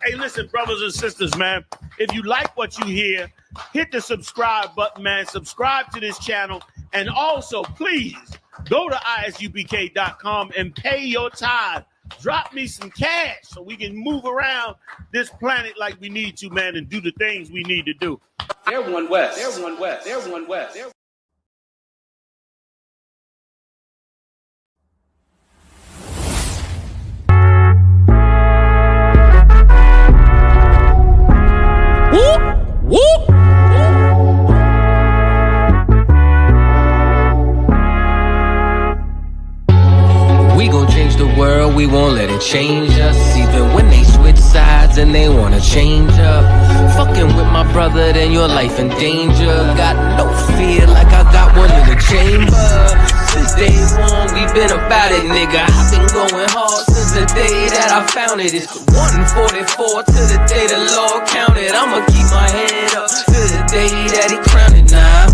Hey, listen, brothers and sisters, man. If you like what you hear, hit the subscribe button, man. Subscribe to this channel. And also, please, go to ISUPK.com and pay your tithe. Drop me some cash so we can move around this planet like we need to, man, and do the things we need to do. They're one West. They're one West. They're one West. They're We gon' change the world, we won't let it change us. Even when they switch sides and they wanna change up. Fucking with my brother, then your life in danger. Got no fear like I got one in the chamber. Since day one, we been about it, nigga. I've been going hard since the day that I found it. It's 144 to the day the Lord counted. I'ma keep my head up to the day that he crowned it now.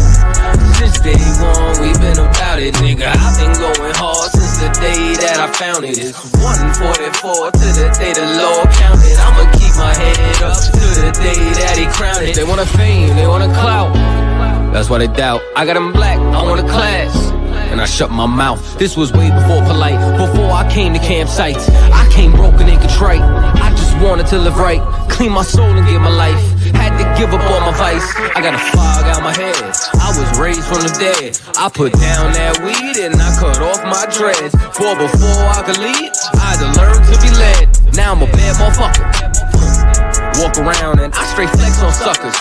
Since day one, we been about it, nigga. I've been going hard since the day that I found it. It's 144 to the day the Lord counted. I'ma keep my head up to the day that he crowned it. They want a fame, they want a clout. That's why they doubt. I got them black, I want a class. And I shut my mouth. This was way before polite, before I came to campsites. I came broken and contrite. I just wanted to live right, clean my soul and give my life. Had to give up all my vice. I got a fog out my head. I was raised from the dead. I put down that weed and I cut off my dreads. For before I could lead, I had to learn to be led. Now I'm a bad motherfucker. Walk around and I straight flex on suckers.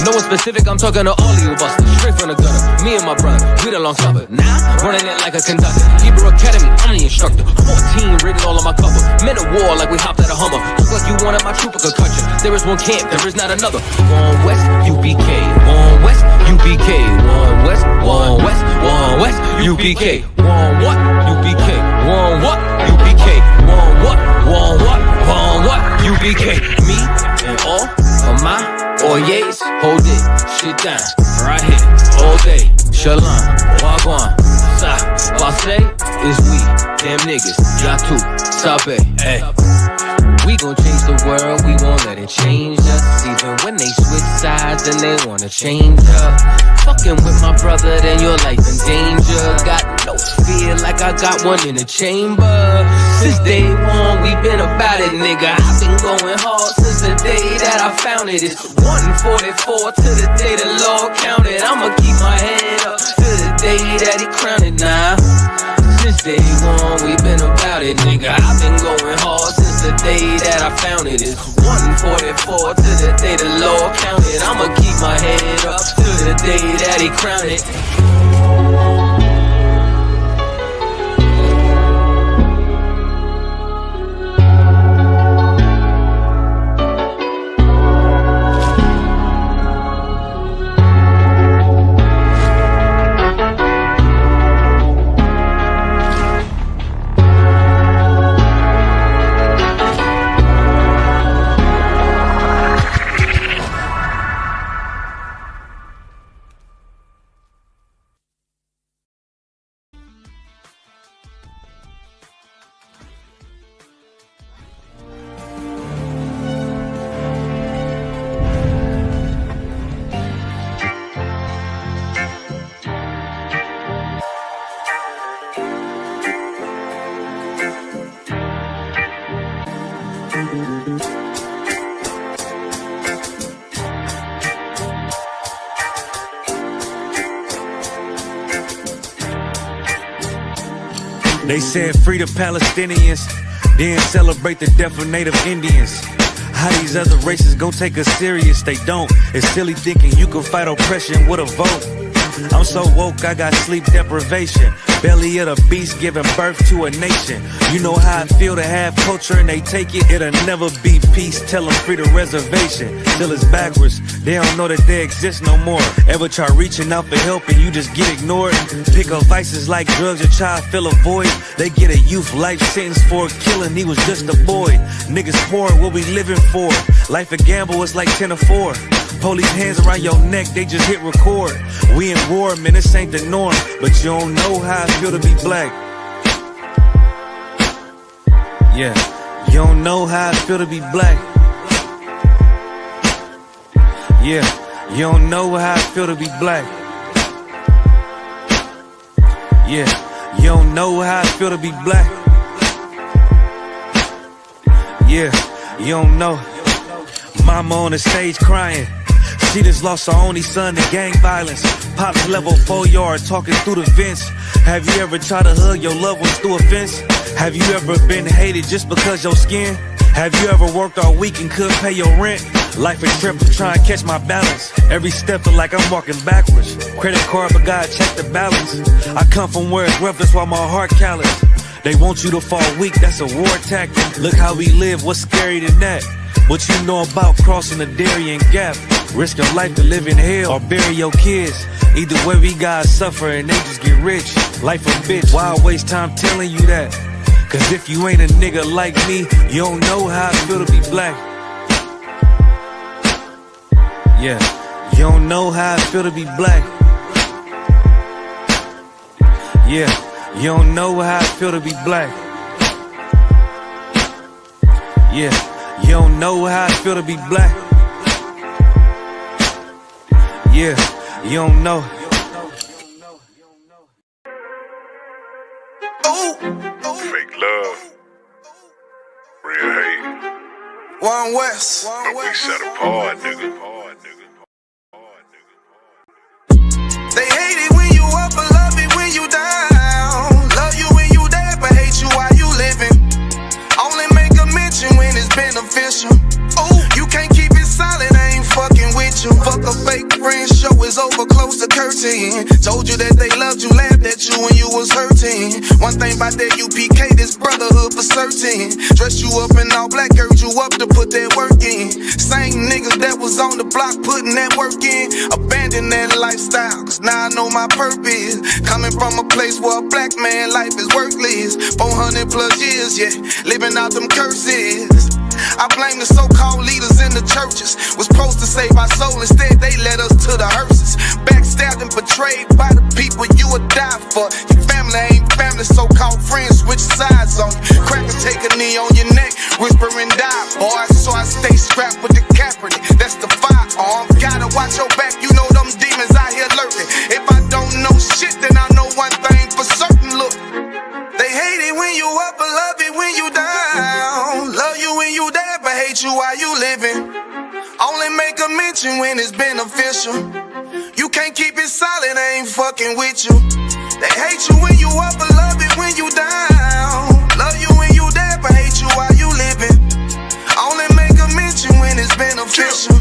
No one specific, I'm talking to all of you busters. Straight from the gutter, me and my brother, we the long supper. Now, running it like a conductor. Hebrew Academy, I'm the instructor. 14 written all on my cover. Men of war like we hopped at a Hummer. Look like you wanted my trooper could cut you. There is one camp, there is not another. One West, UPK. One West, UPK. One West, one West, one West, UPK. One what? UPK. One what? UPK. One what? One what? One what? UPK. Me and all of my Oyes, hold it, shit down, right here, all day. Shalom, wagwan, sa, passe, is we, them niggas, yatu, sabe, hey. We gon' change the world, we won't let it change us. Even when they switch sides and they wanna change up. Fucking with my brother, then your life in danger. Got no fear like I got one in the chamber. Since day one, we been about it, nigga. I've been going hard since the day that I found it. It's 144 to the day the Lord counted. I'ma keep my head up to the day that he crowned it now. Since day one, we been about it, nigga. I've been going hard since the day that I found it. It's 144 to the day the Lord counted. I'ma keep my head up to the day that he crowned it. They said free the Palestinians, then celebrate the death of native Indians. How these other races gon' take us serious? They don't. It's silly thinking you can fight oppression with a vote. I'm so woke, I got sleep deprivation. Belly of the beast giving birth to a nation. You know how I feel to have culture and they take it. It'll never be peace, tell them free the reservation. Till it's backwards, they don't know that they exist no more. Ever try reaching out for help and you just get ignored? Pick up vices like drugs, your child fill a void. They get a youth life sentence for a killing, he was just a boy. Niggas poor, what we living for? Life a gamble, it's like 10 or 4. Police hands around your neck, they just hit record. We in war, man, this ain't the norm. But you don't know how I feel to be black. Yeah, You don't know how it feel to be black. Yeah, you don't know how it feel to be black. Yeah, you don't know how it feel to be black. Yeah, you don't know. Mama on the stage crying. She just lost her only son to gang violence. Pops level 4 yard talking through the fence. Have you ever tried to hug your loved ones through a fence? Have you ever been hated just because your skin? Have you ever worked all week and couldn't pay your rent? Life a trip, I'm trying to catch my balance. Every step feel like I'm walking backwards. Credit card, but God check the balance. I come from where it's rough, that's why my heart callous. They want you to fall weak, that's a war tactic. Look how we live, what's scary than that? What you know about crossing the Darien Gap? Risk your life to live in hell or bury your kids. Either way we gotta suffer and they just get rich. Life a bitch, why I waste time telling you that? Cause if you ain't a nigga like me, you don't know how it feel to be black. Yeah, you don't know how it feel to be black. Yeah, you don't know how it feel to be black. Yeah, you don't know how it feel to be black. Yeah, you don't know. Fake love, real hate. One West. But we set apart, nigga. They hate it when you up, but love it when you down. Love you when you dead, but hate you while you living. Only make a mention when it's beneficial. Oh, you can't keep it silent, I ain't fucking with you. Fuck a fake friend, show is over, close the curtain. Told you that they loved you, laughed at you when you was hurting. One thing about that UPK, this brotherhood for certain. Dressed you up in all black, urged you up to put that work in. Same niggas that was on the block putting that work in, abandon that lifestyle, cause now I know my purpose. Coming from a place where a black man life is worthless. 400 plus years, yeah, living out them curses. I blame the so-called leaders in the churches. Was supposed to save our soul, instead they led us to the hearses. Backstabbed and betrayed by the people you would die for. Your family ain't family, so-called friends switch sides on you. Crackers take a knee on your neck, whisper and die, boy. So I stay strapped with the Kaepernick, that's the firearm. Gotta watch your back, you know them demons out here lurking. If I don't know shit, then I know one thing for certain, look. They hate it when you up, but love it when you down. Love you when you dead, but hate you while you living. Only make a mention when it's beneficial. You can't keep it silent, I ain't fucking with you. They hate you when you up, but love it when you down. Love you when you dead, but hate you while you living. Only make a mention when it's beneficial.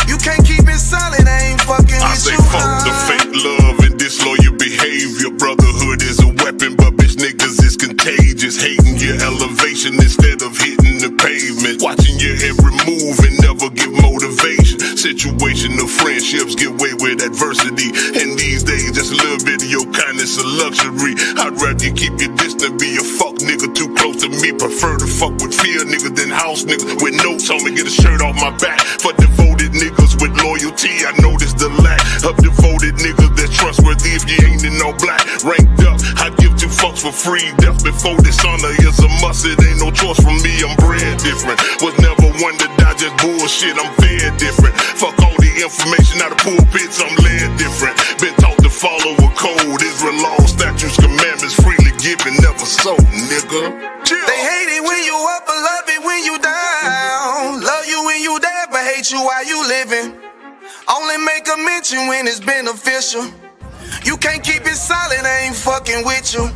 You can't keep it silent, I ain't fucking with you. I say fuck the fake love and disloyal behavior. Brotherhood is a weapon, but bitch niggas is contagious. Hating your elevation instead of hitting the pavement. Watching your every move and never give motivation. Situational friendships get way with adversity. And these days, just a little bit of your kindness a luxury. I'd rather you keep your distance, be a fuck nigga too close to me. Prefer to fuck with fear niggas than house niggas with notes on me. Get a shirt off my back for devoted niggas with loyalty. I notice the lack of devoted niggas that's trustworthy if you ain't in no black. Ranked up, I give 2 fucks for free. Death before dishonor is a must. It ain't no choice for me, I'm bred different. Was never one to die, just bullshit, I'm fed different. Fuck all the information out of pulpits, I'm led different. Been taught to follow a code. Israel law, statutes, commandments, freely given, never sold, nigga. They hate it when you up, but love it when you down. Love you when you dead, but hate you while you living. Only make a mention when it's beneficial. You can't keep it silent, I ain't fucking with you.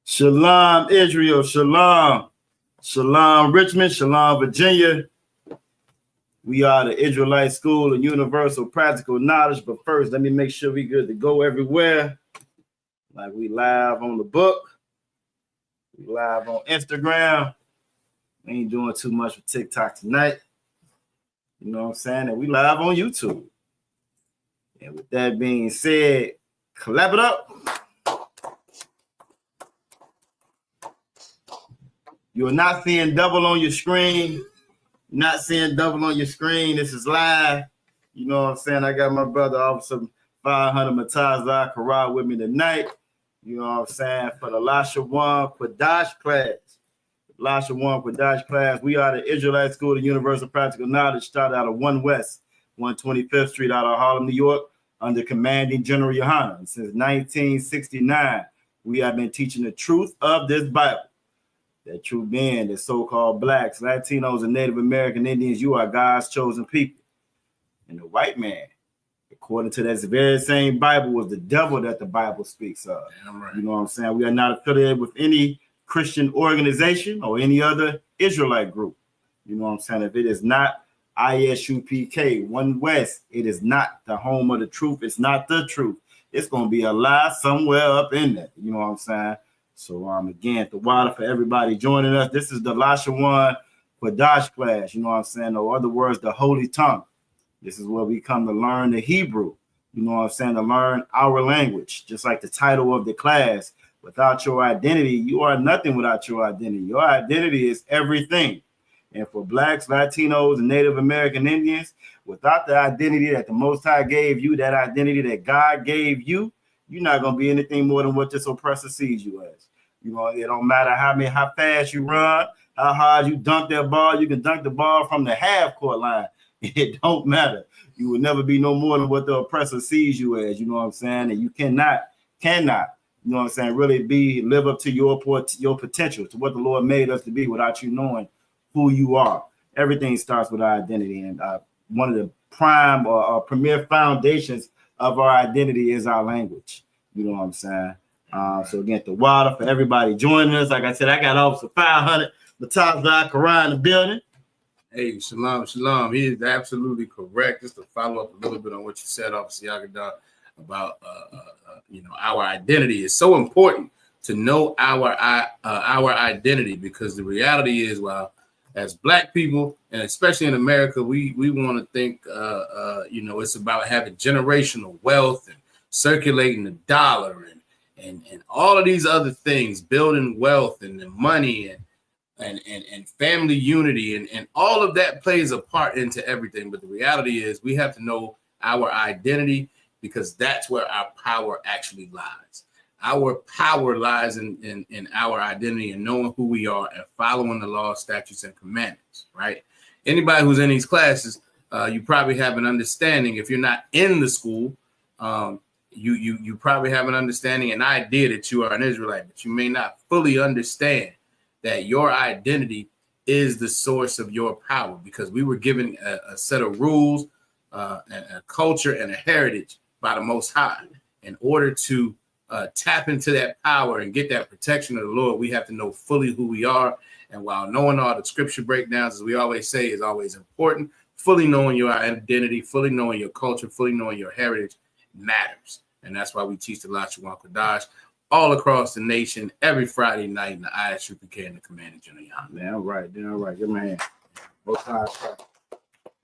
Shalom, Israel. Shalom. Shalom, Richmond. Shalom, Virginia. We are the Israelite School of Universal Practical Knowledge. But first, let me make sure we good to go everywhere. Like we live on the book. We live on Instagram. We ain't doing too much with TikTok tonight. You know what I'm saying? And we live on YouTube. And with that being said, clap it up. You are not seeing double on your screen. not seeing double on your screen. This is live. You know what I'm saying? I got my brother Officer 500 Matazah Karad with me tonight. You know what I'm saying? For the Lashawan Qadash class. Lashawan Qadash class. We are the Israelite School of Universal Practical Knowledge, started out of 1 West, 125th Street out of Harlem, New York, under Commanding General Yohanan. Since 1969, we have been teaching the truth of this Bible. That truth being the so-called blacks, Latinos, and Native American Indians, you are God's chosen people. And the white man, according to that very same Bible, was the devil that the Bible speaks of. Right. You know what I'm saying? We are not affiliated with any Christian organization or any other Israelite group. You know what I'm saying? If it is not ISUPK, 1 West, it is not the home of the truth. It's not the truth. It's going to be a lie somewhere up in there. You know what I'm saying? So, again, the water for everybody joining us. This is the Lashawan Qadash class. You know what I'm saying? Or other words, the Holy Tongue. This is where we come to learn the Hebrew. You know what I'm saying? To learn our language, just like the title of the class. Without your identity, you are nothing without your identity. Your identity is everything. And for blacks, Latinos, and Native American Indians, without the identity that the Most High gave you, that identity that God gave you, you're not going to be anything more than what this oppressor sees you as. You know, it don't matter how fast you run, how hard you dunk that ball. You can dunk the ball from the half-court line. It don't matter. You will never be no more than what the oppressor sees you as. You know what I'm saying? And you cannot, you know what I'm saying, really live up to your potential, to what the Lord made us to be without you knowing who you are. Everything starts with our identity. And one of the prime or premier foundations of our identity is our language. You know what I'm saying? So again, the water for everybody joining us. Like I said, I got Officer 500 Matazah Karad in the building. Hey, shalom. He is absolutely correct. Just to follow up a little bit on what you said, Officer Yagadah, about our identity. It's so important to know our identity, because the reality is, well, as black people, and especially in America, we want to think it's about having generational wealth and circulating the dollar and all of these other things, building wealth and the money and family unity, and all of that plays a part into everything. But the reality is we have to know our identity, because that's where our power actually lies. Our power lies in our identity and knowing who we are and following the law, statutes, and commandments, right? Anybody who's in these classes, you probably have an understanding. If you're not in the school, you probably have an understanding, an idea that you are an Israelite, but you may not fully understand that your identity is the source of your power, because we were given a set of rules, a culture, and a heritage by the Most High. In order to tap into that power and get that protection of the Lord, we have to know fully who we are. And while knowing all the scripture breakdowns, as we always say, is always important, fully knowing your identity, fully knowing your culture, fully knowing your heritage matters. And that's why we teach the Lashawan Qadash all across the nation every Friday night in the ISUPK and the Commanding General Yohanan. Damn right. Give me a hand. Both sides.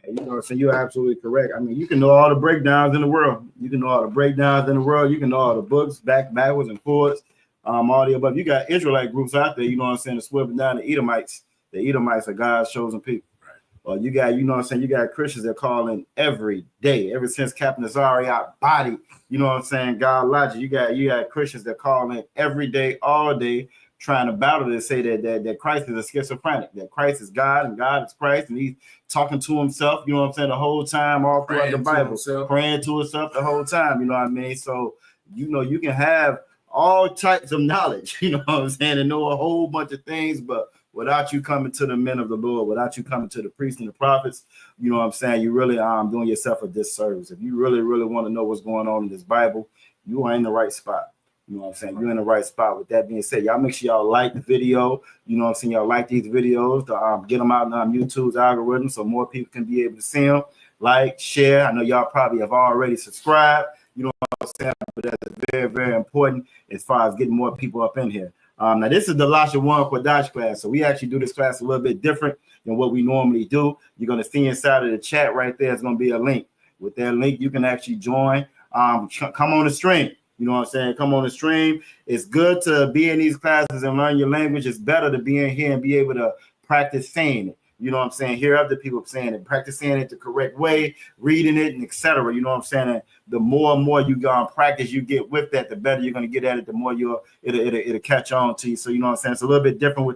You know, so you're absolutely correct. I mean, you can know all the breakdowns in the world. You can know all the books, backwards and forwards, all the above. You got Israelite groups out there, you know what I'm saying, to swivel down the Edomites. The Edomites are God's chosen people. Right. Or you got, you know what I'm saying, you got Christians that call in every day, ever since Captain Azariah body, you know what I'm saying, God logic. You got Christians that call in every day, all day, trying to battle to say that Christ is a schizophrenic, that Christ is God and God is Christ, and he's talking to himself, you know what I'm saying, the whole time, all throughout the Bible, praying to himself the whole time, you know what I mean? So, you know, you can have all types of knowledge, you know what I'm saying, and know a whole bunch of things, but without you coming to the men of the Lord, without you coming to the priests and the prophets, you know what I'm saying, you really doing yourself a disservice. If you really, really want to know what's going on in this Bible, you are in the right spot. You know what I'm saying? You're in the right spot. With that being said, y'all make sure y'all like the video. You know what I'm saying? Y'all like these videos to get them out on YouTube's algorithm so more people can be able to see them. Like, share. I know y'all probably have already subscribed. You know what I'm saying? But that's very, very important as far as getting more people up in here. Now, this is the Lashawan Qadash class. So we actually do this class a little bit different than what we normally do. You're going to see inside of the chat right there, it's going to be a link. With that link, you can actually join. Come on the stream. You know what I'm saying? Come on the stream. It's good to be in these classes and learn your language. It's better to be in here and be able to practice saying it. you know what I'm saying, hear other people saying it, practice saying it the correct way, reading it, and etc. You know what I'm saying? And the more and more you go on practice you get with that, the better you're going to get at it, the more it'll catch on to you. So you know what I'm saying? It's a little bit different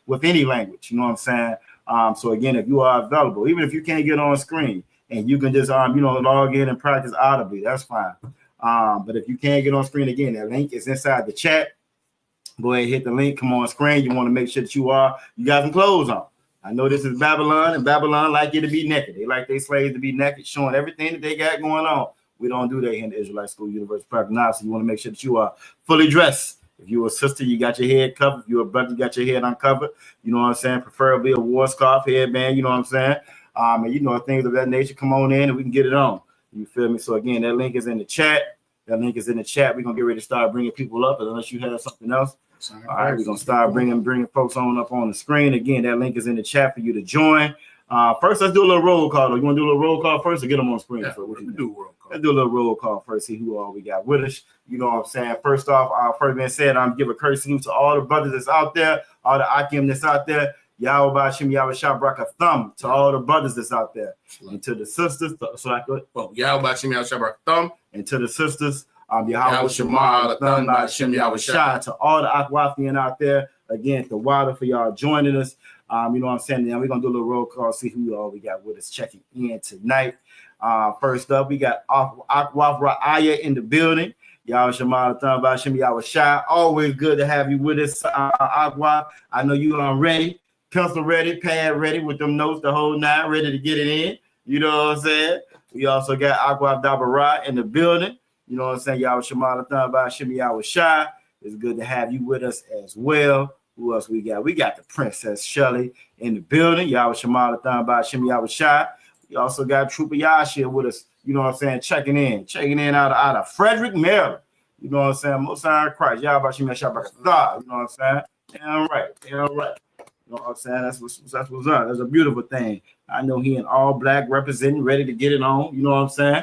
with any language, you know what I'm saying? So again, if you are available, even if you can't get on screen and you can just log in and practice audibly, that's fine. But if you can't get on screen, again, that link is inside the chat. Go ahead, hit the link, come on screen. You want to make sure that you got some clothes on. I know this is Babylon, and Babylon like you to be naked. They like their slaves to be naked, showing everything that they got going on. We don't do that here in the Israelite School University Private Knowledge. So you want to make sure that you are fully dressed. If you're a sister, you got your head covered. If you're a brother, you got your head uncovered. You know what I'm saying? Preferably a war scarf, headband, you know what I'm saying? And things of that nature. Come on in and we can get it on. You feel me? So again, that link is in the chat. That link is in the chat. We're gonna get ready to start bringing people up, unless you have something else. All right, we're gonna start bringing folks up on the screen. Again, that link is in the chat for you to join. First, let's do a little roll call. You want to do a little roll call first, or get them on screen? Yeah, let's do a little roll call first. See who all we got with us. You know what I'm saying? First off, first being said, I'm give a courtesy salute to all the brothers that's out there, all the Akim that's out there. Yahweh Bashim Yahweh Shabrak a thumb to all the brothers that's out there, and to the sisters. So I could. Well, Yahweh Bashim Yahweh Shabrak thumb, and to the sisters. Yahweh Shema Thumb Bashim Yahweh Shah, to all the Akwafian out there. Again, the water for y'all joining us. You know what I'm saying? Now we're gonna do a little roll call, see who all we got with us checking in tonight. First up, we got Akwaf Ra'aya in the building. Yahweh Shema Thumb Bashim Yahweh Shah. Always good to have you with us, Akwaf. I know you are ready. Pencil ready, pad ready with them notes the whole night, ready to get it in. You know what I'm saying? We also got Aqua Dabara in the building. You know what I'm saying? Yahweh Shema Thon by Shimmy Yahweh Shai. It's good to have you with us as well. Who else we got? We got the Princess Shelley in the building. Yahweh Shema Thon by Shimmy Yahweh Shai. We also got Trooper Yashia with us. You know what I'm saying? Checking in out of Frederick, Maryland. You know what I'm saying? Most High Christ. Yahweh Shema Shai. You know what I'm saying? Damn right. You know what I'm saying? That's what's up. That's a beautiful thing. I know he in all black representing, ready to get it on. You know what I'm saying?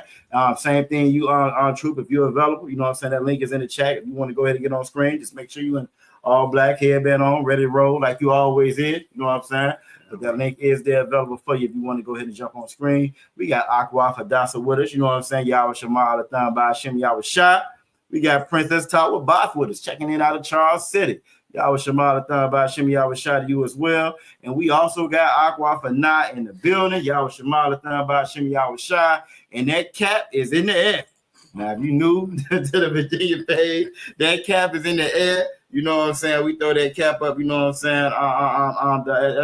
Same thing, you on Troop, if you're available. You know what I'm saying? That link is in the chat. If you want to go ahead and get on screen, just make sure you in all black, headband on, ready to roll like you always is. You know what I'm saying? But that link is there available for you if you want to go ahead and jump on screen. We got Aqua Hadassah with us. You know what I'm saying? Yahweh Shema Alathan by Hashem Yahweh Shah. We got Princess Talk with Both with us, checking in out of Charles City. Yahweh Shema Alathan by Hashem Yahweh Shah to you as well. And we also got Aqua Fanat in the building. Yahweh Shema Alathan by Hashem Yahweh Shah. And that cap is in the air. Now, if you new to the Virginia page, that cap is in the air. You know what I'm saying? We throw that cap up, you know what I'm saying?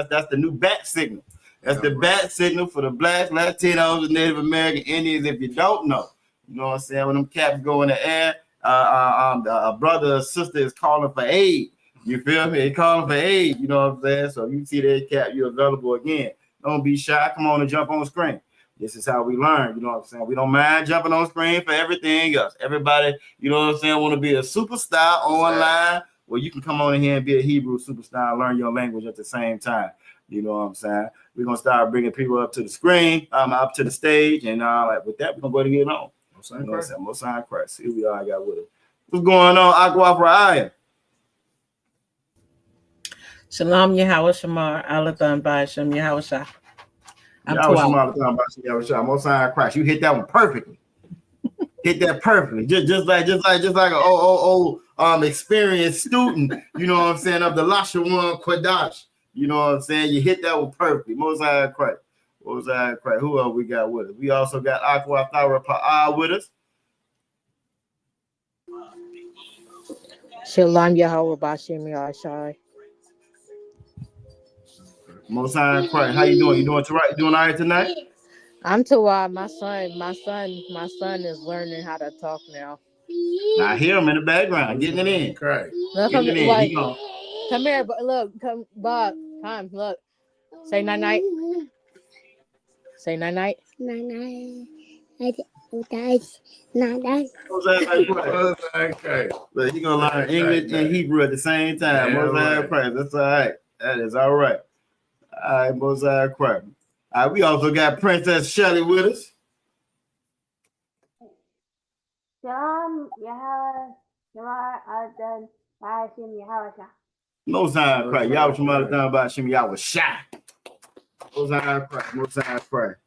That's the new bat signal. That's the bat signal for the blacks, Latinos, and Native American Indians, if you don't know. You know what I'm saying? When them caps go in the air, a brother or sister is calling for aid. You feel me? They calling for aid, you know what I'm saying? So if you see that cap, you're available again. Don't be shy. Come on and jump on the screen. This is how we learn, you know what I'm saying? We don't mind jumping on screen for everything else. Everybody, you know what I'm saying, want to be a superstar online, where you can come on in here and be a Hebrew superstar and learn your language at the same time. You know what I'm saying? We're going to start bringing people up to the screen, up to the stage, and with that, we're going to go ahead and get on. Most High Christ. Here we are, I got with it. What's going on, Aqua Ra'aya? Shalom Yahweh Shamar, Alathan by Hashem Yahweh Shah. Most High Christ. You hit that one perfectly. Hit that perfectly. Just like an old experienced student, you know what I'm saying, of the Lashawan Qadash. You know what I'm saying? You hit that one perfectly. Most High Christ. Most High Christ. Who else we got with us? We also got Aqua Thara Pa'a with us. Shalom Yahweh Bashim Yahweh Shai. Most High Christ. How you doing? You doing right? You doing all right tonight? I'm too wild. My son is learning how to talk now. I hear him in the background, getting it in. Right. Look, come here, but look, come, Bob. Come, look. Say night night. Say night night. He gonna learn English and Hebrew at the same time. Most High Christ. That's all right. That is all right. All right, Most High Christ. All right, we also got Princess Shelley with us. Shalom, Yahweh, Shema, Alathan, Ba'ashim, Yahweh Shah. Most High Christ. Yahweh Shema, Alathan, Ba'ashim, Yahweh Shah. Most High Christ. Most High Christ.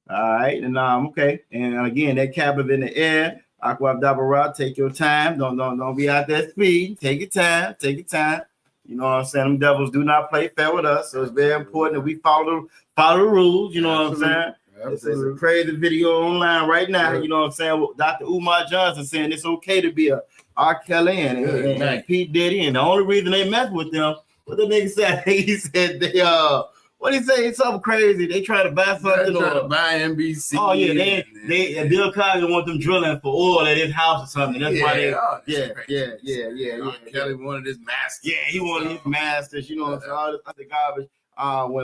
All right, and okay, and again, that cap is in the air. Aqua Dabara, take your time. Don't be out there speed. Take your time. Take your time. You know what I'm saying? Them devils do not play fair with us, so it's very important that we follow the rules. You know what I'm saying? It's a crazy video online right now. You know what I'm saying? Dr. Umar Johnson saying it's okay to be a R. Kelly and Pete Diddy, and the only reason they mess with them, what the nigga said, he said they what did he say? Something crazy. They try to buy something or buy NBC. Oh yeah, they Bill Cosby want them drilling for oil at his house or something. That's why they Kelly wanted his masters. Yeah, he wanted his masters. You know what I'm saying? All this other garbage.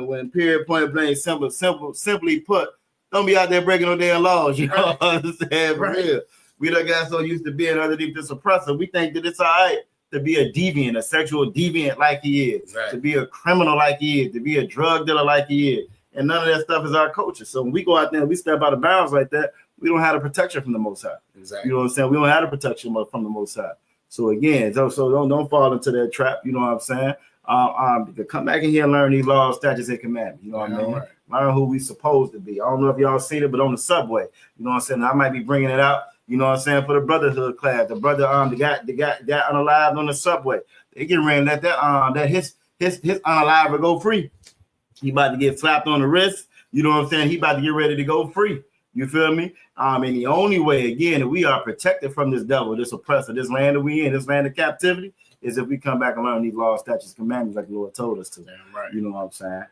When period point blank simply put, don't be out there breaking no damn laws. You know what I'm saying? For real. We done got so used to being underneath this oppressor. We think that it's all right to be a deviant, a sexual deviant like he is, to be a criminal like he is, to be a drug dealer like he is. And none of that stuff is our culture. So when we go out there and we step out of bounds like that, we don't have the protection from the Most High. Exactly. You know what I'm saying? We don't have the protection from the Most High. So again, so don't fall into that trap. You know what I'm saying? To come back in here and learn these laws, statutes, and commandments. You know what I mean? Right. Learn who we supposed to be. I don't know if y'all seen it, but on the subway, you know what I'm saying? I might be bringing it out. You know what I'm saying, for the brotherhood class, the brother the guy unalived on the subway. They get ready to let that his unalive go free. He about to get slapped on the wrist. You know what I'm saying? He about to get ready to go free. You feel me? And the only way, again, that we are protected from this devil, this oppressor, this land that we in, this land of captivity, is if we come back and learn these laws, statutes, commandments like the Lord told us to. Right. You know what I'm saying?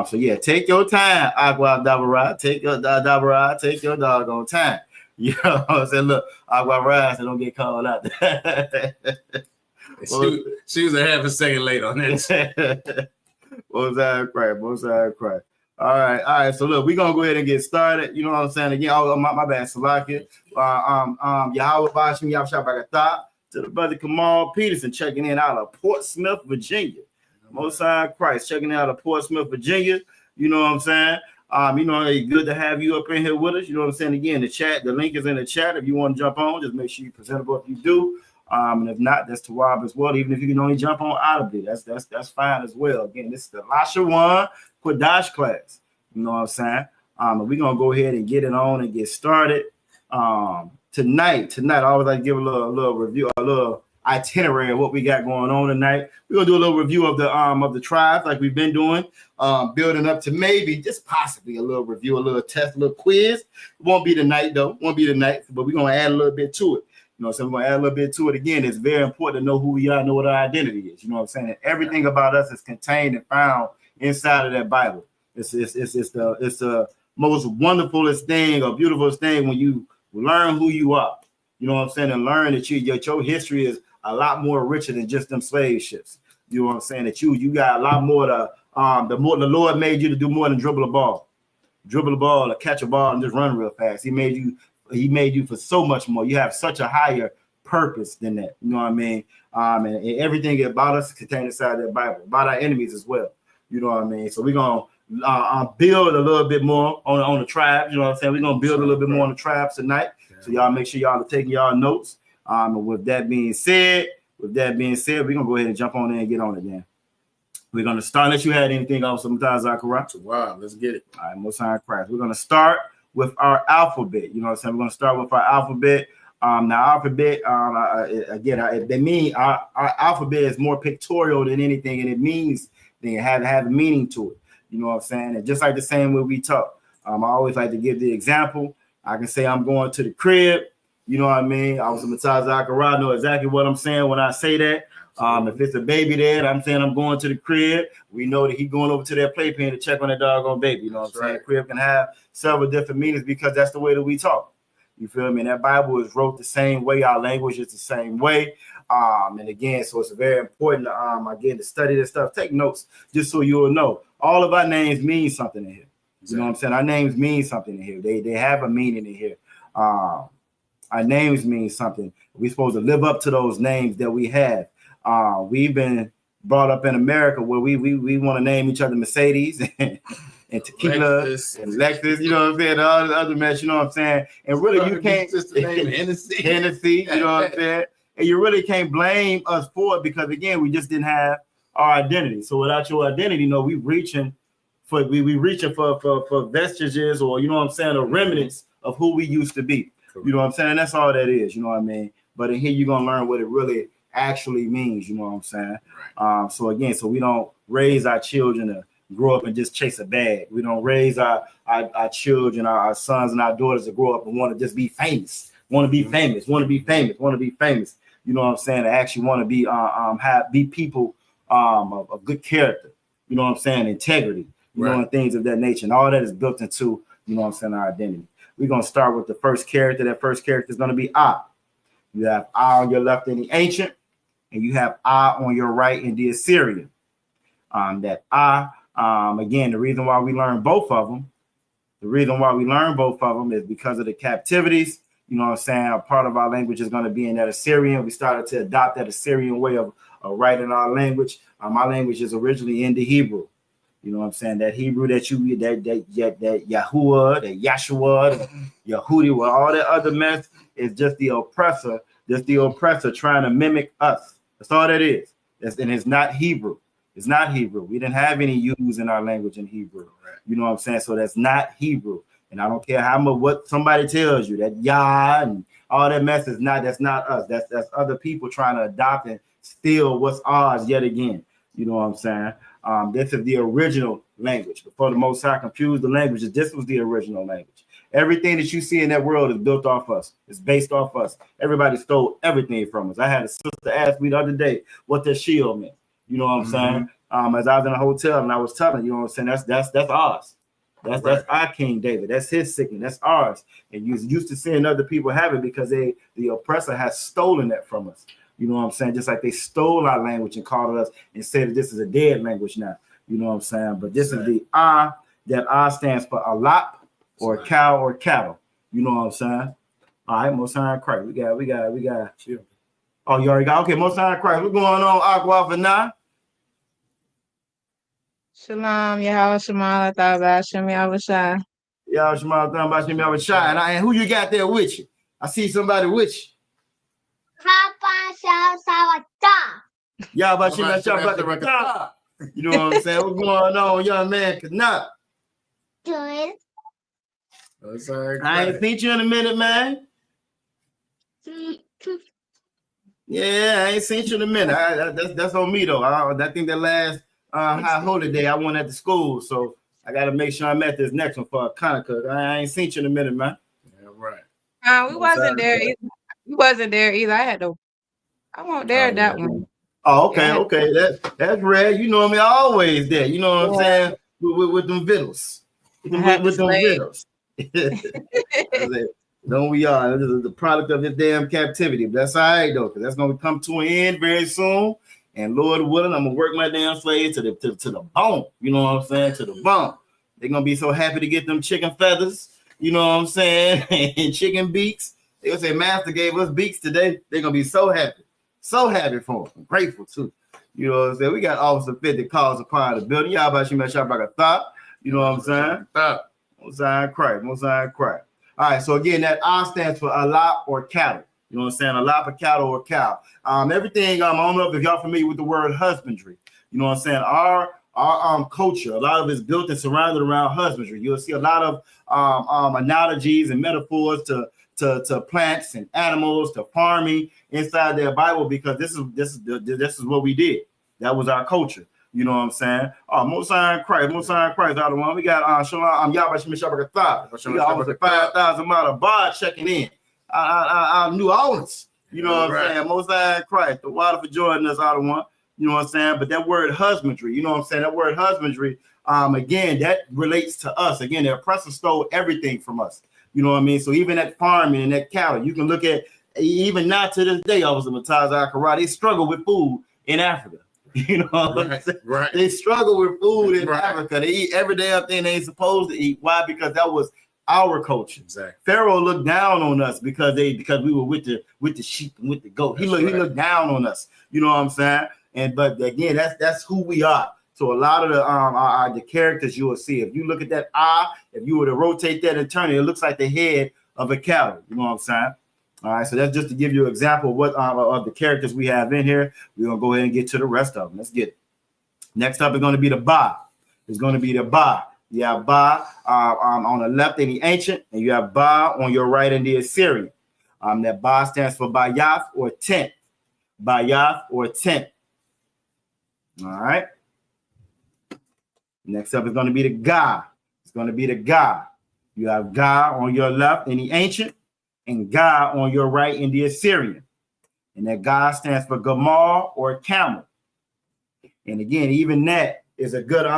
So yeah, take your time, Aqua Dabara. Take your doggone time. You know what I'm saying? Look, Aqua Rise and don't get called out. she was a half a second late on that. Most High Christ. All right. So look, we're gonna go ahead and get started. You know what I'm saying? Again, my bad, Salakia. Yahweh Bashim Yahshua Bagatha to the brother Kamal Peterson checking in out of Portsmouth, Virginia. Most High Christ checking out of Portsmouth, Virginia. You know what I'm saying? You know, it's good to have you up in here with us. You know what I'm saying? Again, the link is in the chat. If you want to jump on, just make sure you're presentable if you do. And if not, that's Tawab as well. Even if you can only jump on audibly, that's fine as well. Again, this is the Lashawan Qadash class. You know what I'm saying? And we're gonna go ahead and get it on and get started. Tonight, I always like to give a little review, a little itinerary of what we got going on tonight. We're gonna do a little review of the tribes like we've been doing, building up to maybe just possibly a little review, a little test, a little quiz. It won't be tonight though, but we're gonna add a little bit to it. You know, so we're gonna add a little bit to it. Again, it's very important to know who we are, know what our identity is. You know what I'm saying? And everything about us is contained and found inside of that Bible. It's the most wonderfulest thing or beautifulest thing when you learn who you are. You know what I'm saying? And learn that your history is a lot more richer than just them slave ships. You know what I'm saying? That you got a lot more the Lord made you to do more than dribble a ball or catch a ball and just run real fast. He made you for so much more. You have such a higher purpose than that. You know what I mean? And everything about us is contained inside that Bible, about our enemies as well. You know what I mean? So we're gonna build a little bit more on the tribes. You know what I'm saying? We're gonna build a little bit more on the tribes tonight. So y'all make sure y'all are taking y'all notes. And with that being said, we're gonna go ahead and jump on in and get on it then. We're gonna start. Unless you had anything else, sometimes Zachariah. Wow, let's get it. All right, Most High Christ. We're gonna start with our alphabet. You know what I'm saying? We're gonna start with our alphabet. Now alphabet, they mean our alphabet is more pictorial than anything, and it means they have a meaning to it. You know what I'm saying? And just like the same way we talk, I always like to give the example. I can say I'm going to the crib. You know what I mean? I was a Mataz Zachariah, know exactly what I'm saying when I say that. If it's a baby there, I'm saying I'm going to the crib. We know that he's going over to that playpen to check on that doggone baby. You know what I'm saying? Crib can have several different meanings because that's the way that we talk. You feel me? And that Bible is wrote the same way. Our language is the same way. And again, so it's very important to study this stuff. Take notes just so you'll know. All of our names mean something in here. You know what I'm saying? Our names mean something in here. They have a meaning in here. Our names mean something. We're supposed to live up to those names that we have. We've been brought up in America where we want to name each other Mercedes and tequila and Lexus, you know what I'm saying? All the other mess, you know what I'm saying? And really, you can't just name Hennessy, you know what I'm saying? And you really can't blame us for it because again, we just didn't have our identity. So without your identity, we reaching we reaching for vestiges, or you know what I'm saying, or remnants of who we used to be. You know what I'm saying? That's all that is, you know what I mean? But in here you're gonna learn what it really actually means, you know what I'm saying? Right. So again, so we don't raise our children to grow up and just chase a bag. We don't raise our children, our sons and our daughters to grow up and want to just be famous, want to be famous. You know what I'm saying? To actually want to be people of good character, you know what I'm saying, integrity, you know, and things of that nature. And all that is built into, you know what I'm saying, our identity. We're gonna start with the first character. That first character is gonna be I. You have I on your left in the ancient, and you have I on your right in the Assyrian. That I, again, the reason why we learn both of them, is because of the captivities. You know what I'm saying? A part of our language is going to be in that Assyrian. We started to adopt that Assyrian way of writing our language. My language is originally in the Hebrew. You know what I'm saying? That Hebrew that Yahuwah, that Yahshua, that Yehudi, well, all that other mess is just the oppressor. Just the oppressor trying to mimic us. That's all that is. And it's not Hebrew. It's not Hebrew. We didn't have any U's in our language in Hebrew. You know what I'm saying? So that's not Hebrew. And I don't care how much what somebody tells you, that Yah and all that mess is not. That's not us. That's other people trying to adopt and steal what's ours yet again. You know what I'm saying? This is the original language. Before the Most High confused the languages, this was the original language. Everything that you see in that world is built off us. It's based off us. Everybody stole everything from us. I had a sister ask me the other day what that shield meant. You know what I'm saying? As I was in a hotel and I was telling you know what I'm saying, that's ours. That's our King David. That's his signet. That's ours. And you used to seeing other people have it because the oppressor has stolen that from us. You know what I'm saying? Just like they stole our language and called us and said that this is a dead language now. You know what I'm saying? But this is the I. That I stands for a lot or a cow or cattle. You know what I'm saying? All right, Most High Christ. We got. Oh, you already got. Okay, Most High Christ. What's going on, Aqua for now? Shalom, Yahweh Shema, Hashem, Yahweh Shai. Yahweh Shema, Hashem, Yahweh Shai. And who you got there with you? I see somebody with you. Yahweh Shema, you know what I'm saying? What's going on, young man? Not. Good. I ain't seen you in a minute, man. Yeah, I ain't seen you in a minute. That's on me though. I think that last high holiday I went at the school, so I got to make sure I'm at this next one for Hanukkah. I ain't seen you in a minute, man. Yeah, right. We wasn't there either. We wasn't there either. I wasn't there that one. Oh, okay, okay. That's rare. You know me, always there. You know what I'm saying? With them vittles. With them vittles. No, we are. This is the product of this damn captivity. But that's all right though, because that's gonna come to an end very soon. And Lord willing, I'm gonna work my damn slaves to the bone. You know what I'm saying? To the bone. They're gonna be so happy to get them chicken feathers. You know what I'm saying? And chicken beaks. They gonna say, Master gave us beaks today. They're gonna be so happy. So happy for them. I'm grateful too. You know what I'm saying? We got Officer 50 calls upon the building. Y'all about you make sure about a thought. You know what I'm saying? Most High Christ. Most High Christ. All right. So again, that I stands for a lot or cattle. You know what I'm saying? A lot for cattle or cow. Everything. I don't know if y'all familiar with the word husbandry. You know what I'm saying? Our culture, a lot of it's built and surrounded around husbandry. You'll see a lot of analogies and metaphors to plants and animals, to farming inside their Bible, because this is what we did. That was our culture. You know what I'm saying? Most High Christ, out of one. We got Shalom, Yahweh Shem Shabbat. We got almost 5,000 amount of bar checking in. Our New Orleans. You know what I'm saying? Most High Christ, the water for joining us, out of one. You know what I'm saying? But that word husbandry, you know what I'm saying? That word husbandry, again, that relates to us. Again, the oppressor stole everything from us. You know what I mean? So even that farming and that cattle, you can look at, even not to this day, Officer Mataz Akara, they struggle with food in Africa. You know what I'm saying? They struggle with food in Africa. They eat every damn thing they ain't supposed to eat. Why? Because that was our culture. Exactly. Pharaoh looked down on us because we were with the sheep and with the goat. He looked down on us. You know what I'm saying? But again, that's who we are. So a lot of the characters you will see, if you look at that eye, if you were to rotate that and turn it, it looks like the head of a cattle. You know what I'm saying? All right, so that's just to give you an example of what of the characters we have in here. We're gonna go ahead and get to the rest of them. Let's get it. Next up is going to be the ba. is going to be the Ba. You have Ba on the left in the ancient, and you have Ba on your right in the Assyrian. That Ba stands for Bayath or tent. Bayath or tent. All right. Next up is going to be the Ga. It's going to be the Ga. You have Ga on your left in the ancient, and Ga on your right in the Assyrian. And that Ga stands for Gamal or camel. And again, even that is a good a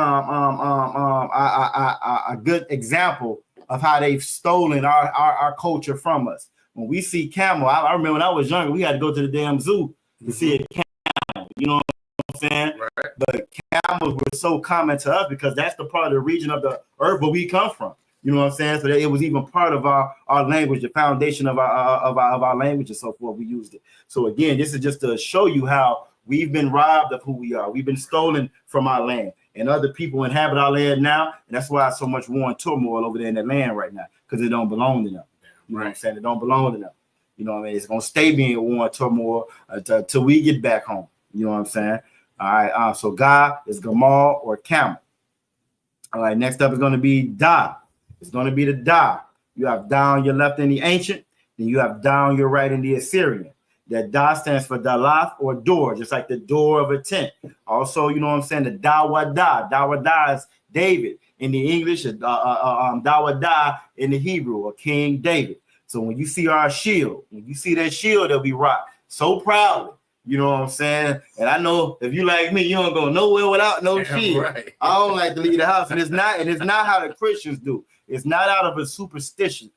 good example of how they've stolen our culture from us. When we see camel, I remember when I was younger, we had to go to the damn zoo to see a camel. You know what I'm saying? Right. But camels were so common to us because that's the part of the region of the earth where we come from. You know what I'm saying? So that it was even part of our language, the foundation of our language and so forth. We used it. So again, this is just to show you how we've been robbed of who we are. We've been stolen from our land, and other people inhabit our land now. And that's why so much war and turmoil over there in that land right now, because it don't belong to them. You know what I'm saying? It don't belong to them. You know what I mean? It's gonna stay being war and turmoil until we get back home. You know what I'm saying? All right. So God is Gamal or camel. All right. Next up is going to be Da. It's going to be the Da. You have Da on your left in the ancient, then you have Da on your right in the Assyrian. That Da stands for Dalath or door, just like the door of a tent. Also, you know what I'm saying? The Dawada. Dawada is David in the English, Dawada in the Hebrew, or King David. So when you see our shield, when you see that shield that we rock so proudly, you know what I'm saying? And I know if you like me, you don't go nowhere without no shield. Right. I don't like to leave the house, and it's not how the Christians do. It's not out of a superstition.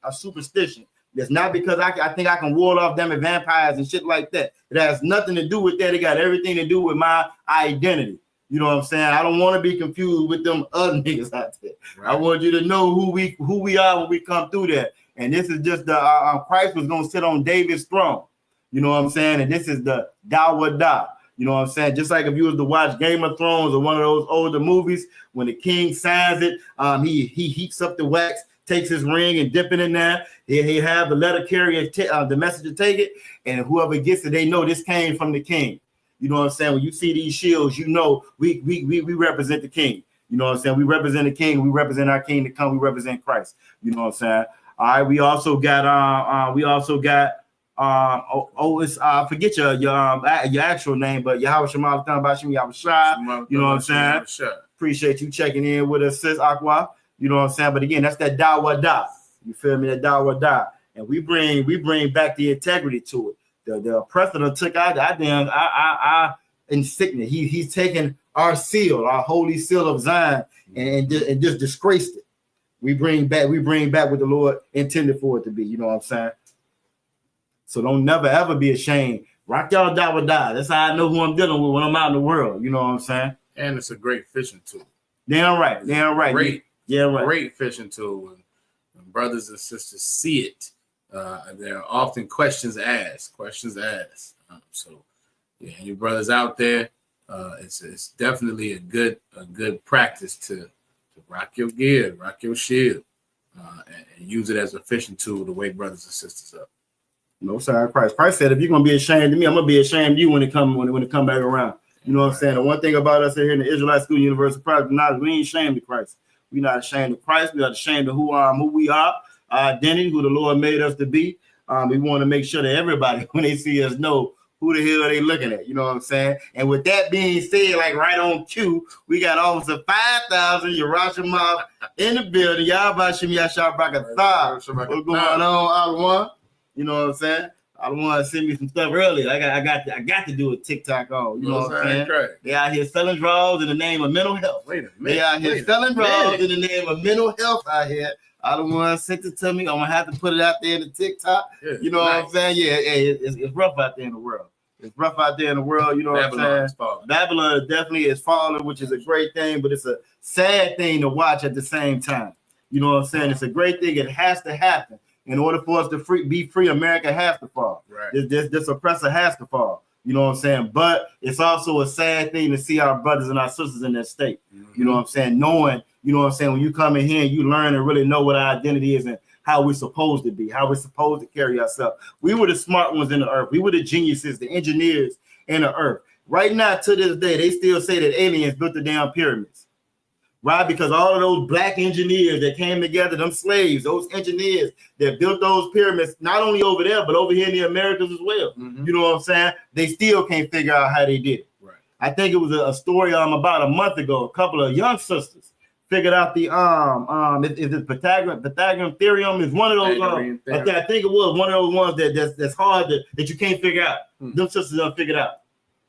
It's not because I think I can ward off them and vampires and shit like that. It has nothing to do with that. It got everything to do with my identity. You know what I'm saying? I don't want to be confused with them other niggas out there. Right. I want you to know who we are when we come through there. And this is just the Christ was gonna sit on David's throne. You know what I'm saying? And this is the Dawada. You know what I'm saying? Just like if you was to watch Game of Thrones or one of those older movies, when the king signs it, he heats up the wax, takes his ring and dip it in there. He have the letter carrier, the messenger take it, and whoever gets it, they know this came from the king. You know what I'm saying? When you see these shields, you know we represent the king. You know what I'm saying? We represent the king. We represent our king to come. We represent Christ. You know what I'm saying? All right. We also got forget your actual name, but Yahweh Shema Bashim Yahweh. You know what I'm saying? Appreciate you checking in with us, sis Aqua. You know what I'm saying? But again, that's that Dawada. You feel me? That Dawada. And we bring back the integrity to it. The oppressor took our insignia. He's taken our seal, our holy seal of Zion, and just disgraced it. We bring back what the Lord intended for it to be. You know what I'm saying? So don't never ever be ashamed. Rock y'all Dawada. That's how I know who I'm dealing with when I'm out in the world. You know what I'm saying? And it's a great fishing tool. Damn right. Great fishing tool. When brothers and sisters see it, there are often questions asked. So, yeah, you brothers out there, it's definitely a good practice to rock your gear, rock your shield, and use it as a fishing tool to wake brothers and sisters up. No, sorry, Christ. Christ said, if you're gonna be ashamed of me, I'm gonna be ashamed of you when it come back around. You know what I'm saying? The one thing about us here in the Israelite School Universal Project, we ain't ashamed of Christ. We're not ashamed of Christ. We're not ashamed of who we are, our identity, who the Lord made us to be. We want to make sure that everybody, when they see us, know who the hell are they looking at. You know what I'm saying? And with that being said, like right on cue, we got Officer 5,000 Yerashima in the building. Y'all Bashim Yashar Brakatha. What's going on, Alwan? You know what I'm saying? I want to send me some stuff earlier. I got to do a TikTok on. You know what I'm saying? Great. They out here selling drugs in the name of mental health. They out here selling drugs in the name of mental health out here. I don't want to send it to me. I'm gonna have to put it out there in the TikTok. Yeah, you know what I'm saying? Yeah, it's rough out there in the world. It's rough out there in the world. You know what I'm saying? Babylon definitely is falling, which is a great thing, but it's a sad thing to watch at the same time. You know what I'm saying? It's a great thing. It has to happen. In order for us to be free, America has to fall. Right. This oppressor has to fall. You know what I'm saying? But it's also a sad thing to see our brothers and our sisters in that state. Mm-hmm. You know what I'm saying? Knowing, you know what I'm saying, when you come in here and you learn and really know what our identity is and how we're supposed to be, how we're supposed to carry ourselves. We were the smart ones in the earth. We were the geniuses, the engineers in the earth. Right now, to this day, they still say that aliens built the damn pyramids. right? Because all of those black engineers that came together, them slaves, those engineers that built those pyramids, not only over there, but over here in the Americas as well. You know what I'm saying? They still can't figure out how they did it. Right. I think it was a story about a month ago. A couple of young sisters figured out the is the Pythagorean theorem is one of those. I think it was one of those ones that's hard that you can't figure out. Them sisters done figured out.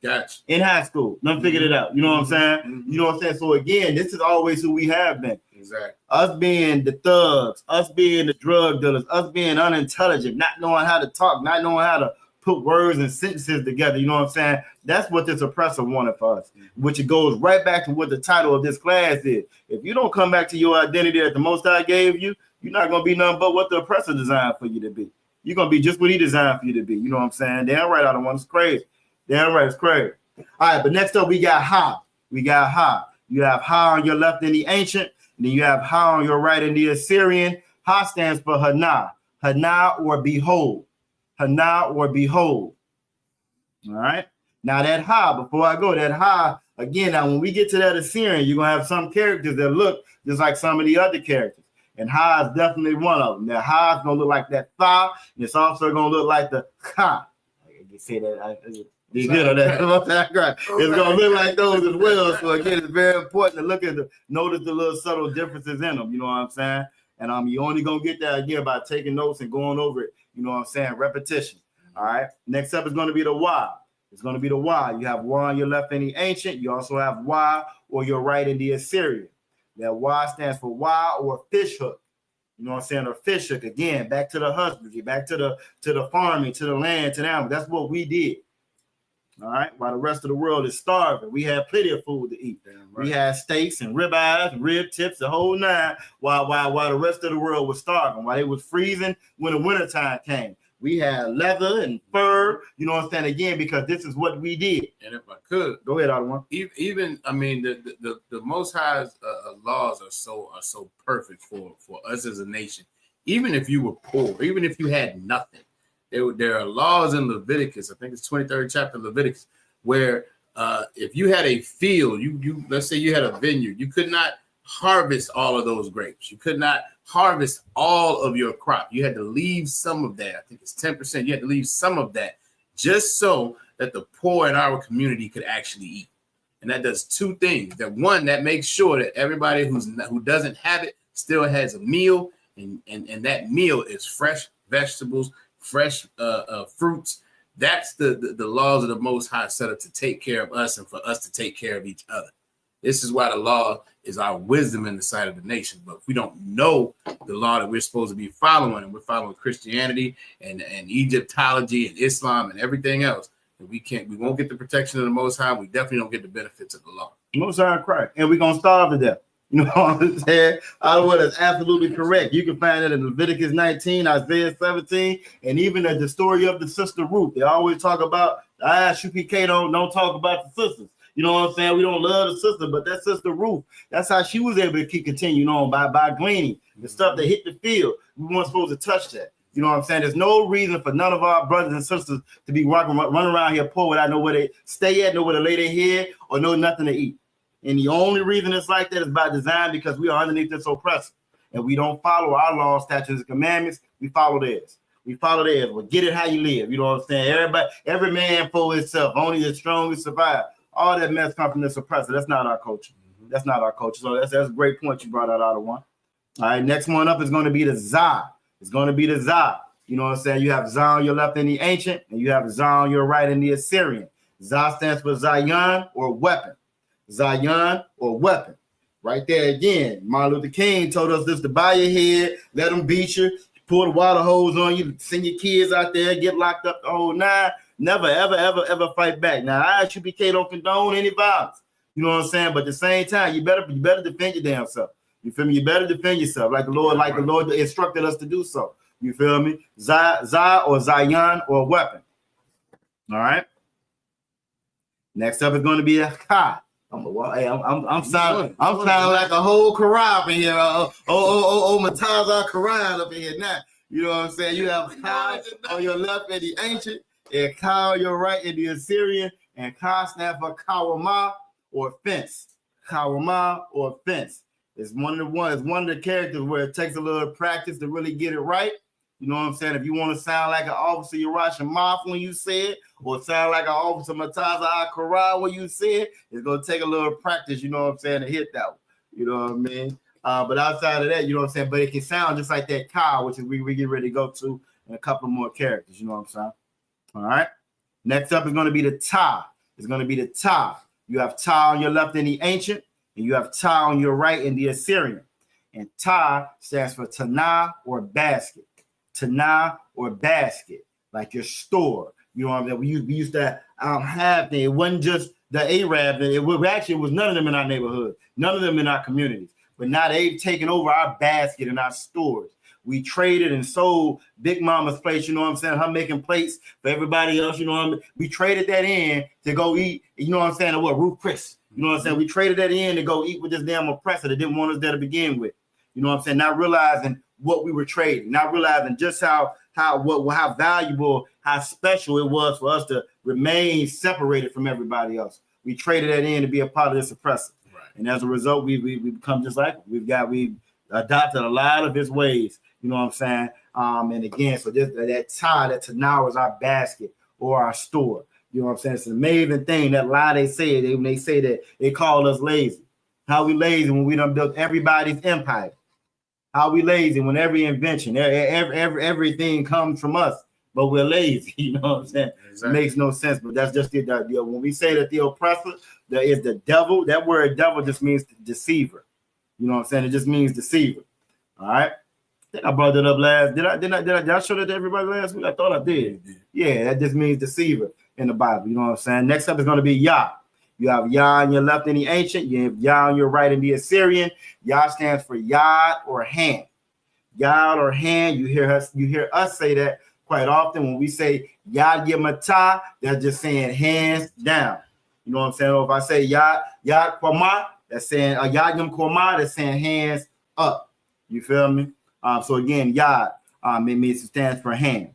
Gotcha. In high school, done figured it out. You know what I'm saying? You know what I'm saying? So again, this is always who we have been. Exactly. Us being the thugs, us being the drug dealers, us being unintelligent, not knowing how to talk, not knowing how to put words and sentences together. You know what I'm saying? That's what this oppressor wanted for us, which it goes right back to what the title of this class is. If you don't come back to your identity that the Most High gave you, you're not going to be nothing but what the oppressor designed for you to be. You're going to be just what he designed for you to be. You know what I'm saying? Damn right, I don't want it's crazy. Damn right, it's crazy. All right, but next up we got Ha. You have Ha on your left in the ancient, and then you have Ha on your right in the Assyrian. Ha stands for Hana. Hana or behold. Hana or behold. All right. Now that Ha, before I go, that Ha, again, now when we get to that Assyrian, you're going to have some characters that look just like some of the other characters. And Ha is definitely one of them. That Ha is going to look like that Tha, and it's also going to look like the Ka. I can say that. It's going to look like those as well. So again, it's very important to look at notice the little subtle differences in them. You know what I'm saying? And you only gonna get that again by taking notes and going over it. You know what I'm saying? Repetition. All right. Next up is going to be the Y. It's going to be the Y. You have Y on your left in the ancient. You also have Y or your right in the Assyrian. That Y stands for Y or fish hook. You know what I'm saying? Or fish hook. Again, back to the husbandry, back to the farming, to the land, to the animal. That's what we did. All right, while the rest of the world is starving, we had plenty of food to eat. Right. We had steaks and ribeyes, rib tips, the whole nine. While the rest of the world was starving, while it was freezing when the wintertime came, we had leather and fur. You know what I'm saying? Again, because this is what we did. And if I could go ahead, Otto. Even I mean, the Most High's laws are so perfect for us as a nation. Even if you were poor, even if you had nothing. There are laws in Leviticus, I think it's 23rd chapter of Leviticus, where if you had a field, you let's say you had a vineyard, you could not harvest all of those grapes. You could not harvest all of your crop. You had to leave some of that. I think it's 10%. You had to leave some of that just so that the poor in our community could actually eat. And that does two things. That one, that makes sure that everybody who doesn't have it still has a meal, and that meal is fresh vegetables, fresh fruits. That's the laws of the Most High set up to take care of us and for us to take care of each other. This is why the law is our wisdom in the sight of the nation. But if we don't know the law that we're supposed to be following, and we're following Christianity and Egyptology and Islam and everything else, we won't get the protection of the Most High. We definitely don't get the benefits of the law. Most High Christ, and we're gonna starve to death. You know what I'm saying? Otherwise, that's absolutely correct. You can find it in Leviticus 19, Isaiah 17, and even at the story of the sister Ruth. They always talk about the ISUPK don't talk about the sisters. You know what I'm saying? We don't love the sister, but that sister Ruth, that's how she was able to keep continuing on by gleaning the stuff that hit the field. We weren't supposed to touch that. You know what I'm saying? There's no reason for none of our brothers and sisters to be running around here poor without know where they stay at, know where to lay their head, or know nothing to eat. And the only reason it's like that is by design, because we are underneath this oppressor. And we don't follow our laws, statutes, and commandments. We follow theirs. Well, get it how you live. You know what I'm saying? Every man for himself. Only the strongest survive. All that mess comes from this oppressor. That's not our culture. That's not our culture. So that's a great point you brought out of one. All right, next one up is going to be the Zah. It's going to be the Zah. You know what I'm saying? You have Zah on your left in the ancient, and you have Zah on your right in the Assyrian. Zah stands for Zion or weapon. Zion or weapon. Right there again. Martin Luther King told us this to bow your head, let them beat you, pour the water hose on you, send your kids out there, get locked up the whole nine. Never, ever, ever, ever fight back. Now, ISUPK don't condone any violence. You know what I'm saying? But at the same time, you better defend your damn self. You feel me? You better defend yourself like the Lord instructed us to do so. You feel me? Zah or Zion or weapon. All right. Next up is going to be a Ka. I'm sounding like a whole Quran in here. Matazah Quran up in here now. You know what I'm saying? You have Ka on your left in the ancient, and Ka on your right in the Assyrian, and Ka stands for Kawama or fence. Kawama or fence. It's one of the characters where it takes a little practice to really get it right. You know what I'm saying? If you want to sound like an Officer Urash Moth when you say it, or sound like an Officer Mataza Akara when you say it, it's going to take a little practice, you know what I'm saying, to hit that one. You know what I mean? But outside of that, you know what I'm saying? But it can sound just like that Ka, which is we get ready to go to, and a couple more characters, you know what I'm saying? All right. Next up is going to be the Ta. It's going to be the Ta. You have Ta on your left in the ancient, and you have Ta on your right in the Assyrian. And Ta stands for Tana or basket. Tana or basket, like your store. You know what I mean? We used to have them. It wasn't just the Arab. It was none of them in our neighborhood, none of them in our communities. But now they've taken over our basket in our stores. We traded and sold Big Mama's place, you know what I'm saying? Her making plates for everybody else, you know what I mean? We traded that in to go eat, you know what I'm saying? Or what, Ruth Chris, you know what I'm saying? We traded that in to go eat with this damn oppressor that didn't want us there to begin with. You know what I'm saying? Not realizing what we were trading, not realizing just how valuable, how special it was for us to remain separated from everybody else. We traded that in to be a part of this oppressor. Right. And as a result, we become just like him. We've adopted a lot of his ways, you know what I'm saying? And again, so this, that tie that to now is our basket or our store. You know what I'm saying? It's an amazing thing. That lie they say, when they say that they call us lazy. How we lazy when we done built everybody's empire? How we lazy when every invention, everything comes from us, but we're lazy. You know what I'm saying? Exactly. It makes no sense, but that's just the when we say that the oppressor is the devil, that word devil just means deceiver. You know what I'm saying? It just means deceiver. All right. I think I brought it up last. Did I show that to everybody last week? I thought I did. Yeah, that just means deceiver in the Bible. You know what I'm saying? Next up is going to be Yah. You have Yah on your left in the ancient. You have Yah on your right in the Assyrian. Yah stands for Yad or hand. Yad or hand. You hear us say that quite often when we say Yad Yamata. That's just saying hands down. You know what I'm saying? Or if I say Yad Kwama, that's saying Yad Yam Kwama, that's saying hands up. You feel me? So again, Yad it stands for hand.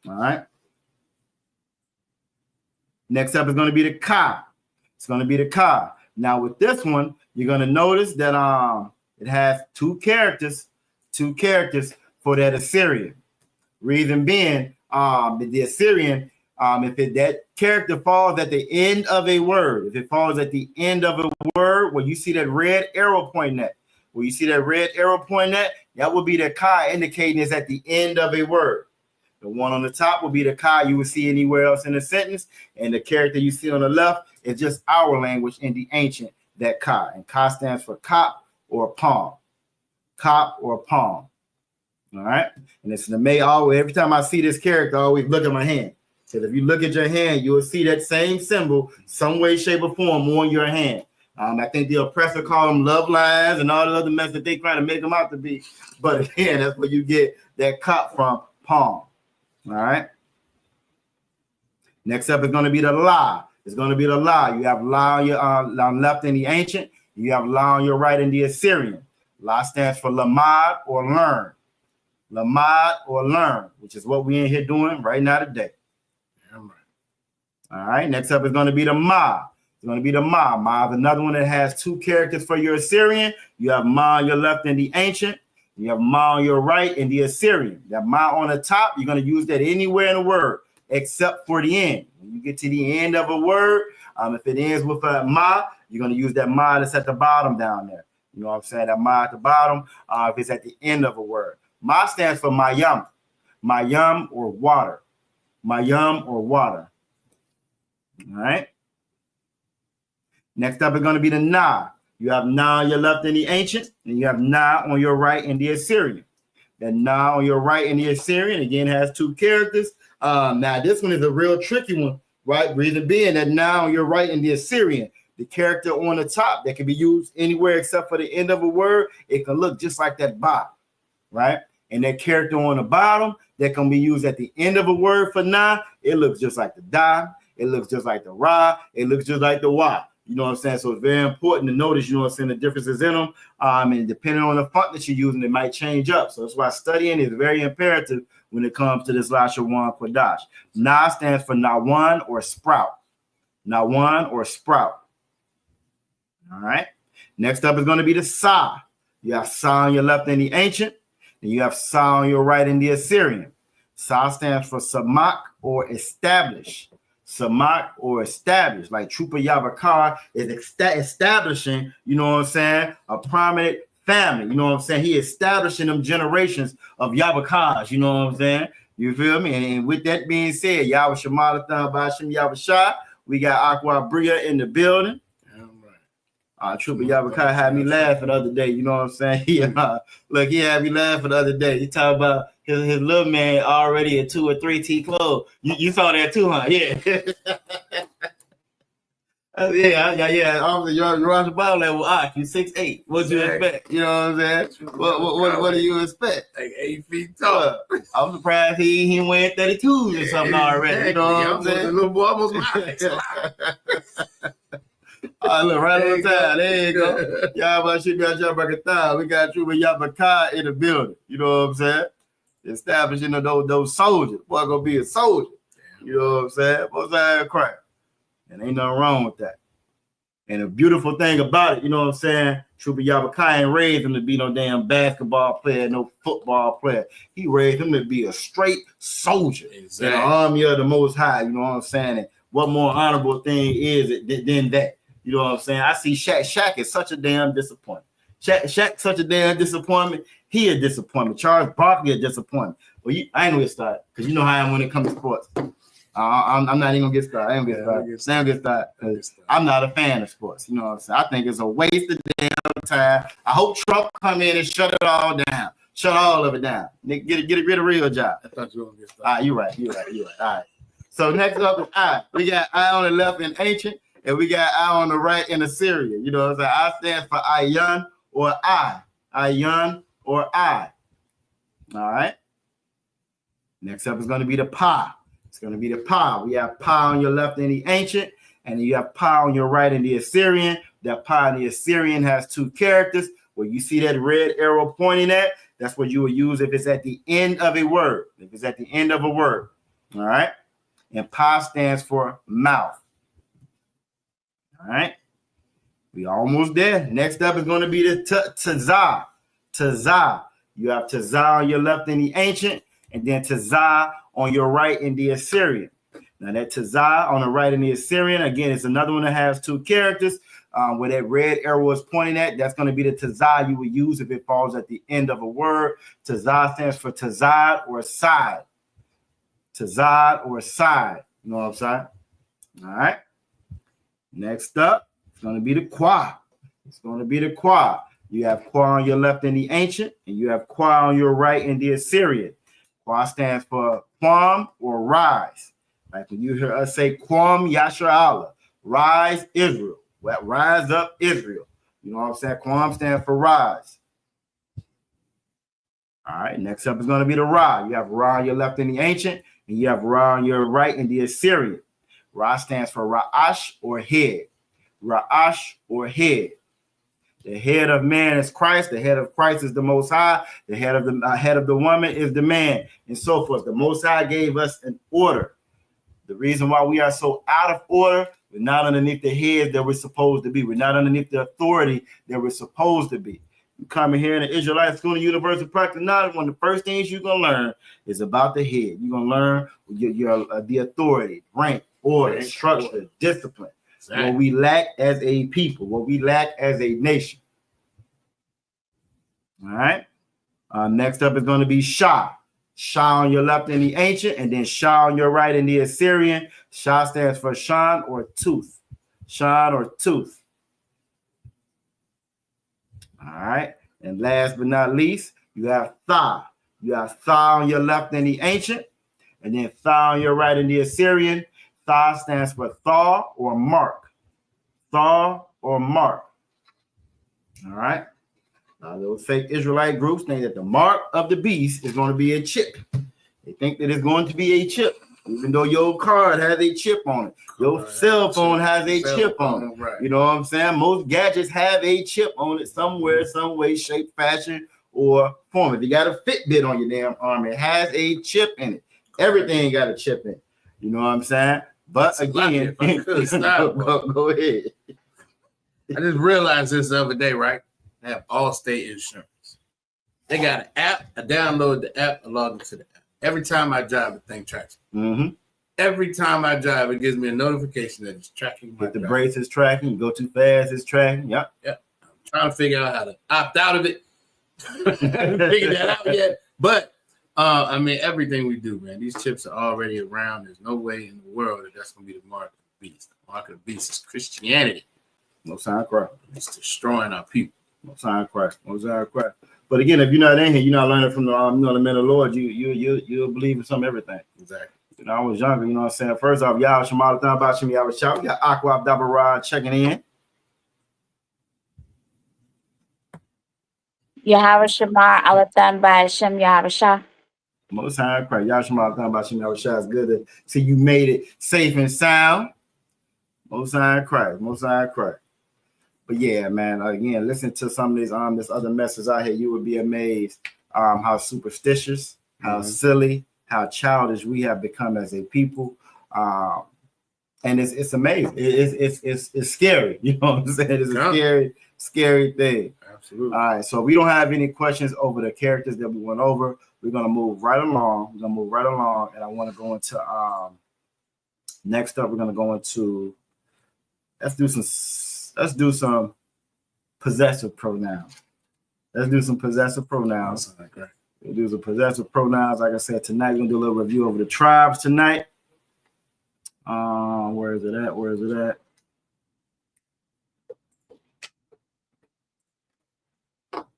All right. Next up is going to be the Ka. It's going to be the Ka. Now with this one, you're going to notice that it has two characters for that Assyrian. Reason being, the Assyrian, if that character falls at the end of a word, if it falls at the end of a word, where you see that red arrow pointing at, that would be the Ka indicating it's at the end of a word. The one on the top will be the Ka you would see anywhere else in the sentence, and the character you see on the left is just our language in the ancient, that Ka. And Ka stands for cop or palm. Cop or palm. All right? And it's the may always, every time I see this character, I always look at my hand. So if you look at your hand, you will see that same symbol, some way, shape, or form on your hand. I think the oppressor call them love lines and all the other mess that they try to make them out to be. But again, that's where you get that cop from, palm. All right. Next up is going to be the La. It's going to be the La. You have La on your left in the ancient. You have La on your right in the Assyrian. La stands for Lamad or learn. Lamad or learn, which is what we in here doing right now today. All right. Next up is going to be the Ma. It's going to be the Ma. Ma is another one that has two characters for your Assyrian. You have Ma on your left in the ancient. You have Ma on your right in the Assyrian. That Ma on the top, you're going to use that anywhere in the word except for the end. When you get to the end of a word, if it ends with a Ma, you're going to use that Ma that's at the bottom down there. You know what I'm saying? That Ma at the bottom, if it's at the end of a word. Ma stands for Mayam. Mayam or water. Mayam or water. All right. Next up is going to be the Na. You have Na on your left in the ancient, and you have Na on your right in the Assyrian. That Na on your right in the Assyrian, again, has two characters. Now, this one is a real tricky one, right? Reason being that Na on your right in the Assyrian, the character on the top that can be used anywhere except for the end of a word, it can look just like that Ba, right? And that character on the bottom that can be used at the end of a word for Na, it looks just like the Da, it looks just like the Ra, it looks just like the Wa. You know what I'm saying? So it's very important to notice, you know what I'm saying, the differences in them. And depending on the font that you're using, it might change up. So that's why studying is very imperative when it comes to this Lashawan Qadash. Na stands for Nawan or sprout. Nawan or sprout. All right. Next up is going to be the Sa. You have Sa on your left in the ancient, and you have Sa on your right in the Assyrian. Sa stands for Samak or establish. Samak or establish, like Trooper Yabakar is establishing, you know what I'm saying, a prominent family, you know what I'm saying? He establishing them generations of Yabakars, you know what I'm saying? You feel me? And with that being said, Yahweh Shemalathan Bashim Yahweh, we got Aqua Bria in the building. Trooper Yabakar had me laughing the other day, you know what I'm saying? Look, he had me laughing the other day. He talking about his little man already in 2 or 3 T clothes. You saw that too, huh? Yeah. Yeah. Obviously, you're on the ball level. You 6'8". What you expect? You know what I'm saying? What do you expect? Like 8 feet tall. I'm surprised he went 32s or something already. You know what I'm saying? A little boy almost mine. Look, right on time. There you go. Y'all about shit got y'all back a thigh. We got Trooper Yabakar in the building. You know what I'm saying? Establishing those soldiers. Boy, gonna be a soldier. You know what I'm saying? Most I crap. And ain't nothing wrong with that. And the beautiful thing about it, you know what I'm saying? Trooper Yabakar ain't raised him to be no damn basketball player, no football player. He raised him to be a straight soldier in the army of the Most High. You know what I'm saying? And what more honorable thing is it than that? You know what I'm saying? I see Shaq. Shaq is such a damn disappointment. Shaq such a damn disappointment. He a disappointment. Charles Barkley a disappointment. Well, I ain't gonna get started because you know how I am when it comes to sports. I'm not even gonna get started. I ain't gonna get started because I'm not a fan of sports. You know what I'm saying? I think it's a waste of damn time. I hope Trump come in and shut it all down. Shut all of it down. Get a real job. I thought you were gonna get started. You're right. All right. So next up is I. We got I on the left in ancient, and we got I on the right in Assyria. You know what I'm saying? I stand for Ayun or I. Ayun or I. All right. Next up is going to be the Pa. It's going to be the Pa. We have Pa on your left in the ancient, and you have Pa on your right in the Assyrian. That Pa in the Assyrian has 2 characters. Where you see that red arrow pointing at, that's what you will use if it's at the end of a word. If it's at the end of a word. All right. And Pa stands for mouth. All right. We almost there. Next up is going to be the Tazah. Tazah. You have Tazah on your left in the ancient, and then Tazah on your right in the Assyrian. Now that Tazah on the right in the Assyrian, again, it's another one that has 2 characters. Where that red arrow is pointing at, that's going to be the Tazah you would use if it falls at the end of a word. Tazah stands for Tazad or side. Tazad or side. You know what I'm saying? All right. Next up, it's going to be the Qua. It's going to be the Qua. You have Qua on your left in the ancient, and you have Qua on your right in the Assyrian. Qua stands for Quam or rise. Like when you hear us say Quam Yashar Allah, rise Israel. Well, rise up Israel. You know what I'm saying? Quam stands for rise. All right, next up is going to be the Ra. You have Ra on your left in the ancient, and you have Ra on your right in the Assyrian. Ra stands for Ra'ash or head. Ra'ash or head. The head of man is Christ. The head of Christ is the Most High. The head of the woman is the man, and so forth. The Most High gave us an order. The reason why we are so out of order, we're not underneath the head that we're supposed to be. We're not underneath the authority that we're supposed to be. You come in here in the Israelite School and University of Practical Knowledge, one of the first things you're going to learn is about the head. You're going to learn the authority, rank, order, structure, discipline. Exactly. What we lack as a people, what we lack as a nation. All right. Next up is going to be Shah. Shah on your left in the ancient, and then Shah on your right in the Assyrian. Shah stands for Shan or tooth. Shan or tooth. All right. And last but not least, you have Tha. You have Tha on your left in the ancient, and then Tha on your right in the Assyrian. Tha stands for Thaw or mark. Thaw or mark. All right. Those fake Israelite groups think that the mark of the beast is going to be a chip. They think that it's going to be a chip, even though your card has a chip on it. Your cell phone has a chip on it. Right. You know what I'm saying? Most gadgets have a chip on it somewhere, some way, shape, fashion, or form. If you got a Fitbit on your damn arm, it has a chip in it. Everything got a chip in it. You know what I'm saying? But again, go ahead. I just realized this the other day, right? They have Allstate Insurance. They got an app. I download the app, I log into the app. Every time I drive, the thing tracks me. Mm-hmm. Every time I drive, it gives me a notification that it's tracking my Hit the drive. brakes is tracking. Go too fast is tracking. Yep. I'm trying to figure out how to opt out of it. I haven't figured that out yet. But I mean, everything we do, man, these chips are already around. There's no way in the world that that's going to be the mark of the beast. The mark of the beast is Christianity. No sign of Christ. It's destroying our people. No sign of Christ. No sign of Christ. But again, if you're not in here, you're not learning from the the men of the Lord. You'll believe in some everything. Exactly. You know, I was younger. You know what I'm saying. First off, y'all Shemar Thambashim Yahweh. We got Aqua Abdabarad checking in. Yahweh Shamar Alathan by Hashem Yahweh Shah. Most High Christ. Y'all Shemar Thambashim Yahweh. It's good to see you made it safe and sound. Most High Christ. Most High Christ. But yeah, man, again, listen to some of these this other message out here. You would be amazed how superstitious, how silly, how childish we have become as a people. And it's amazing. It's scary. You know what I'm saying? It's a scary thing. Absolutely. All right. So we don't have any questions over the characters that we went over. We're gonna move right along. And I want to go into next up. We're gonna go into let's do some possessive pronouns. We'll do some possessive pronouns. Like I said, tonight we're gonna do a little review over the tribes tonight. Where is it at?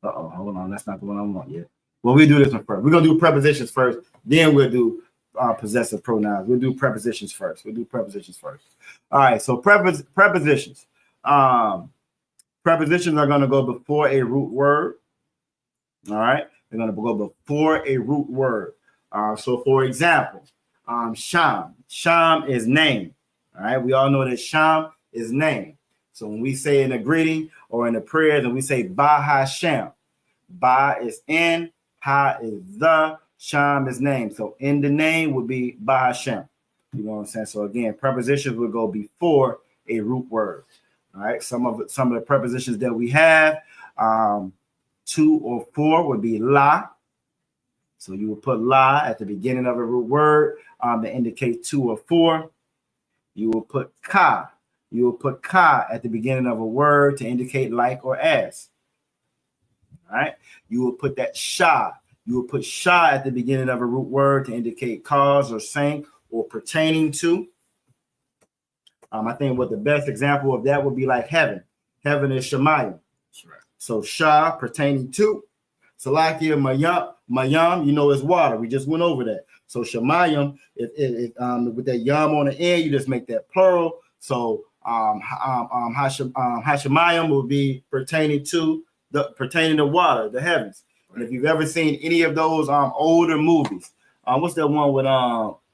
Hold on. That's not the one I want yet. Well, we do this one first. We're gonna do prepositions first, then we'll do possessive pronouns. We'll do prepositions first. All right. So prepositions. Prepositions are gonna go before a root word. All right. They're going to go before a root word. So, for example, Sham. Sham is name. All right. We all know that Sham is name. So, when we say in a greeting or in a prayer, then we say Ba Hashem. Ba is in, Ha is the, Sham is name. So, in the name would be Ba Hashem. You know what I'm saying? So, again, prepositions will go before a root word. All right. Some of the prepositions that we have. 2 or 4 would be la. So you would put la at the beginning of a root word to indicate 2 or 4. You will put ka. You will put ka at the beginning of a word to indicate like or as. All right. You will put that sha. You will put sha at the beginning of a root word to indicate cause or sank or pertaining to. I think what the best example of that would be like heaven. Heaven is Shemayim. That's right. So Shah pertaining to Salakia Mayam, you know, is water. We just went over that. So Shemayim, with that yam on the end, you just make that plural. So Hashemayim will be pertaining to water, the heavens. And if you've ever seen any of those older movies, what's that one with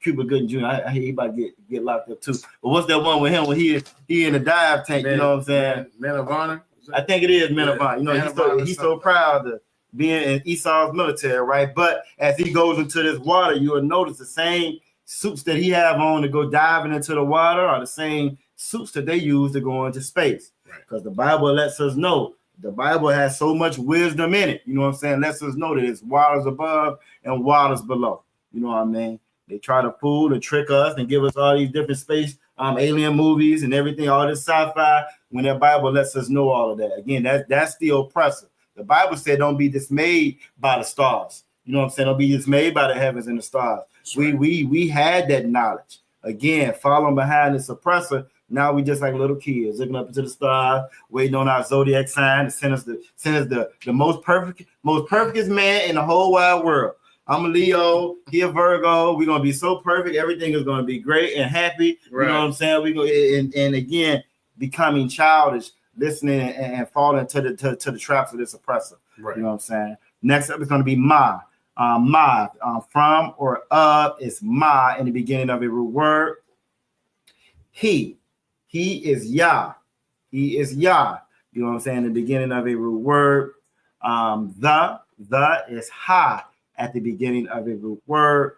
Cuba Gooding Jr.? I hear he about to get locked up too. But what's that one with him when he in the dive tank? You know what I'm saying? Men of Honor. I think it is Men of Honor. You know, he's so proud of being in Esau's military, right? But as he goes into this water, you will notice the same suits that he have on to go diving into the water are the same suits that they use to go into space. Because the Bible lets us know. The Bible has so much wisdom in it. You know what I'm saying? Lets us know that it's waters above and waters below. You know what I mean? They try to fool and trick us and give us all these different space alien movies and everything, all this sci-fi, when the Bible lets us know all of that. Again, that's the oppressor. The Bible said don't be dismayed by the stars. You know what I'm saying? Don't be dismayed by the heavens and the stars. Right. We had that knowledge. Again, following behind this oppressor, now we just like little kids looking up into the stars, waiting on our zodiac sign to send us the most perfect man in the whole wide world. I'm a Leo, he a Virgo. We're gonna be so perfect. Everything is gonna be great and happy. Right. You know what I'm saying? We go and again becoming childish, listening and falling to the traps of this oppressor. Right. You know what I'm saying? Next up is gonna be ma. From or of is ma in the beginning of a root word. He is Yah. He is Yah. You know what I'm saying? In the beginning of a root word. The is ha at the beginning of a root word.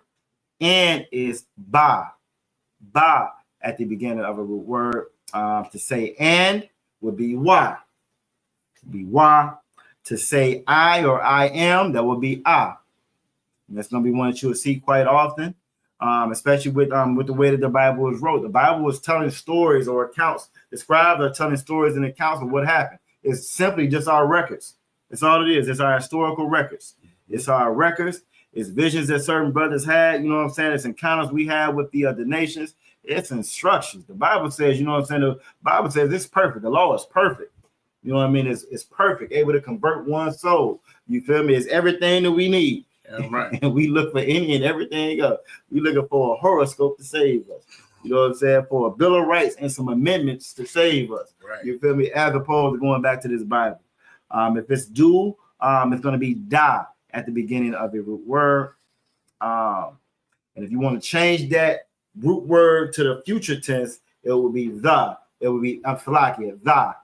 And is ba at the beginning of a root word. To say and would be why. Be why. To say I or I am, that would be I. And that's going to be one that you'll see quite often, especially with the way that the Bible is wrote. The Bible is telling stories or accounts. The scribes are telling stories and accounts of what happened. It's simply just our records. That's all it is. It's our historical records. It's our records. It's visions that certain brothers had. You know what I'm saying? It's encounters we had with the other nations. It's instructions. The Bible says, you know what I'm saying? The Bible says it's perfect. The law is perfect. You know what I mean? It's perfect, able to convert one soul. You feel me? It's everything that we need. Yeah, right. And we look for any and everything else. We looking for a horoscope to save us. You know what I'm saying? For a Bill of Rights and some amendments to save us. Right. You feel me? As opposed to going back to this Bible. If it's do, it's going to be da at the beginning of the root word. And if you want to change that root word to the future tense, it will be the. It will be amphalakia, tha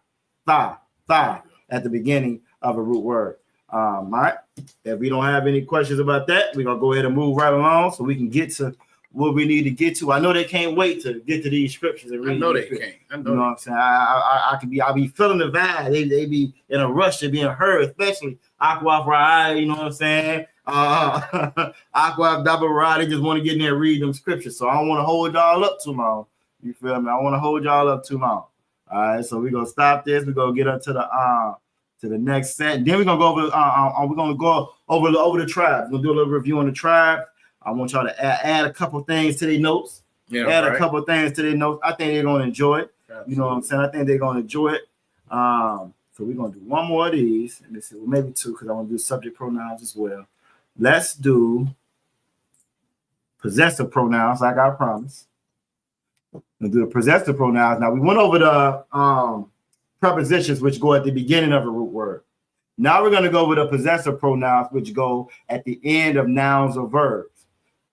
at the beginning of a root word. All right. If we don't have any questions about that, we're gonna go ahead and move right along so we can get to what we need to get to. I know they can't wait to get to these scriptures and read. I know they can't. I know you know what I'm saying? I'll be feeling the vibe. They be in a rush to be in a hurry, especially Aqua Fry, you know what I'm saying? Aqua Dabara, they just want to get in there and read them scriptures. So I don't want to hold y'all up too long. You feel me? I want to hold y'all up too long. All right, so we're gonna stop this. We're gonna get up to the next set. And then we're gonna go over the tribes. We're gonna do a little review on the tribe. I want y'all to add a couple things to their notes. A couple things to their notes. I think they're gonna enjoy it. Absolutely. You know what I'm saying? I think they're gonna enjoy it. So we're gonna do one more of these. Let me see, well, maybe two, because I want to do subject pronouns as well. Let's do possessive pronouns, like I promised. We'll do the possessive pronouns. Now we went over the prepositions which go at the beginning of a root word. Now we're going to go over the possessive pronouns which go at the end of nouns or verbs.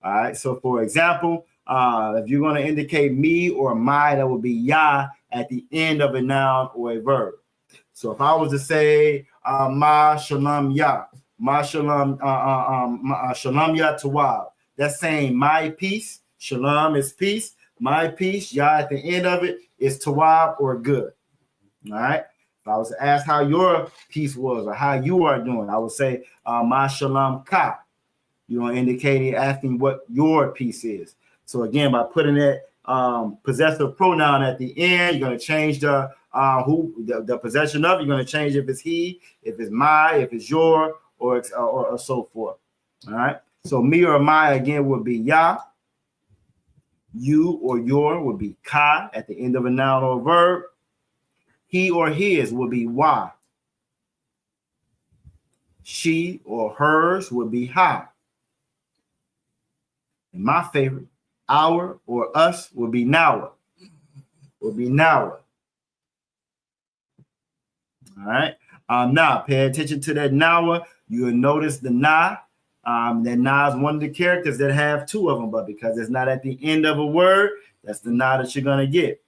All right. So for example, if you're going to indicate me or my, that would be ya at the end of a noun or a verb. So if I was to say ma shalom ya, ma shalom shalom ya tawab, that's saying my peace. Shalom is peace. My peace, ya at the end of it is tawab or good. All right. If I was to ask how your peace was or how you are doing, I would say ma shalom ka. You know, indicating, asking what your peace is. So again, by putting that possessive pronoun at the end, you're going to change the possession of. You're going to change if it's he, if it's my, if it's your, or so forth. All right. So me or my again would be ya. You or your would be ka at the end of a noun or a verb. He or his would be wa. She or hers would be ha. And my favorite, our or us would be nawa. All right. Now pay attention to that nawa. You'll notice the na. That na is one of the characters that have two of them, but because it's not at the end of a word, that's the na that you're gonna get.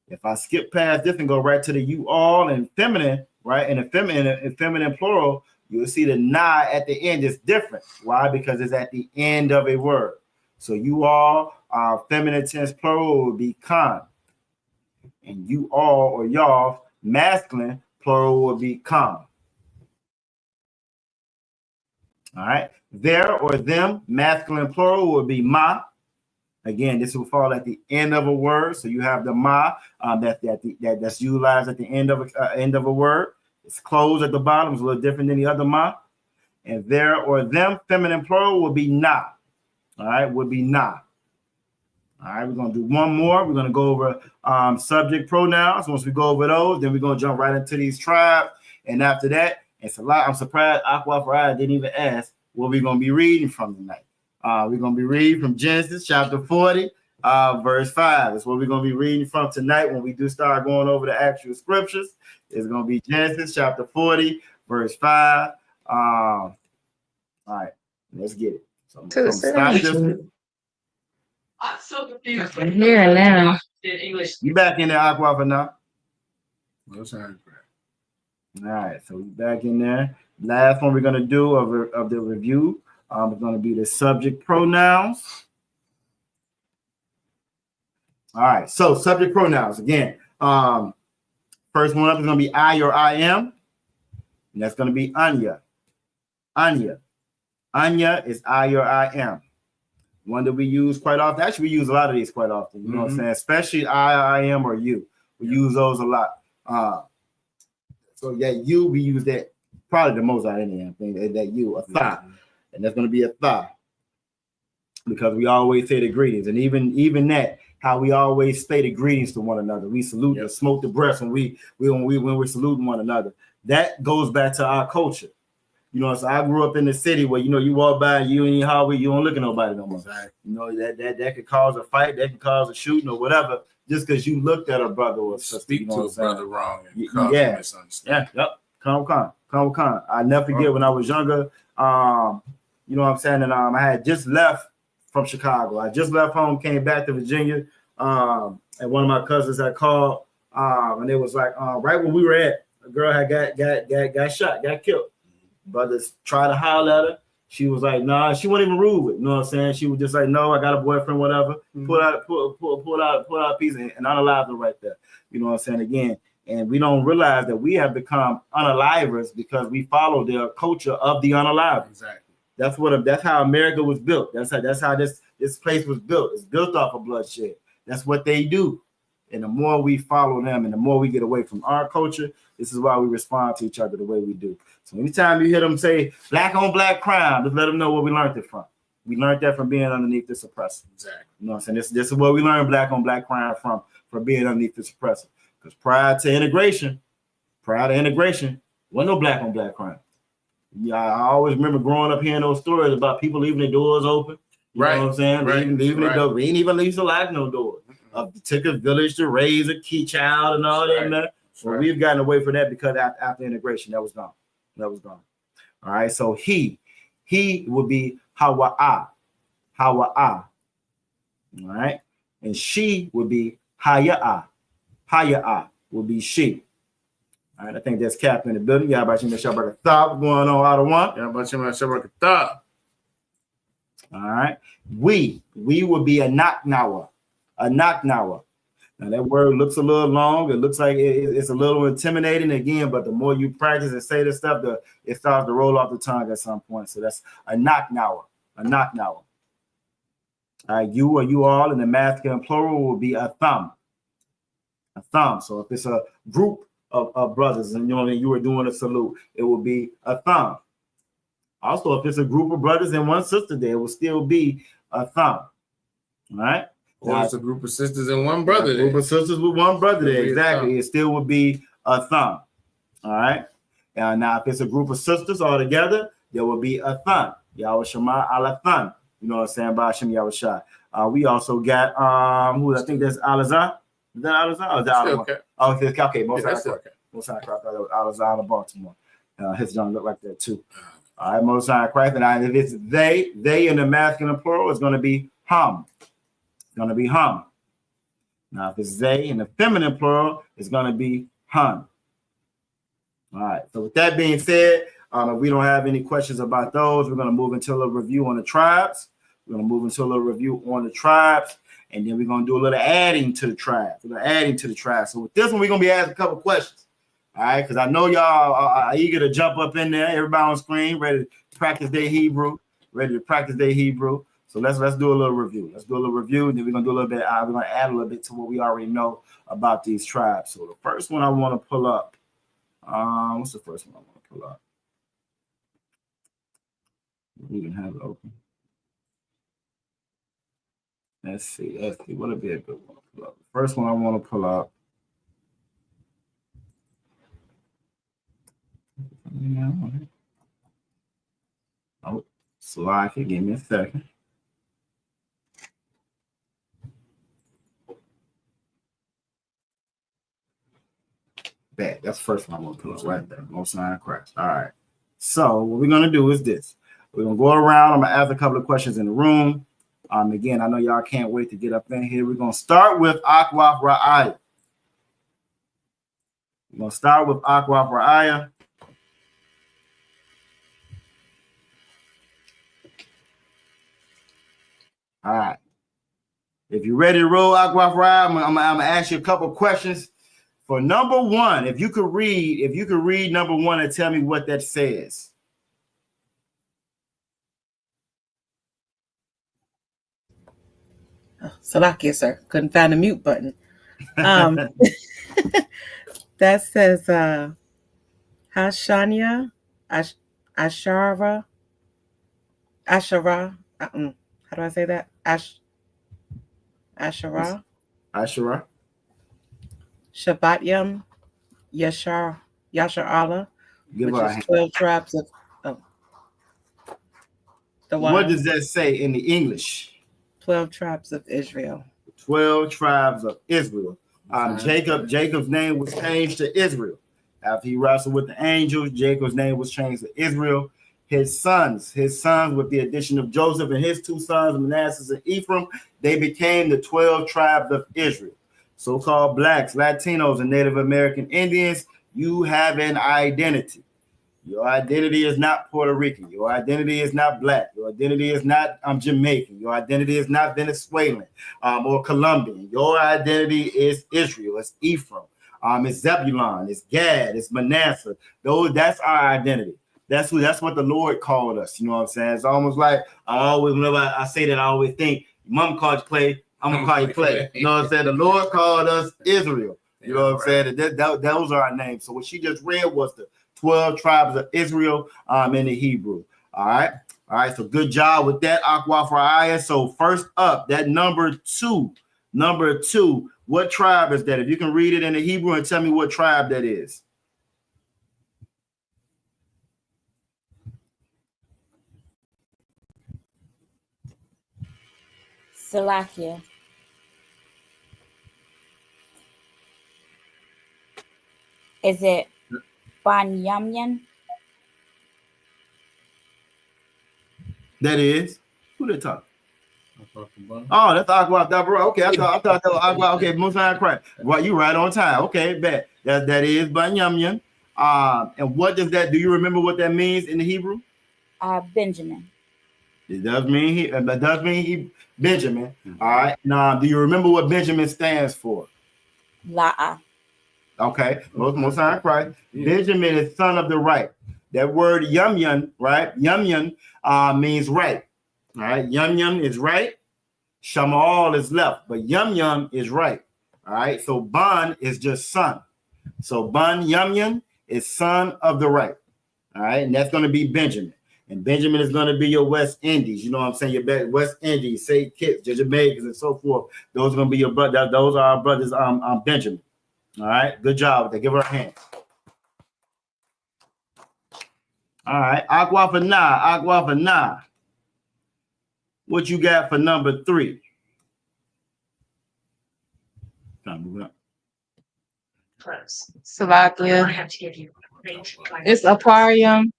If I skip past this and go right to the you all and feminine, right? And feminine plural, you'll see the na at the end is different. Why? Because it's at the end of a word. So you all, feminine tense plural would be kan. And you all or y'all, masculine plural would be kam. All right. There or them, masculine plural would be ma. Again, this will fall at the end of a word. So you have the ma that's utilized at the end of a word. It's closed at the bottom. It's a little different than the other ma. And there or them, feminine plural will be na. All right, would be na. All right, we're gonna do one more. We're gonna go over subject pronouns. Once we go over those, then we're gonna jump right into these tribes. And after that, it's a lot. I'm surprised Aqua Farad didn't even ask what we're gonna be reading from tonight. We're gonna be reading from Genesis chapter 40, verse 5. That's what we're gonna be reading from tonight when we do start going over the actual scriptures. It's gonna be Genesis chapter 40, verse 5. All right, let's get it. So I'm gonna stop this. I'm so confused. I'm here now. You back in there, Aqua, for now? No sign. All right, so we back in there. Last one we're gonna do of the review is gonna be the subject pronouns. All right, so subject pronouns again. First one up is going to be I or I am. And that's going to be Anya. Anya. Anya is I or I am. One that we use quite often. Actually, we use a lot of these quite often. You know what I'm saying? Especially I am, or you. We use those a lot. So yeah, you, we use that probably the most out of any thing. That you, a thigh. And that's going to be a thigh. Because we always say the greetings. And even that, how we always say the greetings to one another. We salute and smoke the breath when we're saluting one another. That goes back to our culture. You know, so I grew up in the city where, you know, you walk by and you ain't hallway, you don't look at nobody no more. Exactly. You know, that could cause a fight, that could cause a shooting or whatever, just because you looked at a brother or sister. Speak you know to a brother wrong and cause yeah. a misunderstanding. Yeah, yep. Calm. I never forget when I was younger, you know what I'm saying? And I had just left from Chicago. I just left home, came back to Virginia, and one of my cousins had called, and it was like right where we were at, a girl had got shot, got killed. Brothers tried to holler at her. She was like, nah, she wasn't even rude with it. You know what I'm saying? She was just like, no, I got a boyfriend, whatever. Pull out a piece and unalive her right there. You know what I'm saying? Again, and we don't realize that we have become unalivers because we follow the culture of the unalive. Exactly. That's how America was built. That's how this place was built. It's built off of bloodshed. That's what they do. And the more we follow them and the more we get away from our culture, this is why we respond to each other the way we do. So anytime you hear them say black on black crime, just let them know where we learned it from. We learned that from being underneath the suppressor. Exactly. You know what I'm saying? This is where we learned black on black crime from being underneath the suppressor. Because prior to integration, wasn't no black on black crime. Yeah, I always remember growing up hearing those stories about people leaving their doors open. You know what I'm saying? Leaving the door. We ain't even used to lock no doors. Took a village to raise a key child and all that. Man. So we've gotten away from that because after integration, that was gone. All right. So he would be Hawa'a. All right. And she would be Haya'a. Haya'a would be she. All right. I think that's Cap in the building. Y'all about you Shabbat Thought going on out of one. Y'all about you Shabbat Thought. All right. We would be a knock-nawa. A knock-nawa. Now that word looks a little long. It looks like it's a little intimidating again, but the more you practice and say this stuff, it starts to roll off the tongue at some point. So that's a knock-nawa. A knock-nawa. You or you all in the masculine plural will be a thumb. A thumb. So if it's a group of brothers and you were doing a salute, it will be a thumb. Also, if it's a group of brothers and one sister there, it will still be a thumb. All right? Or it's a group of sisters and one brother there. Group of sisters with one brother there. Exactly. It still would be a thumb. All right? Now, if it's a group of sisters all together, there will be a thumb. Yahweh Shema ala thumb. You know what I'm saying? By Hashem Yahweh Shai. We also got, who I think that's Alazar. Is that Alazar? Or is that Alazar? Okay. Oh, okay. Most high crap. Most high crap. Alazar in Baltimore. His don't look like that too. All right, Most High Christ. And if it's they in the masculine plural, it's going to be hum. It's going to be hum. Now, if it's they in the feminine plural, it's going to be hun. All right. So with that being said, if we don't have any questions about those, we're going to move into a review on the tribes. And then we're going to do a little adding to the tribes. So with this one, we're going to be asking a couple questions. All right, because I know y'all are eager to jump up in there. Everybody on screen, ready to practice their Hebrew. So let's do a little review. And then we're gonna do a little bit. We're gonna add a little bit to what we already know about these tribes. So the first one I want to pull up. What's the first one I want to pull up? We can have it open. Let's see. What'll be a good one to pull up? The first one I want to pull up. Oh, Slovakia, give me a second. That's the first one I'm going to put up right there. Most High Christ. All right. So what we're going to do is this. We're going to go around. I'm going to ask a couple of questions in the room. Again, I know y'all can't wait to get up in here. We're going to start with Akwaf Ra'ayah. All right. If you're ready to roll, Akwaf Ra'ayah, I'm going to ask you a couple of questions. For number one, if you could read number one and tell me what that says. Salakia, sir. Couldn't find the mute button. That says Hashania, Ashara. Ashara. How do I say that? Ashara. Ashara. Shabbat Yom. Yashar Allah. Give which her a is hand. 12 tribes of the What wild. does that say in the English? 12 tribes of Israel. 12 tribes of Israel. Jacob's name was changed to Israel. After he wrestled with the angels, Jacob's name was changed to Israel. His sons with the addition of Joseph and his two sons, Manasseh and Ephraim, they became the 12 tribes of Israel. So-called blacks, Latinos, and Native American Indians, you have an identity. Your identity is not Puerto Rican. Your identity is not black. Your identity is not Jamaican. Your identity is not Venezuelan or Colombian. Your identity is Israel. It's Ephraim. It's Zebulon. It's Gad. It's Manasseh. That's our identity. That's what the Lord called us. You know what I'm saying? It's almost like whenever I say that, I always think, Mom called you Clay, I'm gonna call you Clay. You know what I'm saying? The Lord called us Israel. You know what I'm saying? Those are our names. So what she just read was the 12 tribes of Israel in the Hebrew. All right. So good job with that, Aqua for Aya. So first up, that number two. What tribe is that? If you can read it in the Hebrew and tell me what tribe that is. Salakia. Is it Banyamyan? That is. Who they talking? Oh, that's Aqua. Okay, I thought that was Aqua. Okay, Musa Christ. Well, you right on time. Okay, bet. That is Banyamyan. And what does that? Do you remember what that means in the Hebrew? Benjamin. It does mean Benjamin. All right. Now, do you remember what Benjamin stands for? La'a. Okay. Most High Christ. Benjamin is son of the right. That word yumyan, right? Yumyan means right. All right. Yumyan is right. Shamal is left, but yumyan is right. All right. So Ban is just son. So Ban Yumyan is son of the right. All right. And that's going to be Benjamin. And Benjamin is going to be your West Indies. You know what I'm saying? Your West Indies, say Kitts, your Jamaicans, and so forth. Those are going to be your brothers. Those are our brothers, Benjamin. All right. Good job. They give her a hand. All right. Aqua for nah. What you got for number 3? Salakia. It's Aquarium.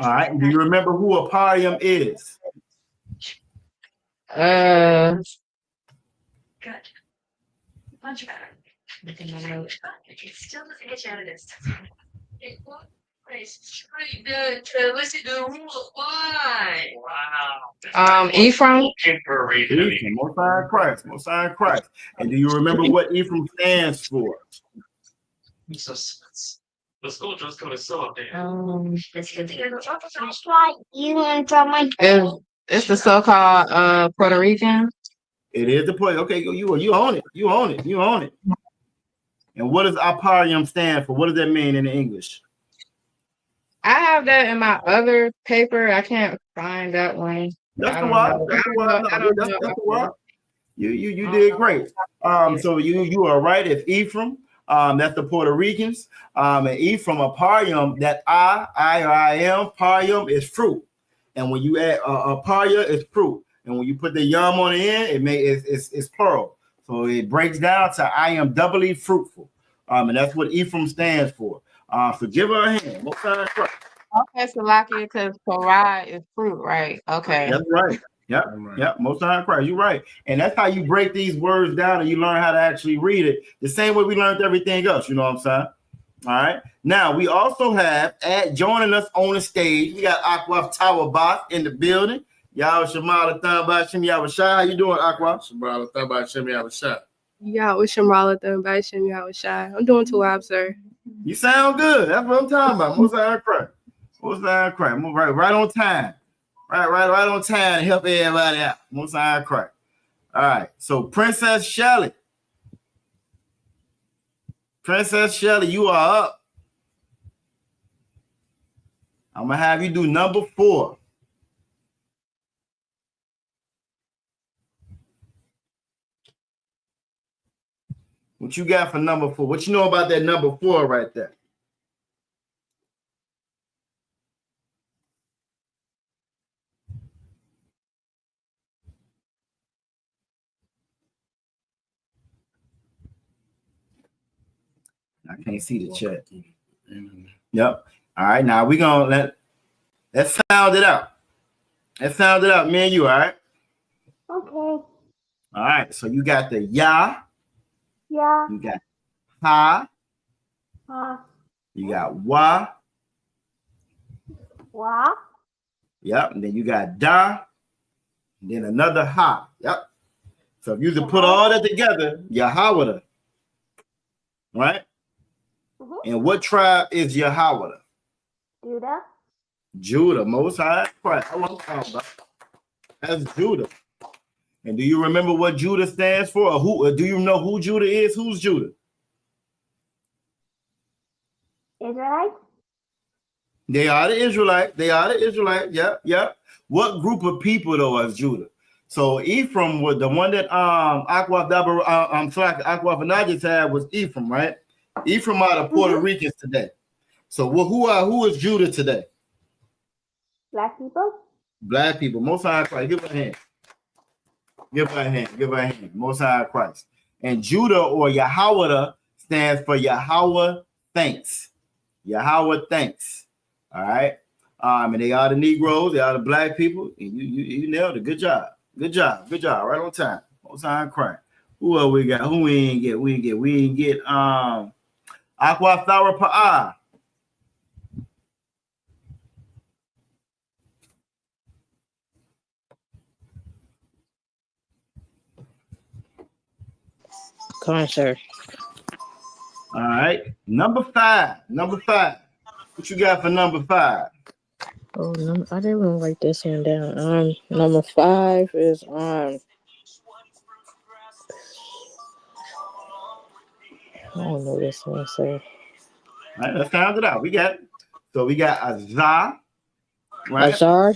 All right. Do you remember who Aparium is? Good. Much better. It still doesn't get you out of this. Listen to the rule of 5. Wow. Ephraim. Most High Christ. And do you remember what Ephraim stands for? The school dress code is so updated. It's the so-called Puerto Rican. It is the point. Okay, you own it. You own it. And what does Aparium stand for? What does that mean in English? I have that in my other paper. I can't find that one. That's the one. You did great. So you are right. It's Ephraim. That's the Puerto Ricans. And Ephraim, Aparium, that I-am, Parium is fruit. And when you add Aparia, it's fruit. And when you put the yum on the end, it's plural. So it breaks down to I am doubly fruitful. And that's what Ephraim stands for. So give her a hand. Okay, so lucky because Torah is fruit, right? Okay. That's right. Yep. Most High Christ. You're right. And that's how you break these words down and you learn how to actually read it. The same way we learned everything else. You know what I'm saying? All right. Now we also have joining us on the stage. We got Aqua Tower Bot in the building. Y'all Shamal Thamba Shem Yavashah. How you doing, Aqua? Shamal Thamba Shem Yavashah. I'm doing too well, sir. You sound good. That's what I'm talking about. Most I cry. Most I cry. Move right on time. Right on time to help everybody out. Most I cry. All right. So Princess Shelly. Princess Shelly, you are up. I'm gonna have you do number 4. What you got for number 4? What you know about that number 4 right there? I can't see the chat. Yep. All right. Now we're gonna let's sound it out. Let's sound it out, me and you, all right? Okay. All right. So you got the ya. Yeah. You got ha. You got wa. Wa. Yep. And then you got da. And then another ha. Yep. So if you to put all that together, Yahawada. Right? And what tribe is Yahawada? Judah. Judah, Most High. Right. That's Judah. And do you remember what Judah stands for? Or do you know who Judah is? Who's Judah? Israelite. They are the Israelite. They are the Israelite. Yep. What group of people though is Judah? So Ephraim was the one that Aquaf Fanajis had was Ephraim, right? Ephraim are the Puerto Ricans today. So who is Judah today? Black people. Black people. Most High Christ. Give her a hand. Give her a hand. Give her a hand. Most High Christ. And Judah or Yahweh stands for Yahweh thanks. Yahweh thanks. All right. And they are the Negroes. They are the black people. And you nailed it. Good job. Good job. Good job. Right on time. Most High Christ. Who else we got? Who we ain't get? We ain't get Aqua Flower Pa'a. Concert. All right. Number 5. Number 5. What you got for number 5? Oh, no, I didn't even write this one down. Number 5 is I don't know this one, sir. All right, let's count it out. We got Azah, right? Azar.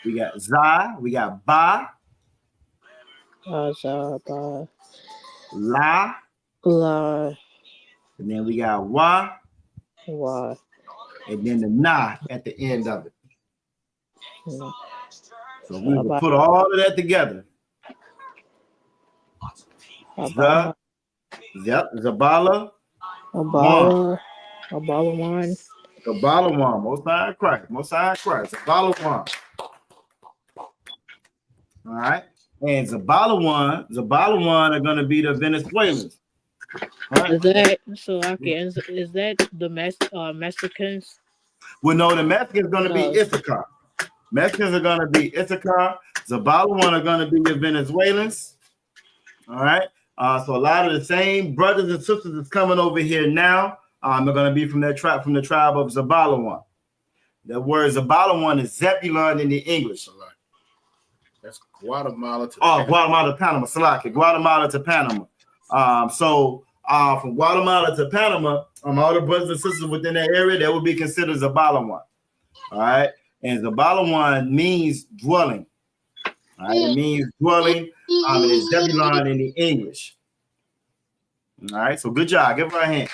We got Za. We got Ba. Azar, Ba. La. La. And then we got Wa. Wa. And then the Na at the end of it. No. So we will put all of that together. Za. Yep. Zabala. Abala. Abalawan. Zabalawan. Most High Christ. Most High Christ. Zabalawan. All right. And Zabalawan are going to be the Venezuelans. Right? Is that so? Okay, is that the Mexicans? Well, no, the Mexicans are going to be Issachar. Mexicans are going to be Issachar. Zabalawan are going to be the Venezuelans. All right. So a lot of the same brothers and sisters that's coming over here now are going to be from the tribe of Zabalawan. The word Zabalawan is Zebulon in the English. That's Guatemala to Panama. Guatemala to Panama. Salaki. Guatemala to Panama. From Guatemala to Panama, all the brothers and sisters within that area, that would be considered Zabalawan. All right. And Zabalawan means dwelling. All right. It means dwelling. It is Zebulon in the English. All right. So good job. Give her a hand.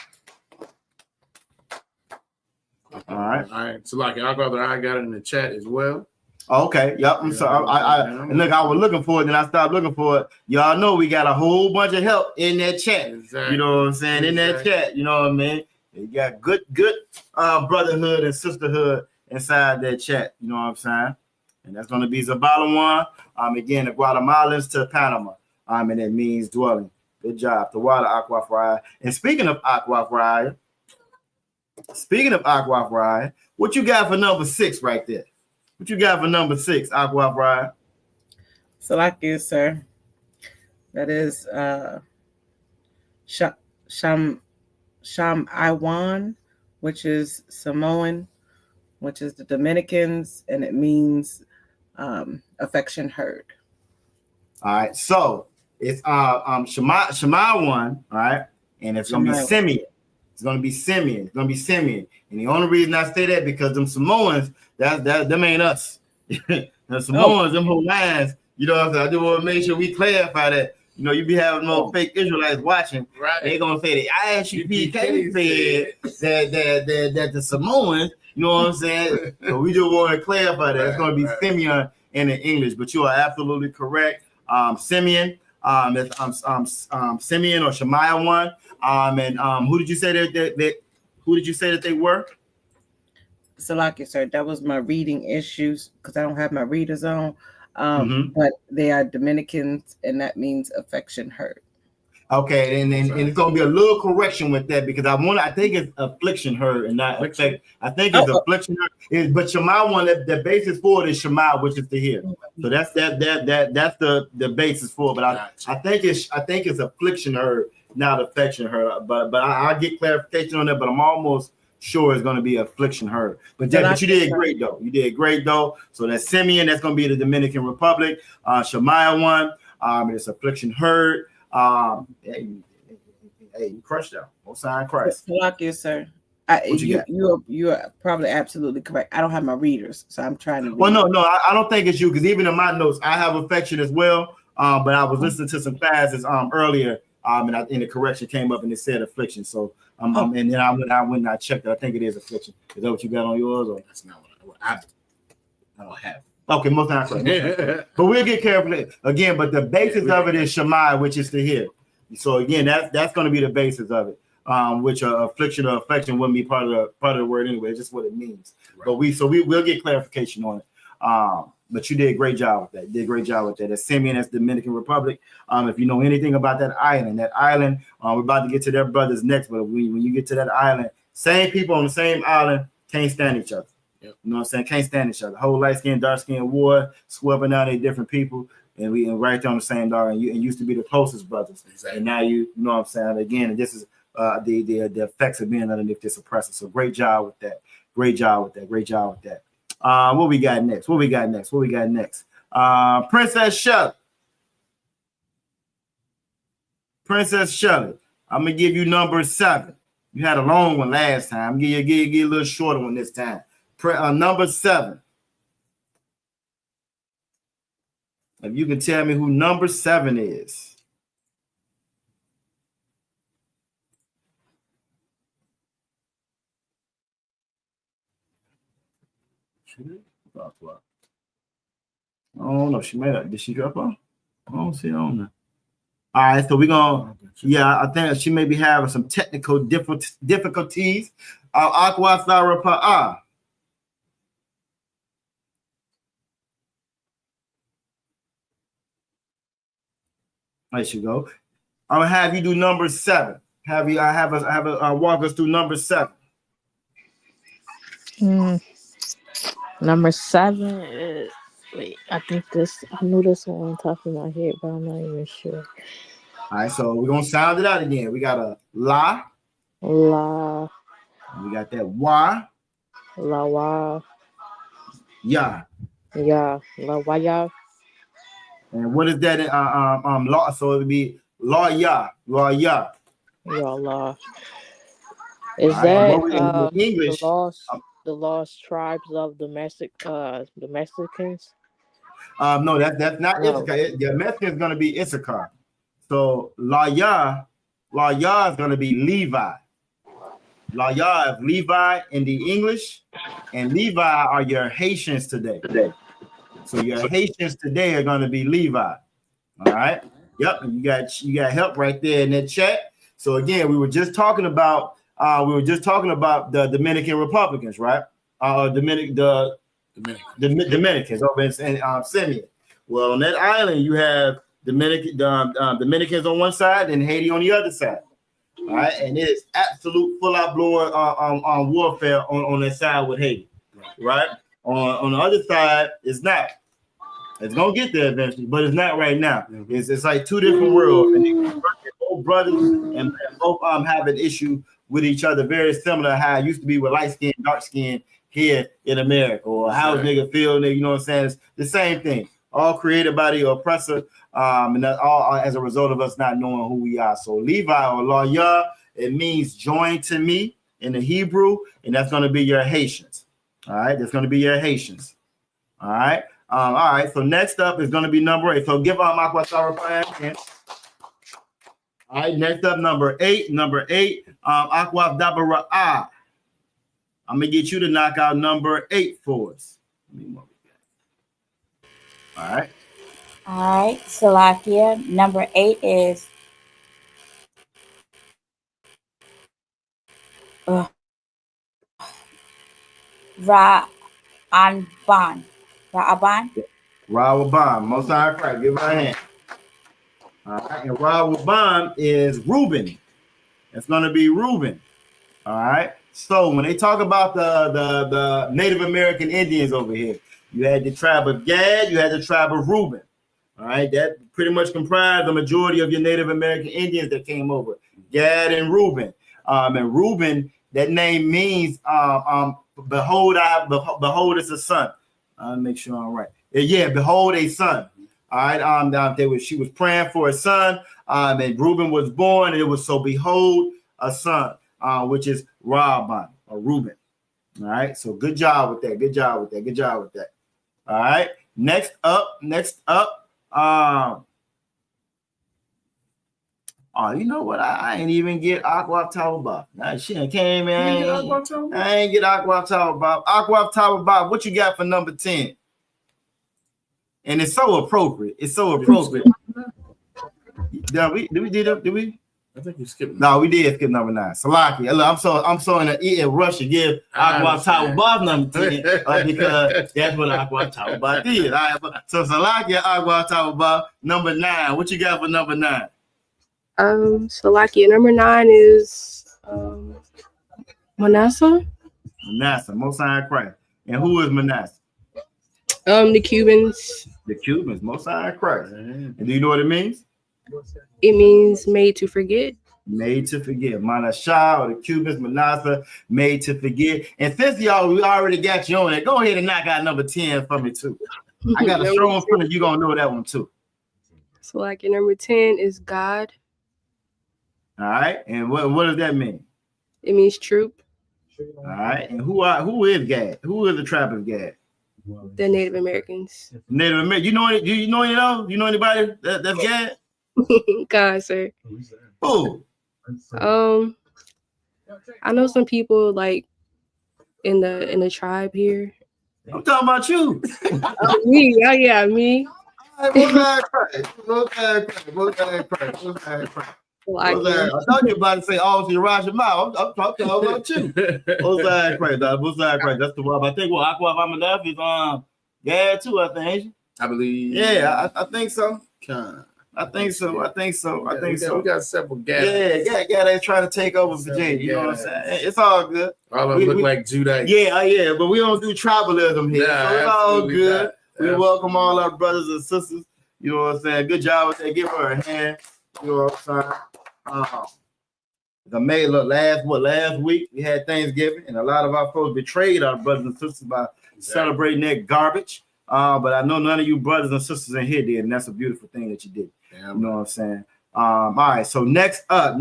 All right. All right. So like I got it in the chat as well. Okay. Yep. I'm sorry. I was looking for it, and I stopped looking for it. Y'all know we got a whole bunch of help in that chat. Exactly. You know what I'm saying? In that chat, you know what I mean? You got good brotherhood and sisterhood inside that chat. You know what I'm saying? And that's going to be Zabalawan. Again, the Guatemalans to Panama. And it means dwelling. Good job. The water Aqua Fry. And speaking of Aqua Fry, what you got for number 6 right there? What you got for number 6, Aqua Fry? Salaki, sir. That is Sham Iwan, which is Samoan, which is the Dominicans, and it means affection heard. All right, so it's Shema one, all right, and it's gonna be Simeon. It's gonna be Simeon. It's gonna be Simeon. And the only reason I say that because them Samoans, them ain't us. The Samoans, them Hawaiians, you know what I'm saying? I just want to make sure we clarify that. You know, you be having no fake Israelites watching. Right. They're gonna say the ISUPK said that the Samoans, you know what I'm saying? So we just want to clarify that. It's gonna be Simeon in the English, but you are absolutely correct. Simeon, Simeon or Shemaiah one. And who did you say that they were? Salaki, sir, that was my reading issues because I don't have my readers on. But they are Dominicans, and that means affection heard. Okay, and it's gonna be a little correction with that because I think it's affliction heard and not affect. I think it's affliction heard. But Shema one, the basis for it is Shema, which is to hear. So that's the basis for it. But I think it's affliction heard, not affection heard. But I'll get clarification on that. But I'm almost sure it's going to be affliction heard. But you did great though. You did great though. So that's Simeon. That's going to be the Dominican Republic. Shemaiah one. It's affliction heard. Hey, you crushed out. Most sign Christ. Thank you, sir. You are probably absolutely correct. I don't have my readers, so I'm trying to read. Well, no, I don't think it's you because even in my notes, I have affection as well. But I was listening to some classes earlier. And the correction came up and it said affliction. So and then I went and I checked it. I think it is affliction. Is that what you got on yours? Or that's not what I don't have. Okay, most times. But we'll get careful again. But the basis of it is Shema, which is to hear. So again, that's going to be the basis of it. Which affliction or affection wouldn't be part of the word anyway. It's just what it means. Right. But we'll get clarification on it. But you did a great job with that. That's Simeon, that's Dominican Republic. If you know anything about that island, we're about to get to their brothers next. But when you get to that island, same people on the same island can't stand each other. Yep. You know what I'm saying? Can't stand each other. Whole light skin, dark skin war, swapping out they different people, and we right there on the same dog. And used to be the closest brothers. Exactly. And now you know what I'm saying? Again, this is the effects of being underneath this oppressor. So great job with that. What we got next? Princess Shelley. I'm gonna give you number 7. You had a long one last time. I'm gonna give you a little shorter one this time. Number 7. If you can tell me who number 7 is. Oh no, she made it. Did she drop off? I don't see it on there. All right, so we're gonna. Yeah, I think she may be having some technical difficulties. Aqua Sara Pa'a. There you go. I'm gonna have you do number 7. Have a walk us through number 7. Number 7 is I knew this one on top of my head, but I'm not even sure. All right, so we're gonna sound it out again. We got a la. We got that wa. La. Ya. La wa ya. And what is that? Law. So it would be law ya. La. Is that in English? The lost tribes of Mexicans? No, that's not Issachar. The Mexican is going to be Issachar. So La Ya is going to be Levi. La Ya is Levi in the English, and Levi are your Haitians today. So your Haitians today are going to be Levi. All right. Yep. You got help right there in that chat. So again, we were just talking about the Dominican Republicans, right? Dominicans over in Simeon. Well, on that island, you have Dominicans on one side and Haiti on the other side. All right, and it is absolute full-out blowing on warfare on that side with Haiti, right? On the other side, it's not. It's gonna get there eventually, but it's not right now. It's like two different worlds, and both brothers, and both have an issue with each other, very similar to how it used to be with light skin, dark skin here in America, or how nigga feel, nigga, you know what I'm saying? It's the same thing. All created by the oppressor, and that's all as a result of us not knowing who we are. So Levi or Lawyer, it means join to me in the Hebrew, and that's going to be your Haitians. All right, that's going to be your Haitians. All right. All right. So next up is going to be number 8. So give Aqua Tower hands. All right. Next up, number 8. Number 8. Aqua Dabara. I'm gonna get you to knock out number 8 for us. All right. All right. Salakia. Number 8 is Ra'aban. Ra'aban. Ra'aban. Most High Christ. Give her a hand. All right. And Ra'aban is Reuben. It's going to be Reuben. All right. So when they talk about the Native American Indians over here, you had the tribe of Gad, you had the tribe of Reuben. All right. That pretty much comprised the majority of your Native American Indians that came over. Gad and Reuben. And Reuben, that name means behold, behold, it's a son. I'll make sure I'm right. Yeah, behold a son. All right. She was praying for a son. And Reuben was born, and it was so behold a son, which is Rabban or Reuben. All right. So good job with that. Good job with that. Good job with that. All right. Next up. Oh, you know what? I ain't even get Aqua Tower Bob. Nah, she came in. I ain't get Aqua Tower Bob. Aqua Tower Bob, what you got for number 10? And it's so appropriate. It's so appropriate. Did we? I think you skipped. No, we did skip number 9. Salaki. Look, I'm so in a rush to give Aqua Tower Bob number 10 because that's what Aqua Tower Bob did. All right, so Salaki, Aqua Tower Bob number 9. What you got for number 9? Salakia. Number 9 is Manasseh. Manasseh, Most High Christ. And who is Manasseh? The Cubans. The Cubans, Most High Christ. And do you know what it means? It means made to forget. Made to forget. Manasseh or the Cubans, Manasseh, made to forget. And since we already got you on it, go ahead and knock out number 10 for me too. I got a show in front of you, gonna know that one too. Salakia. Number 10 is God. All right, and what does that mean? It means troop. All right, and who is Gad? Who is the tribe of Gad? The Native Americans. Native American. You know anybody that's Gad? God, sir. Who? I know some people like in the tribe here. I'm talking about you. Me. Oh yeah, me. I thought you were about to say all to your Roger mouth. I'm talking about you. Ozai Christ. That's the one. I think Aqua Vamadaf is Gad too, I think. I believe. Yeah, I think so. I think so. We got several Gad. Yeah, they're trying to take over Virginia. You know what I'm saying? It's all good. All of them look like Judah. Yeah, but we don't do tribalism here. Nah, so it's all good. Not. We welcome all our brothers and sisters. You know what I'm saying? Good job with that. Give her a hand. You know what I'm saying? The May last week we had Thanksgiving, and a lot of our folks betrayed our brothers and sisters by celebrating that garbage. But I know none of you brothers and sisters in here did, and that's a beautiful thing that you did. You know what I'm saying? All right. So next up,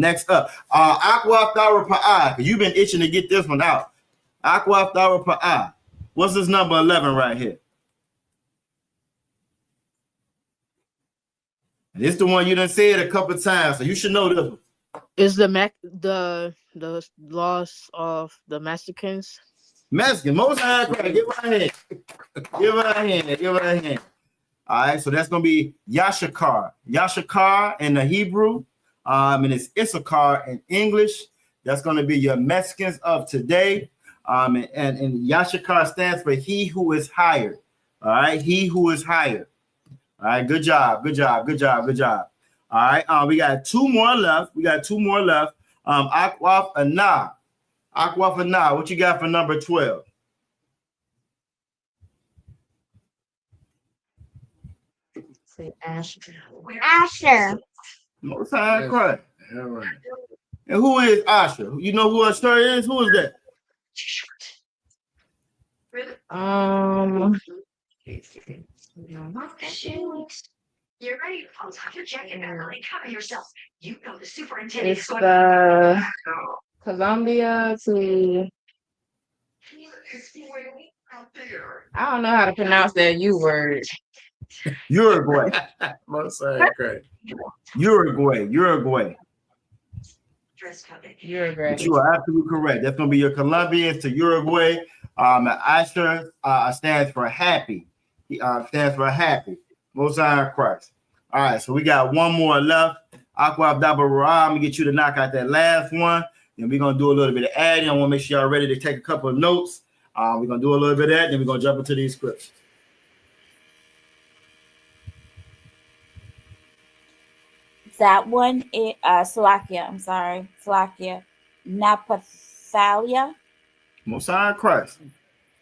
Aqua Thara Pa'a. You've been itching to get this one out. Aqua Thara Pa'a. What's this number 11 right here? This the one you done said a couple times, so you should know this one. Is the loss of the Mexicans? Mexican, Most High Christ, give her a hand. Give her a hand. All right, so that's gonna be Yashakar. Yashakar in the Hebrew, and it's Issachar in English. That's gonna be your Mexicans of today. And Yashakar stands for he who is hired. All right, he who is hired. All right, good job. All right, we got 2 more left. Aquaf Anah. What you got for number 12? Asher. Most High Christ. All right. And who is Asha? You know who Asha is? Who is that? You're ready. I'll tuck your jacket and cover yourself. You know the superintendent. It's the Colombia to. I don't know how to pronounce that U word. Uruguay. Most great. Uruguay. Uruguay. But you are absolutely correct. That's going to be your Colombians to Uruguay. Asher stands for happy. He stands for happy. Most High Christ. All right, so we got one more left. Aqua Abdabara. I'm going to get you to knock out that last one. Then we're going to do a little bit of adding. I want to make sure y'all ready to take a couple of notes. We're going to do a little bit of that. Then we're going to jump into these scripts. That one is Slovakia. I'm sorry, Slovakia. Naphthalia. Most High Christ.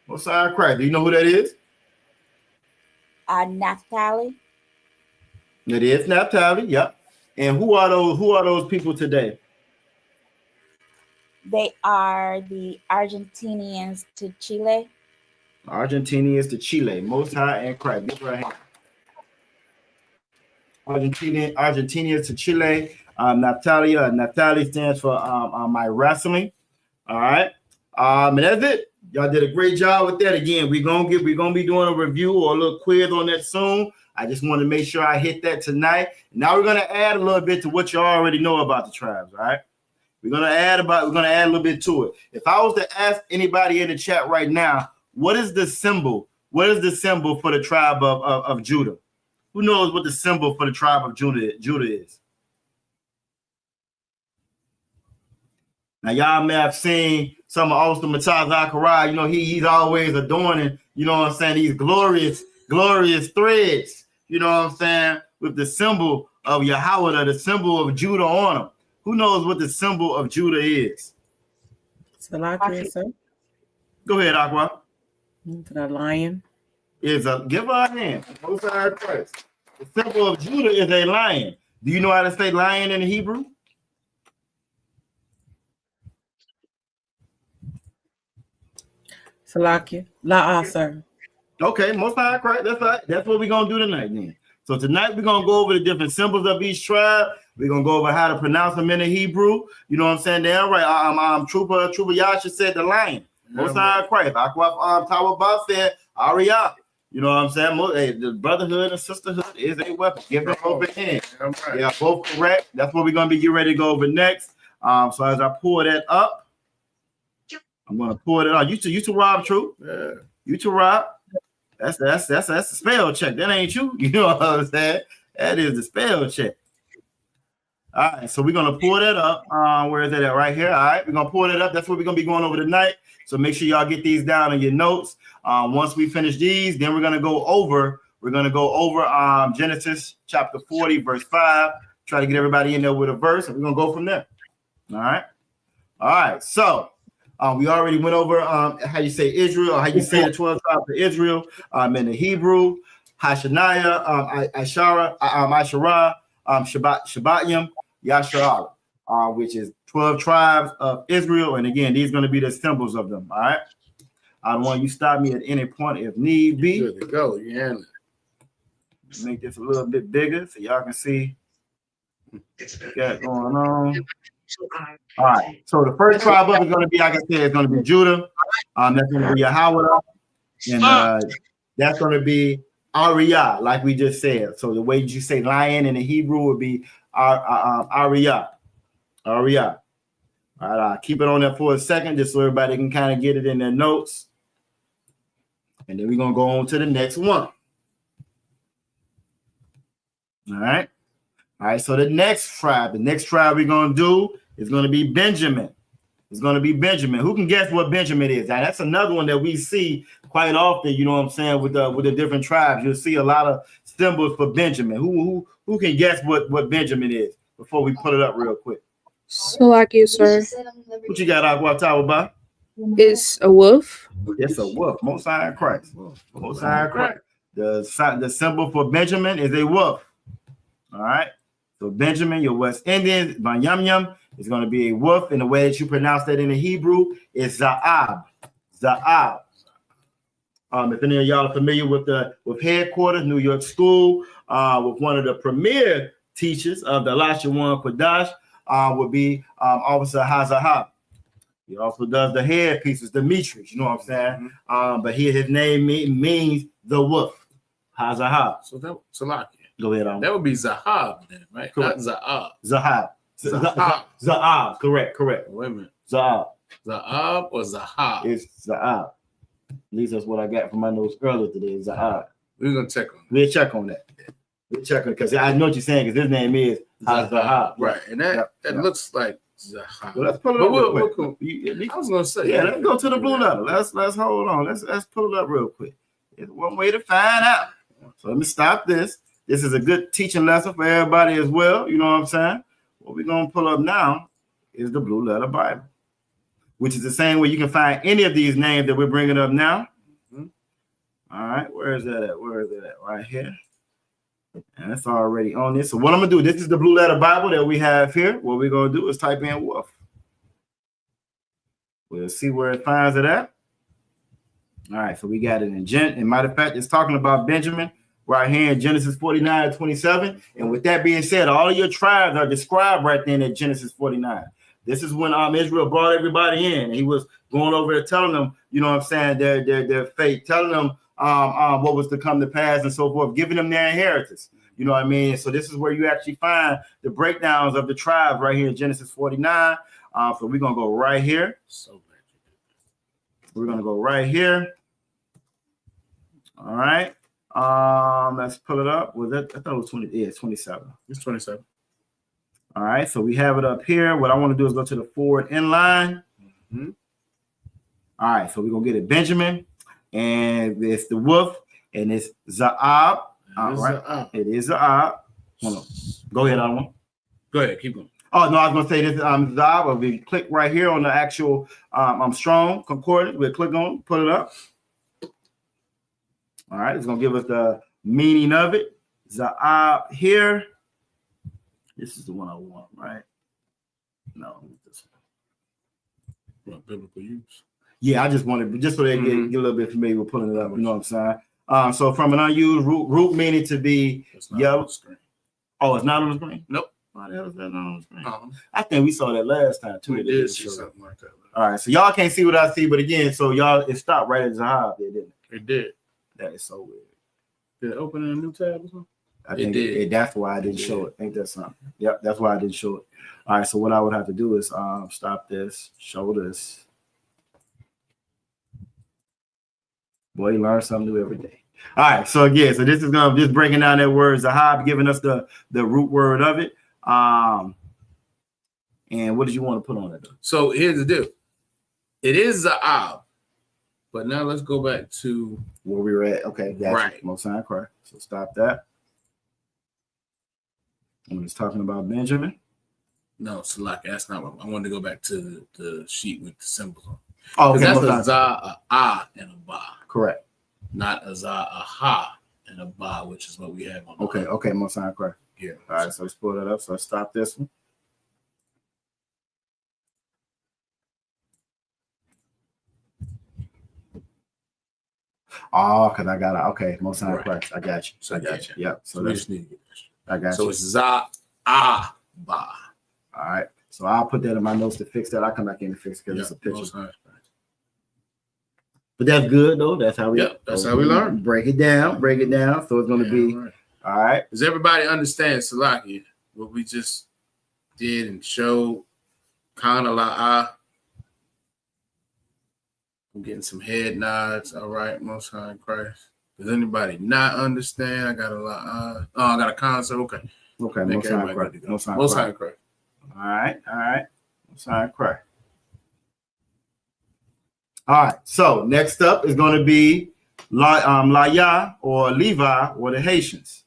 Most High Christ. Do you know who that is? Naphtali. It is Naphtali. Yep. And who are those people today? They are the Argentinians to Chile. Argentinians to Chile. Most High and Christ. Give her a hand. Argentinians to Chile. Naphtali stands for my wrestling. All right. And that's it. Y'all did a great job with that. Again, we're gonna be doing a review or a little quiz on that soon. I just want to make sure I hit that tonight. Now we're gonna add a little bit to what you already know about the tribes. All right. We're gonna add a little bit to it. If I was to ask anybody in the chat right now, what is the symbol? What is the symbol for the tribe of Judah? Who knows what the symbol for the tribe of Judah is? Now, y'all may have seen some of Austin Mataz Zachariah. You know, he's always adorning, you know what I'm saying, these glorious threads, you know what I'm saying, with the symbol of Yahweh, the symbol of Judah on them. Who knows what the symbol of Judah is? Salakia, sir. Go ahead, Aqua. The lion. Give her a hand. Most High Christ. The symbol of Judah is a lion. Do you know how to say lion in Hebrew? Salakia. Sir. Okay, Most High Christ. That's right. That's what we're gonna do tonight, then. So tonight we're gonna go over the different symbols of each tribe. We're gonna go over how to pronounce them in the Hebrew. You know what I'm saying? Damn right. Trooper Yasha said the lion. Most High Christ. Tawabah said Ariyah. You know what I'm saying? Hey, the brotherhood and sisterhood is a weapon. Give them over hand. Right. Yeah, both correct. That's what we're gonna be getting ready to go over next. So as I pull that up, I'm gonna pull it up. You to Rob, True. Yeah. You to Rob. That's a spell check. That ain't you. You know what I'm saying? That is the spell check. All right, so we're gonna pull that up. Where is that at? Right here. All right, we're gonna pull that up. That's what we're gonna be going over tonight. So make sure y'all get these down in your notes. Once we finish these, then we're gonna go over Genesis chapter 40, verse 5. Try to get everybody in there with a verse, and we're gonna go from there. All right. So we already went over how you say Israel, or how you say the 12 tribes of Israel in the Hebrew. Hashanah, Asherah, Shabbatyim, Yasharah, which is 12 tribes of Israel. And again, these are going to be the symbols of them. All right. I don't want you to stop me at any point if need be. Good to go. Yeah. Make this a little bit bigger so y'all can see what's going on. All right. So the first tribe up is going to be, like I said, it's going to be Judah. That's going to be Yahweh. And that's going to be Ariyah, like we just said. So the way you say lion in the Hebrew would be Ariyah. Ariyah. All right, I'll keep it on there for a second just so everybody can kind of get it in their notes. And then we're going to go on to the next one. All right. So the next tribe we're going to do is going to be Benjamin. It's going to be Benjamin. Who can guess what Benjamin is? Now, that's another one that we see quite often, you know what I'm saying, with the different tribes. You'll see a lot of symbols for Benjamin. Who can guess what Benjamin is before we put it up real quick? Salakia, sir. What you got, Aqua Tawaba? It's a wolf. It's a wolf. Most High Christ. Most High Christ. The symbol for Benjamin is a wolf. All right. So Benjamin, your West Indian, Banyamyam is going to be a wolf, and the way that you pronounce that in the Hebrew is Za'ab. Za'ab. If any of y'all are familiar with headquarters, New York School, with one of the premier teachers of the Lashawan Qadash, would be Officer Hazahab. He also does the headpieces, Demetrius, you know what I'm saying? But his name means the wolf. Hazahab. So like, go ahead on. That would be Zahab then, right? Correct. Not Zahab. Zahab. Zahab. Correct. Wait a minute. Zahab. Zahab or Zahab? It's Zahab. At least that's what I got from my notes earlier today. Zahab. We're gonna check on that. We'll check on that. We'll check on it because I know what you're saying because his name is Zahab. Right. And that looks like Zahab. Well, let's pull it up. I was gonna say, let's go to the blue letter. Let's hold on. Let's pull it up real quick. It's one way to find out. So let me stop this. This is a good teaching lesson for everybody as well. You know what I'm saying? What we're gonna pull up now is the Blue Letter Bible, which is the same way you can find any of these names that we're bringing up now. All right, where is that at? Right here. And it's already on this. So what I'm gonna do, this is the Blue Letter Bible that we have here. What we're gonna do is type in wolf. We'll see where it finds it at. All right, so we got it in matter of fact, it's talking about Benjamin right here in Genesis 49:27. And with that being said, all of your tribes are described right there in Genesis 49. This is when Israel brought everybody in. He was going over there telling them, you know what I'm saying, their fate, telling them what was to come to pass and so forth, giving them their inheritance. You know what I mean? So this is where you actually find the breakdowns of the tribes right here in Genesis 49. So we're going to go right here. We're going to go right here. All right. Let's pull it up. Was that? I thought it was 20. Yeah, it's 27. It's 27. All right, so we have it up here. What I want to do is go to the forward inline. All right, so we're gonna get it Benjamin, and it's the wolf, and it's Za'ab. All right, it is Za'ab. Hold on. Go ahead, Alma. Go ahead, keep going. Oh no, I was gonna say this Za'ab. If we click right here on the actual Strong Concordance, we'll click on, put it up. All right, it's gonna give us the meaning of it. Za'ab here. This is the one I want, right? No, this one. What, biblical use? Yeah, I just wanted just so they get a little bit familiar with pulling it up. You know what I'm saying? So from an unused root meaning to be yellow. Oh, it's not on the screen? Nope. Why the hell is that not on the screen? I think we saw that last time too. We did see something like that. All right, so y'all can't see what I see, but again, so y'all it stopped right at Zahab there, didn't it? It did. That is so weird. Did it open in a new tab or something? I think it did. That's why I didn't show it. Ain't that something? Yep, that's why I didn't show it. All right, so what I would have to do is stop this, show this. Boy, you learn something new every day. All right, so again, so this is gonna just breaking down that word Zahab, giving us the root word of it. And what did you want to put on it? So here's the deal. It is Za'ab, but now let's go back to where we were at. Okay, that's right. Most High Christ. So stop that. When it's talking about Benjamin. No, Salaki, that's not what I wanted to go back to the sheet with the symbols on. Oh, okay. That's a za, a ah, and a ba. Correct. Not a za, a ha, and a ba, which is what we have on. Okay, Most High Christ. Yeah. All right, so let's pull that up. So let's stop this one. Oh, because I got it. Okay, Most High Christ. I got you. So I got you. Yep. So we just need to get this. I got so you. It's za, ah, ba. All right. So I'll put that in my notes to fix that. I'll come back in and fix it because it's a picture. But that's good though. That's how we. That's how we learn. Break it down. So it's going to be right. All right. Does everybody understand, Salaki, what we just did and showed? Kana la'ah. I'm getting some head nods. All right, Most High Christ. Does anybody not understand? I got a la'ah. Oh, I got a concept. Okay. Okay. Most High Christ. Most High Christ. All right. Most High Christ. All right. So next up is going to be Laya or Levi or the Haitians.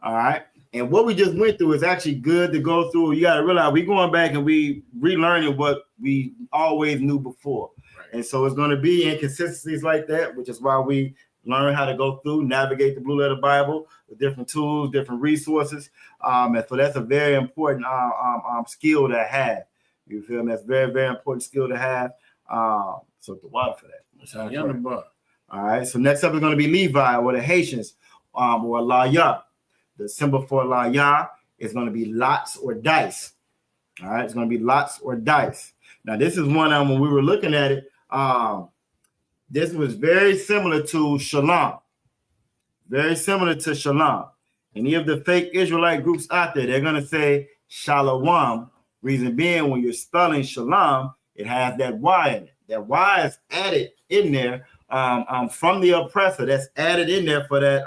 All right. And what we just went through is actually good to go through. You got to realize we're going back and we relearning what we always knew before. Right. And so it's going to be inconsistencies like that, which is why we learn how to go through, navigate the Blue Letter Bible, with different tools, different resources. And so that's a very important skill to have. You feel me? That's very, very important skill to have. So the water for that. All right. So next up is going to be Levi, or the Haitians, or Laya. The symbol for Laya is going to be lots or dice. All right. It's going to be lots or dice. Now, this is one when we were looking at it. This was very similar to Shalom. Very similar to Shalom. Any of the fake Israelite groups out there, they're going to say Shalom. Reason being, when you're spelling Shalom, it has that Y in it. That Y is added in there from the oppressor. That's added in there for that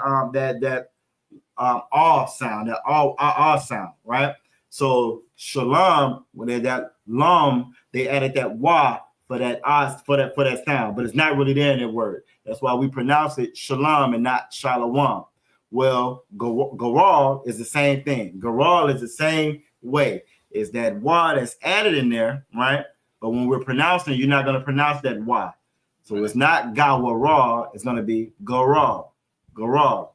aw sound, that aw sound, right? So Shalom, when they that lam, they added that Y for that for that sound, but it's not really there in that word. That's why we pronounce it Shalom and not Shalom. Well, Garal is the same thing. Garal is the same way. Is that Y that's added in there, right? But when we're pronouncing it, you're not going to pronounce that Y. So it's not Gawaral, it's going to be Garal. Garal. All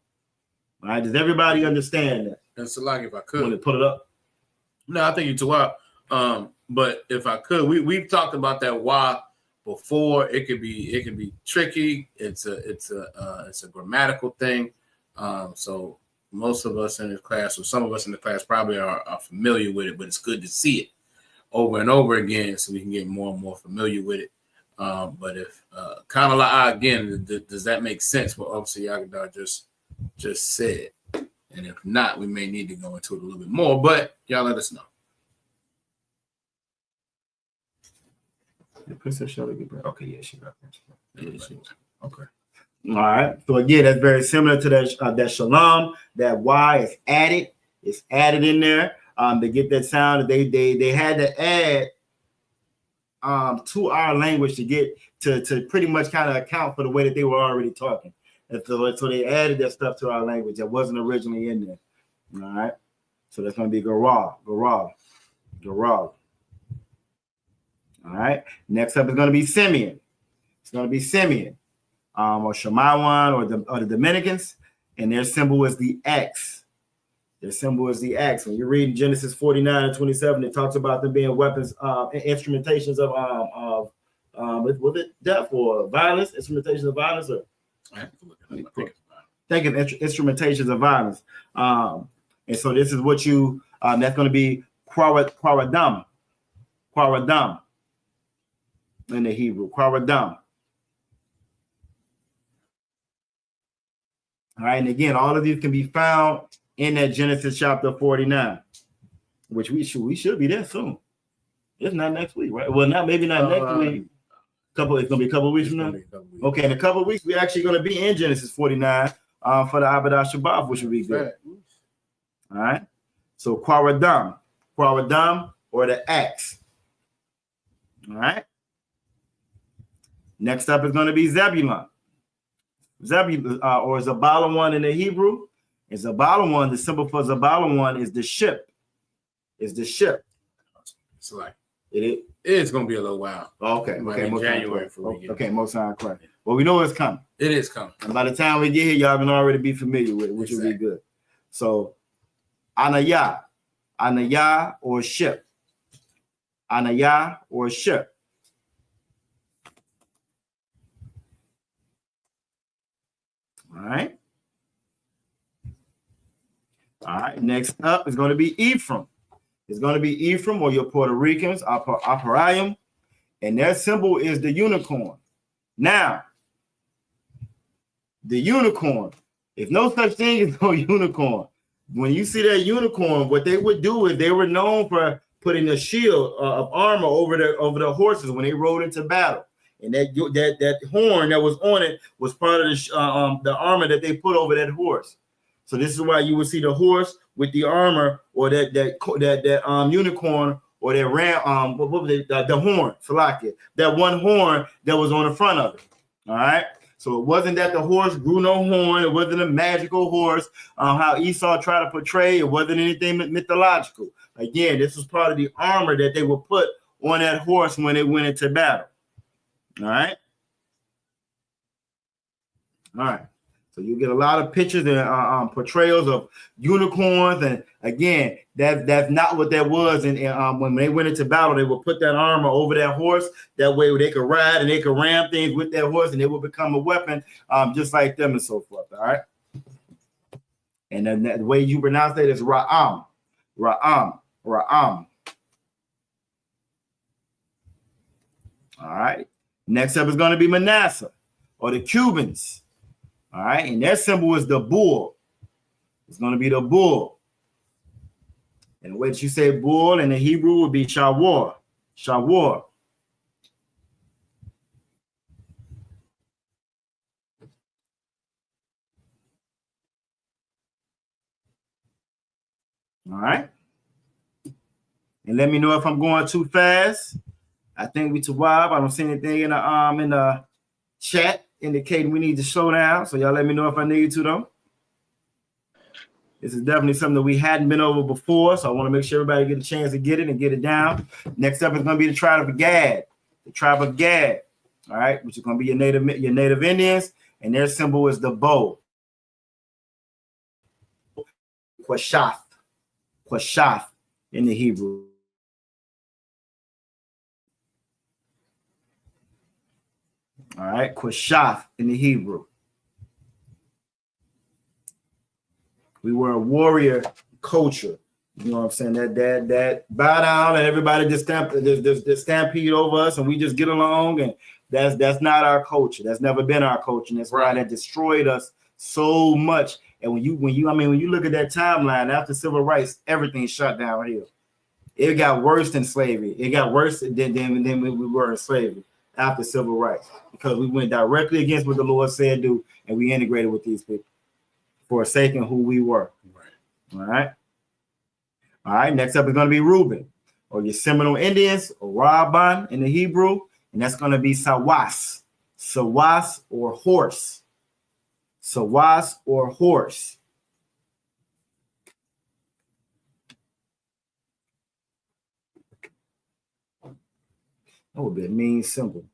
right, does everybody understand that? That's like if I could. Want to put it up? No, I think you're too wild. But if I could, we've talked about that Y before. It could be tricky. It's a grammatical thing. So most of us in this class, or some of us in the class, probably are familiar with it. But it's good to see it over and over again, so we can get more and more familiar with it. But if kind of like again, does that make sense? What obviously Yagadah just said, and if not, we may need to go into it a little bit more. But y'all let us know. Okay, yeah, she got that. Okay. All right. So again, that's very similar to that Shalom. That Y is added. It's added in there to get that sound. They had to add to our language to get to pretty much kind of account for the way that they were already talking. And so they added that stuff to our language that wasn't originally in there. All right. So that's going to be Garal. All right. Next up is going to be Simeon. It's going to be Simeon, or Shemawan, or the Dominicans, and their symbol is the X. Their symbol is the X. When you read Genesis 49 and 27, it talks about them being weapons, instrumentations of was it death or violence? Instrumentations of violence, or I have to look it up. I think it's instrumentations of violence. And so this is what you that's going to be Quaradam in the Hebrew. Quaradam. All right, and again, all of these can be found in that Genesis chapter 49, which we should be there soon. It's not next week, right? Well, maybe not next week. It's gonna be a couple of weeks from now. Okay, in a couple of weeks, we're actually gonna be in Genesis 49 for the Avodah Shabbat, which will be good. All right. So Quaradam, or the axe. All right. Next up is going to be Zebulun. Or Zabalawan in the Hebrew. And Zabalawan, the symbol for Zabalawan is the ship. It's the ship. It's like it's going to be a little while. Okay. January. Okay, most time correct. Well, we know it's coming. It is coming. And by the time we get here, y'all can already be familiar with it, which will be good. So, Anaya or ship. Anaya or ship. All right. Next up is going to be Ephraim. It's going to be Ephraim, or your Puerto Ricans, Aparayim, and their symbol is the unicorn. Now, the unicorn, if no such thing as no unicorn, when you see that unicorn, what they would do is they were known for putting a shield of armor over the horses when they rode into battle. And that horn that was on it was part of the armor that they put over that horse. So this is why you would see the horse with the armor, or that unicorn, or that ram, what was it? The horn, Salakia, that one horn that was on the front of it. All right. So it wasn't that the horse grew no horn. It wasn't a magical horse. How Esau tried to portray, it wasn't anything mythological. Again, this was part of the armor that they would put on that horse when they went into battle. All right. So you get a lot of pictures and portrayals of unicorns, and again, that's not what that was. And when they went into battle, they would put that armor over that horse. That way, they could ride and they could ram things with that horse, and it would become a weapon, just like them and so forth. All right. And then the way you pronounce that is Ra'am, Ra'am, Ra'am. All right. Next up is going to be Manasseh, or the Cubans. All right, and their symbol is the bull. It's going to be the bull. And the way that you say bull in the Hebrew would be shawar. Shawar. All right. And let me know if I'm going too fast. I think we Tawab. I don't see anything in the chat indicating we need to slow down. So y'all let me know if I need to though. This is definitely something that we hadn't been over before. So I want to make sure everybody get a chance to get it and get it down. Next up is going to be the tribe of Gad. The tribe of Gad. All right, which is going to be your native Indians, and their symbol is the bow. Quashath. Quashath in the Hebrew. All right, Quashath in the Hebrew. We were a warrior culture. You know what I'm saying? That bow down and everybody just stampede over us and we just get along, and that's not our culture. That's never been our culture. And that's why that destroyed us so much. And when you look at that timeline after civil rights, everything shut down here. It got worse than slavery. It got worse than we were in slavery after civil rights, because we went directly against what the Lord said do, and we integrated with these people, forsaking who we were. Right. All right. Next up is going to be Reuben, or your Seminole Indians, or Rabban in the Hebrew, and that's going to be Sawas. Sawas or horse. Sawas or horse. That would be a mean symbol.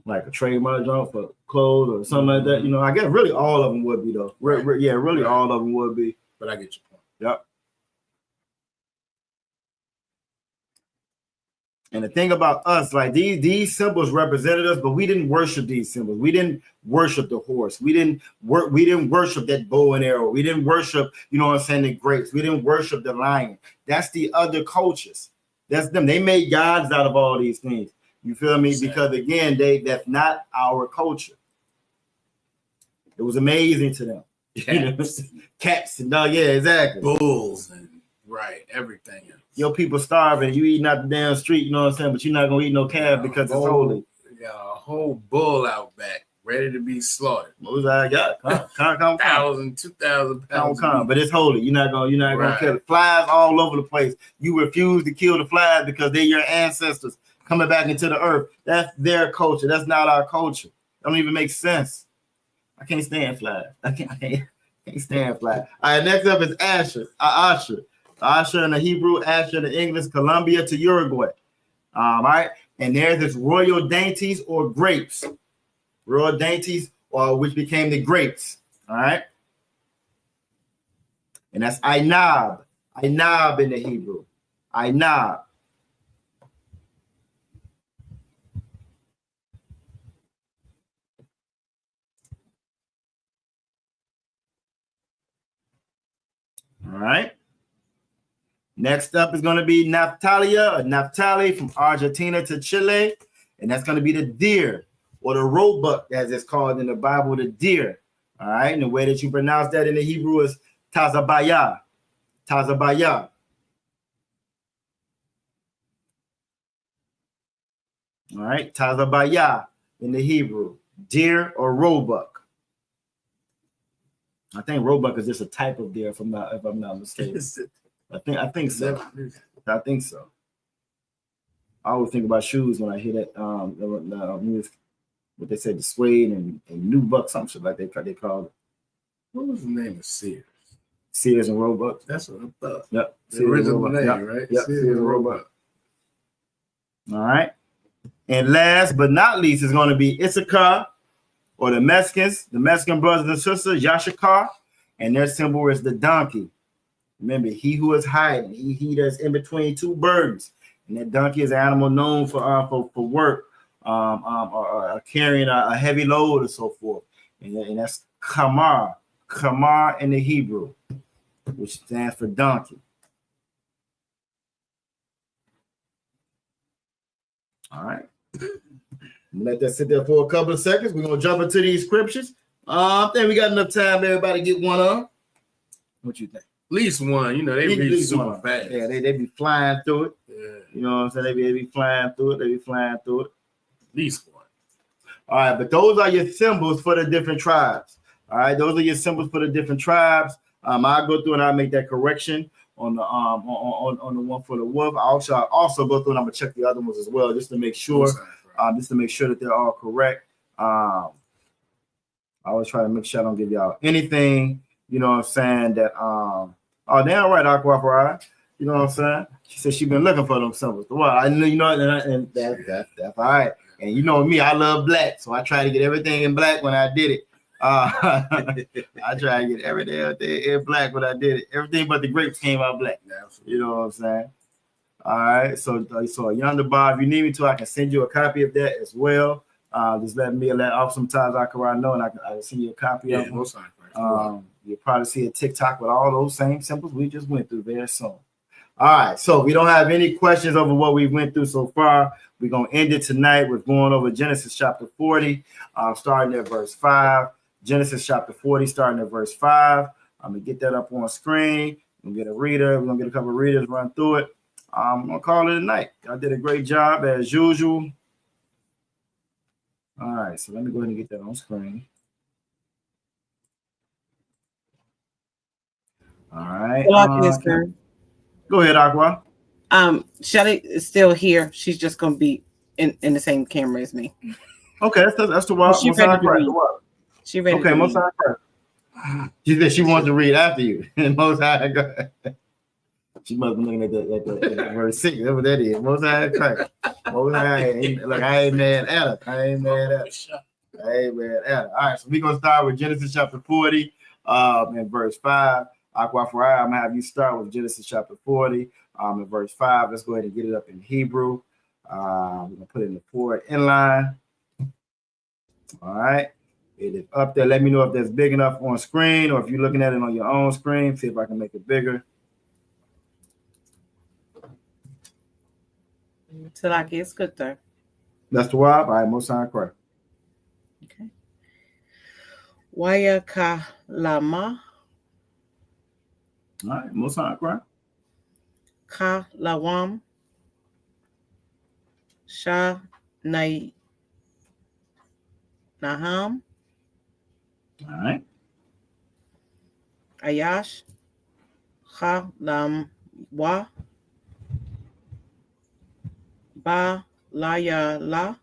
Like a trademark joint for clothes or something like that. You know, I guess really all of them would be though. Yeah, really all of them would be. But I get your point. Yep. And the thing about us, like these symbols represented us, but we didn't worship these symbols. We didn't worship the horse. We didn't worship that bow and arrow. We didn't worship, you know what I'm saying, the grapes. We didn't worship the lion. That's the other cultures. That's them. They made gods out of all these things. You feel me? Because again, that's not our culture. It was amazing to them. Cats and dogs, yeah, exactly. Bulls and everything. Your people starving, you eating out the damn street, you know what I'm saying? But you're not gonna eat no calf because it's holy. Yeah, a whole bull out back, ready to be slaughtered. What was I got? 1,000, 2,000 pounds. But it's holy. You're not gonna kill it. Flies all over the place. You refuse to kill the flies because they're your ancestors coming back into the earth. That's their culture. That's not our culture. Don't even make sense. I can't stand flies. I can't stand flies. All right, next up is Asher. Asher in the Hebrew, Asher in the English, Colombia to Uruguay. All right, and there's this royal dainties or grapes. Royal dainties, or which became the grapes. All right, and that's Ainab. Ainab in the Hebrew. Ainab. All right. Next up is going to be Naptalia, or Naphtali from Argentina to Chile. And that's going to be the deer, or the roebuck, as it's called in the Bible, the deer. All right. And the way that you pronounce that in the Hebrew is Tazabaya. Tazabaya. All right. Tazabaya in the Hebrew. Deer or roebuck. I think roebuck is just a type of deer, if I'm not mistaken. I think so. I think so. I always think about shoes when I hear that. What they said, the suede and new buck, some shit like they call it. What was the name of Sears? Sears and Roebuck. That's what I thought. Yep. The original name, right? Yep. Sears and Roebuck. All right. And last but not least is going to be Issachar, or the Mexican brothers and sisters, Yashakar, and their symbol is the donkey. Remember, he who is hiding, he that's in between two burdens, and that donkey is an animal known for work, or carrying a heavy load or so forth, and that's kamar in the Hebrew, which stands for donkey. All right. Let that sit there for a couple of seconds. We're gonna jump into these scriptures. I think we got enough time for everybody to get one up. What you think? At least one. You know, they read super fast. Yeah, they be flying through it. Yeah. You know what I'm saying? They be flying through it. At least one. All right, but those are your symbols for the different tribes. All right, those are your symbols for the different tribes. I'll go through and I'll make that correction on the on the one for the wolf. I'll also go through and I'm gonna check the other ones as well, just to make sure. Just to make sure that they're all correct. I always try to make sure I don't give y'all anything, you know what I'm saying, that oh, damn right, Aqua, you know what I'm saying? She said she been looking for them symbols. Well, I knew, you know, and that's all right. And you know me, I love black, so I try to get everything in black when I did it. I try to get everything in black when I did it. Everything but the grapes came out black. You know what I'm saying? All right, so Yonder Bob, if you need me to, I can send you a copy of that as well. Just let off sometimes I know, and I can send you a copy of it. You'll probably see a TikTok with all those same symbols we just went through very soon. All right, so we don't have any questions over what we went through so far. We're going to end it tonight with going over Genesis chapter 40, starting at verse 5. Genesis chapter 40, starting at verse 5. I'm going to get that up on screen. We're going to get a reader. We're going to get a couple of readers, run through it. I'm going to call it a night. I did a great job as usual. All right, so let me go ahead and get that on screen. All right. Go ahead, Aqua. Shelly is still here. She's just going to be in the same camera as me. Okay, that's the wild. She ready to read. She ready. Okay, Most High. She said she wants to read after you. Most High. She must be looking at the verse 6. That's what that is. Most High Christ. Most High. Look, I ain't mad at her. All right, so we're going to start with Genesis chapter 40 and verse 5. Aqua, I'm going to have you start with Genesis chapter 40 and verse 5. Let's go ahead and get it up in Hebrew. We're going to put it in the forward inline. All right. It is up there. Let me know if that's big enough on screen or if you're looking at it on your own screen. See if I can make it bigger. Tilaki, it's good though. That's the wab. All right, Most High Christ. Okay. Waya lama. All right, Most High Christ. Ka lawam. Sha nai naham. All right. Ayash. Ha lam wa. Ba la ya la.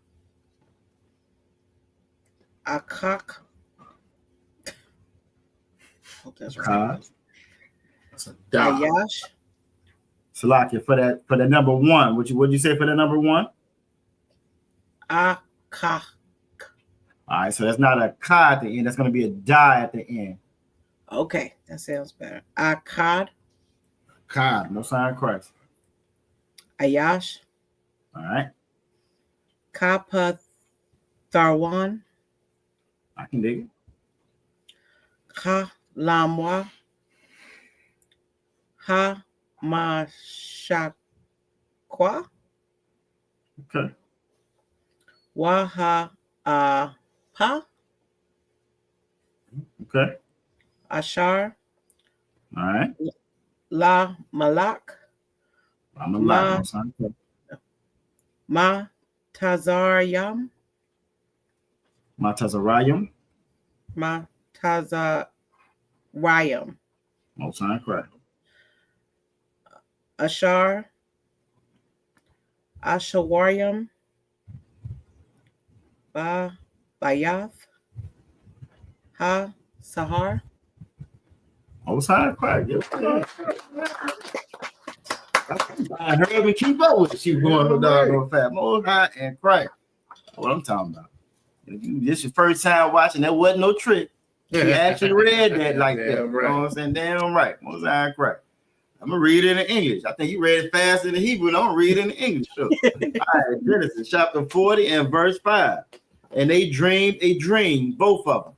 Akak. Hope that's right. Ayash. Salakia, for the number one. What'd you say for the number one? Akak. All right, so that's not a ka at the end. That's going to be a die at the end. Okay, that sounds better. Akkad. Akkad, Most High Christ. Ayash. All right. Kappa Tharwan. I can dig it. Ha Lamwa. Ha Mashakwa. Okay. Waha Pa. Okay. Ashar. All right. La Malak. Ma Tazaryam. Ma Tazarayim. Ma Tazarayam. Most High Christ. Ashar. Ashawaryam. Ba Bayath. Ha Sahar. Most High Christ. I heard her keep up with it. She was going to dog on fat. Most High and Christ. What I'm talking about. If you this your first time watching, that wasn't no trick. She actually read that like that. Right. You know what I'm saying? Damn right. Most I correct. I'm gonna read it in English. I think you read it fast in the Hebrew, and I'm gonna read it in the English. Sure. All right, Genesis chapter 40 and verse 5. And they dreamed a dream, both of them.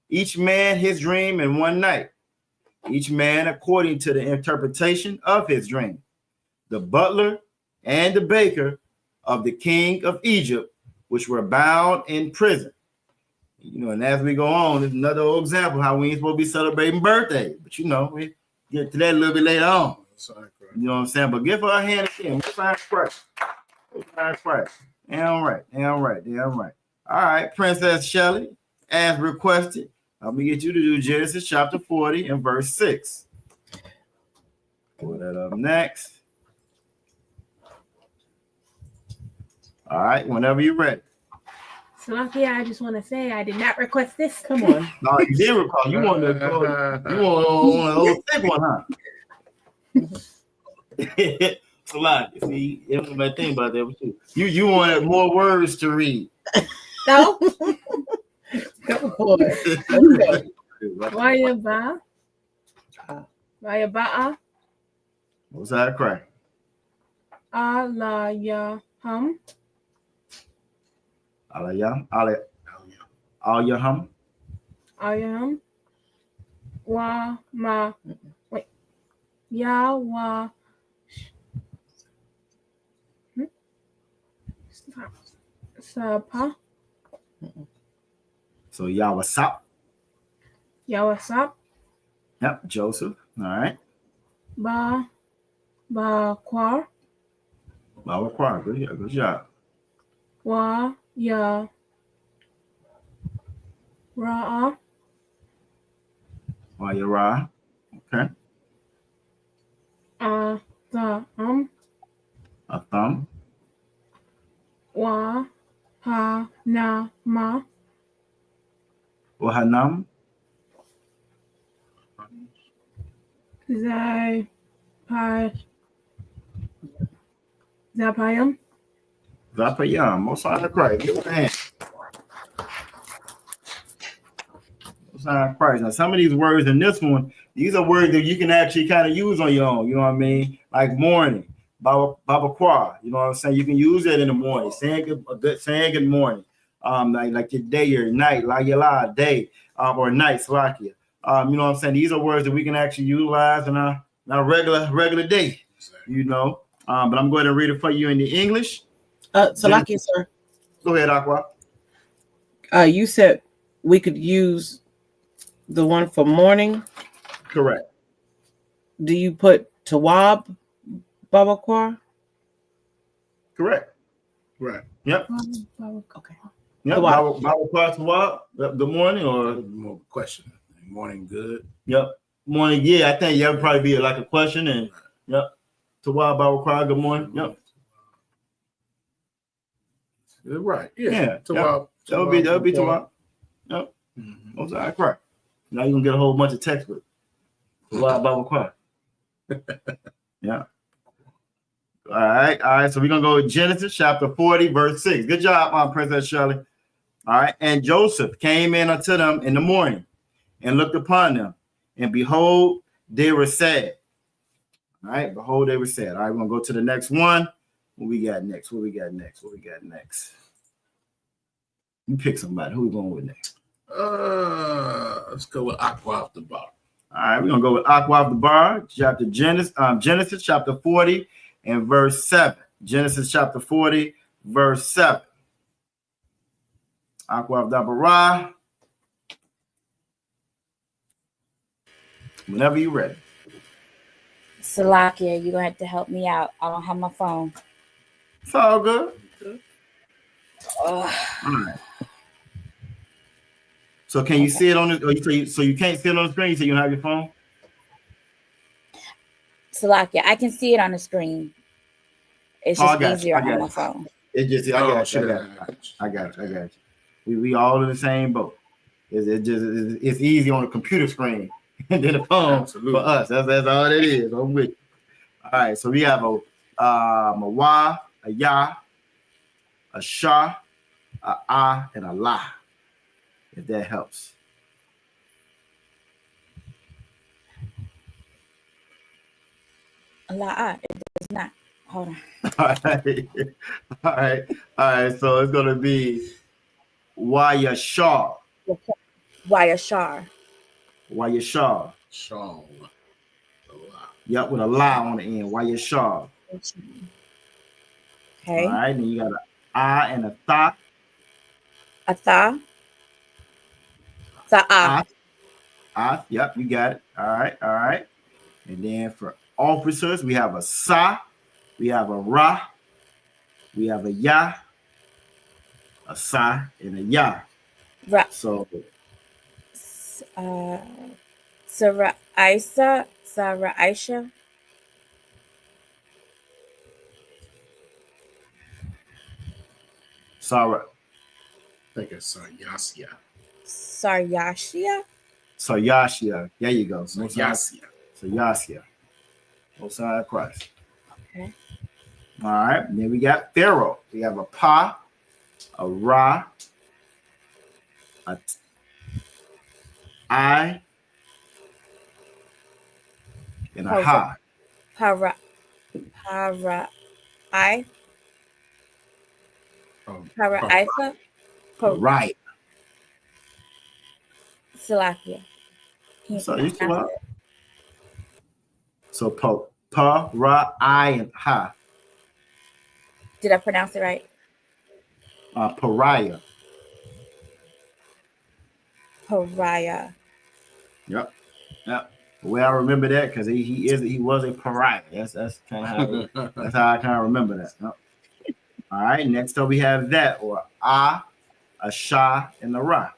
Each man his dream in one night. Each man according to the interpretation of his dream. The butler and the baker of the king of Egypt, which were bound in prison. You know, and as we go on, there's another old example how we ain't supposed to be celebrating birthdays. But you know, we get to that a little bit later on. You know what I'm saying? But give her a hand again. Let's find Christ. Damn right. All right, Princess Shelley, as requested, I'm gonna get you to do Genesis chapter 40 and verse 6. Pull that up next. All right, whenever you're ready. Salakia, I just want to say I did not request this. Come on. No, you did recall. You want a little thick one, huh? Salakia, see, it was my thing about that too. You wanted more words to read. No. Come on. Wayaba. Wayaba. What's that cry? Alayaham. Alayaham. Ayaham. Wa ma. Wait. Yawa. Sapa. So Yawasap. Yawasap. Yep, Joseph. All right. Baquar. Baquar. Good job. Wa ya. Ra'a. Wa ya ra. Okay. A thumb. Wa ha na ma. Wahanam. Zapayam. Most on the Christ. Give it a hand. Most on Christ. Now, some of these words in this one, these are words that you can actually kind of use on your own. You know what I mean? Like morning, Babakwa. You know what I'm saying? You can use that in the morning. Saying good morning. Like your day or night, la yala, day, or night, Slakia. You know what I'm saying? These are words that we can actually utilize in our regular day, you know. But I'm going to read it for you in the English. Salakia, sir. Go ahead, Aqua. You said we could use the one for morning. Correct. Do you put Tawab Babakwa? Correct. Right. Yep. Okay. Yep. Babakwa Tawab. Good morning or more question. Morning good. Yep. Morning. Yeah, I think that would probably be like a question and yep. Tawab Babakwa. Good morning. Yep. Right. Yeah. Yeah. Tawab. That'll be Tawab. Yep. What's that? Correct. Now you're gonna get a whole bunch of text with Tawab Babakwa. Yeah. All right. So we're gonna go with Genesis chapter 40, verse 6. Good job, Princess Shelley. All right. And Joseph came in unto them in the morning and looked upon them, and behold, they were sad. All right. Behold, they were sad. All right. We're gonna go to the next one. What we got next? You pick somebody. Who we going with next? Let's go with Aqua off the bar. All right, we're gonna go with Aqua off the bar, Genesis chapter 40 and verse 7. Genesis chapter 40, verse 7. Aqua off the bar. Whenever you're ready. Salakia, you're gonna have to help me out. I don't have my phone. It's all good. All right. So can you see it on the? So you can't see it on the screen. You say you don't have your phone. Salakia, I can see it on the screen. It's just easier on my phone. It just I got you. We all in the same boat. It's easy on the computer screen than the phone. Absolutely. For us. That's all it is. I'm with you. All right, so we have a wa, a ya, a sha, a ah, and a la, if that helps. La, it does not. Hold on. All right. All right. All right. So it's going to be Wayashar. Wayashar. Wayashar. Shaw. Yep, with a la on the end. Wayashar. Okay. All right. Then you got an ah and a tha. A tha. Tha. Ah. Yep, you got it. All right. All right. And then for officers, we have a sa, we have a ra, we have a ya, a sa, and a ya. Ra. So Sarah Aisha. Sarah Aisha. Sarah. I think it's Saryasia. Saryashia. Saryashia. There you go. Saryasia. Saryasia. Osai Christ. Okay. All right. And then we got Pharaoh. We have a pa, a ra, a I, and a ha. I. Para Right. Salakia. So you see what? So pa, ra, I, and ha. Did I pronounce it right? Pariah. Pariah. Yep. Yep. The way I remember that, because he was a pariah. That's kind of how I kind of remember that. Yep. All right. Next up we have that, or a shah, and a ra.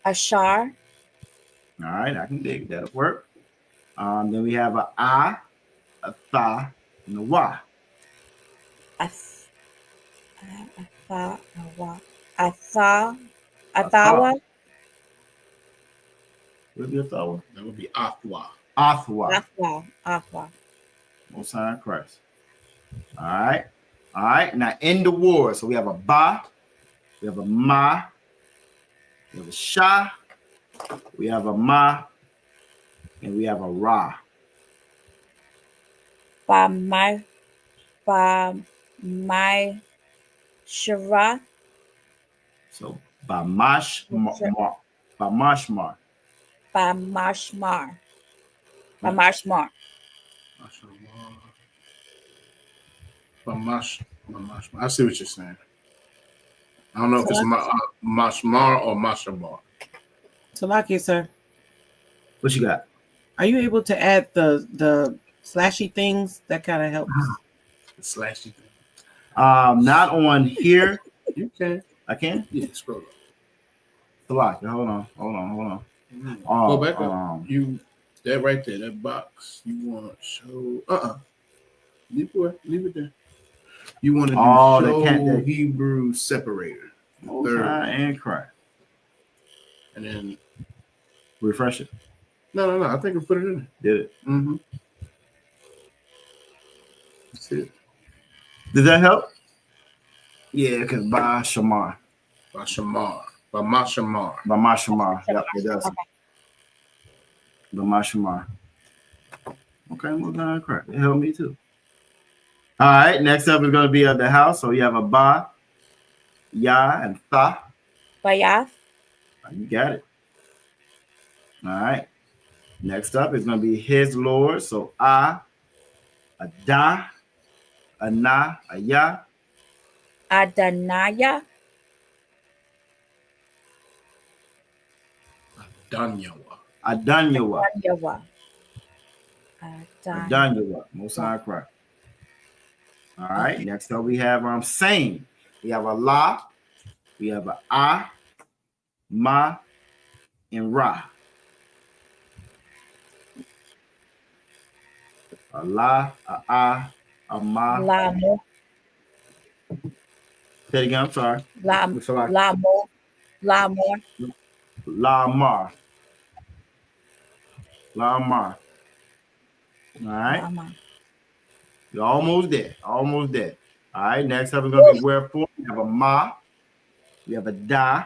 A shar. All right, I can dig that'll work. Then we have a tha, and a wa. A tha, a wa. A tha, a thawa. What would be a thawa? That would be athwa. Athwa. Most High Christ. All right. All right. Now in the war, so we have a ba, we have a ma, we have a sha, we have a ma, and we have a ra. By my shara. So by mashmar. By mashmar. By mashmar. By mashmar. I see what you're saying. I don't know if it's mashmar or mashamar. Salaki, sir. What you got? Are you able to add the slashy things? That kind of helps. The slashy thing. Not on here. You can. I can? Yeah, scroll up. Salaki, hold on. Go back up. That right there, that box. You want to show? Leave it there. You want to do show the Hebrew separator. Third and cry. And then refresh it. No. I think I put it in there. Did it? Mm-hmm. That's it. Did that help? Yeah, because by Shamar. By Mashamar. Yep, it does. Okay. By Mashamar. Okay, well done. Correct. It helped me too. All right, next up is going to be at the house. So you have a ba, ya, and tha. Bayath. You got it. All right. Next up is going to be his Lord. So a da, a na, a ya. Adanaya. Adanyawa. Most High Christ. All right. Next up we have same. We have a la, we have a ma, and ra. A la, a ma. La mo. Say it again. I'm sorry. La mo. Lamar. All right. You're almost there. All right. Next up is going to be wherefore. We have a ma, We have a da.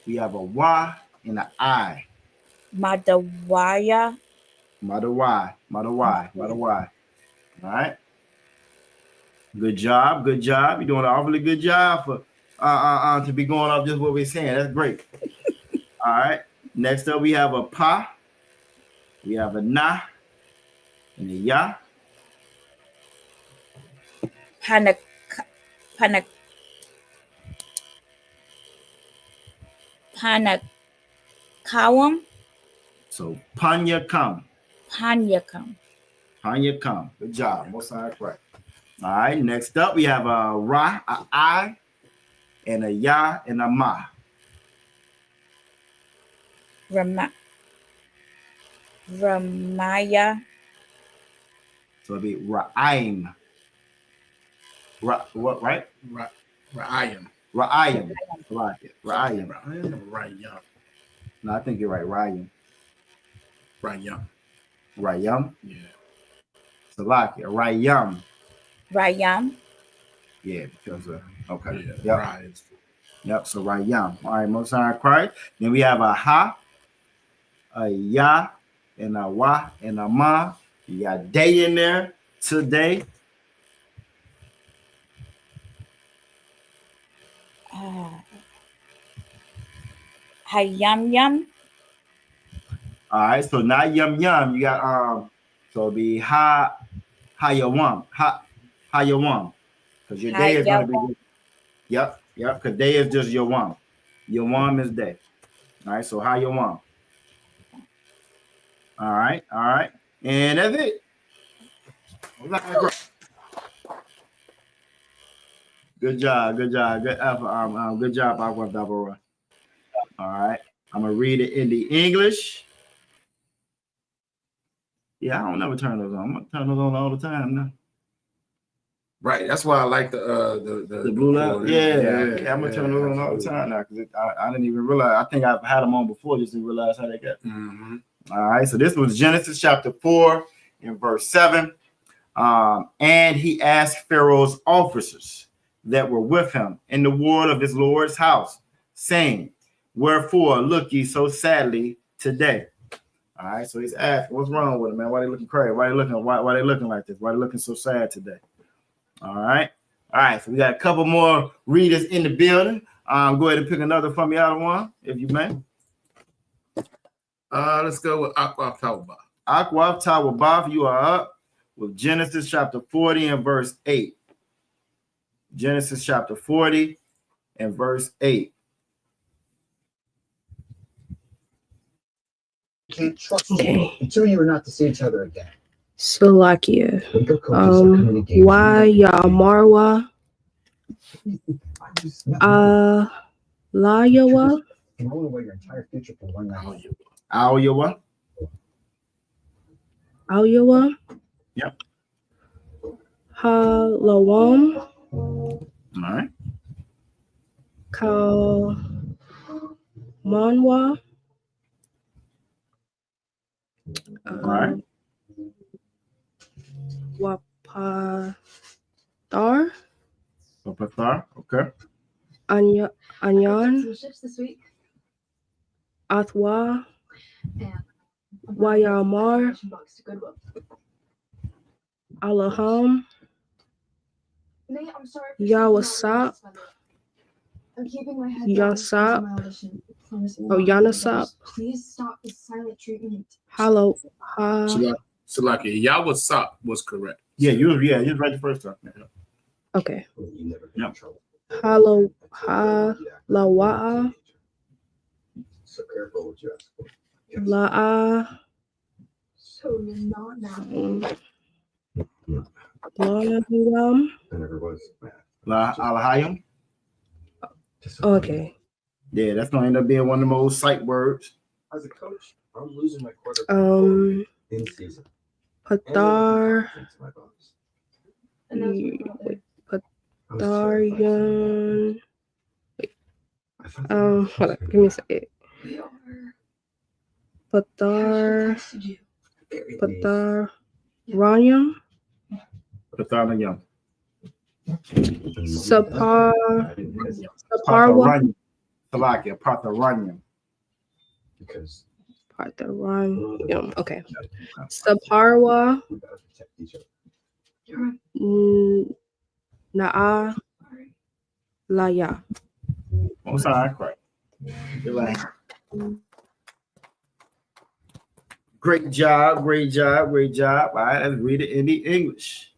We have a wa and an I. Madawaya. Madawai. All right. Good job. You're doing an awfully good job for to be going off just what we're saying. That's great. All right. Next up, we have a pa. We have a na and a ya. Panakawam. So panyakam. Panyakam. Good job. Most sides right. All right. Next up, we have a ra, a I, and a ya and a ma. Ramaya. So it'll be ra'aim. What, right? Ra'ayim. Ra'ayim. Ra'ayim. Ra'ayim. No, I think you're right. Ra'ayim. Ra'yam? Yeah. Salakia. Ra'yam. Yeah, because okay. Yeah, yep. Right. Yep, so Ra'yam. All right, Most High Christ. Then we have a ha, a ya, and a wa, and a ma. You got day in there. Today. Hayam. All right, so now yum. You got so it'll be hayawam. Because your day is going to be. Yep. Because day is just your wam. Your wam is day. All right, so hayawam. All right, and that's it. Good job. Good effort. Good job, Aqua Dabora. All right, I'm gonna read it in the English. Yeah, I don't never turn those on. I'm gonna turn those on all the time now. Right, that's why I like the blue light. Yeah, I'm gonna turn those on all the time now because I didn't even realize. I think I've had them on before, just didn't realize how they got. Mm-hmm. All right, so this was Genesis chapter 4 and verse 7. And he asked Pharaoh's officers that were with him in the ward of his Lord's house, saying, "Wherefore look ye so sadly today?" All right, so he's asking, what's wrong with him, man? Why they looking crazy? Why they looking like this? Why they looking so sad today? All right, so we got a couple more readers in the building. Go ahead and pick another from me out of one, if you may. Let's go with Aqua Tawba. Aqua Tawba, you are up with Genesis chapter 40 and verse 8. Genesis chapter 40 and verse 8. Can't trust you until you are not to see each other again. Salakia. Why Marwa? Layawa? You roll away your entire future for one night. Alyawa. Yep. Halawam. All right. Manwa. All right. Wapathar. Okay. Anyan. Athwa. Wayamar. Alaham. Yawasap. Yansap. Yanasap. Please stop this silent treatment. Hello. Salaki, Yawasap was correct. Yeah, you was right the first time. Okay. Yep. Hello. Lawa'a. So careful what you ask for. La'a. So you're not mad. La'a. I never was mad. La Alahayim. Okay. Yeah, that's gonna end up being one of the most sight words. As a coach, I'm losing my quarter in season. Patar. Pataryan. Hold on, give me a second. Pataranyam. Pataranyam. Partharanium. Slovakia, Partharanium. Partharanium. Okay. Saparwa. Na'a. Laya. I'm sorry, correct. Great job, great job, great job. All right, let's read it in the English.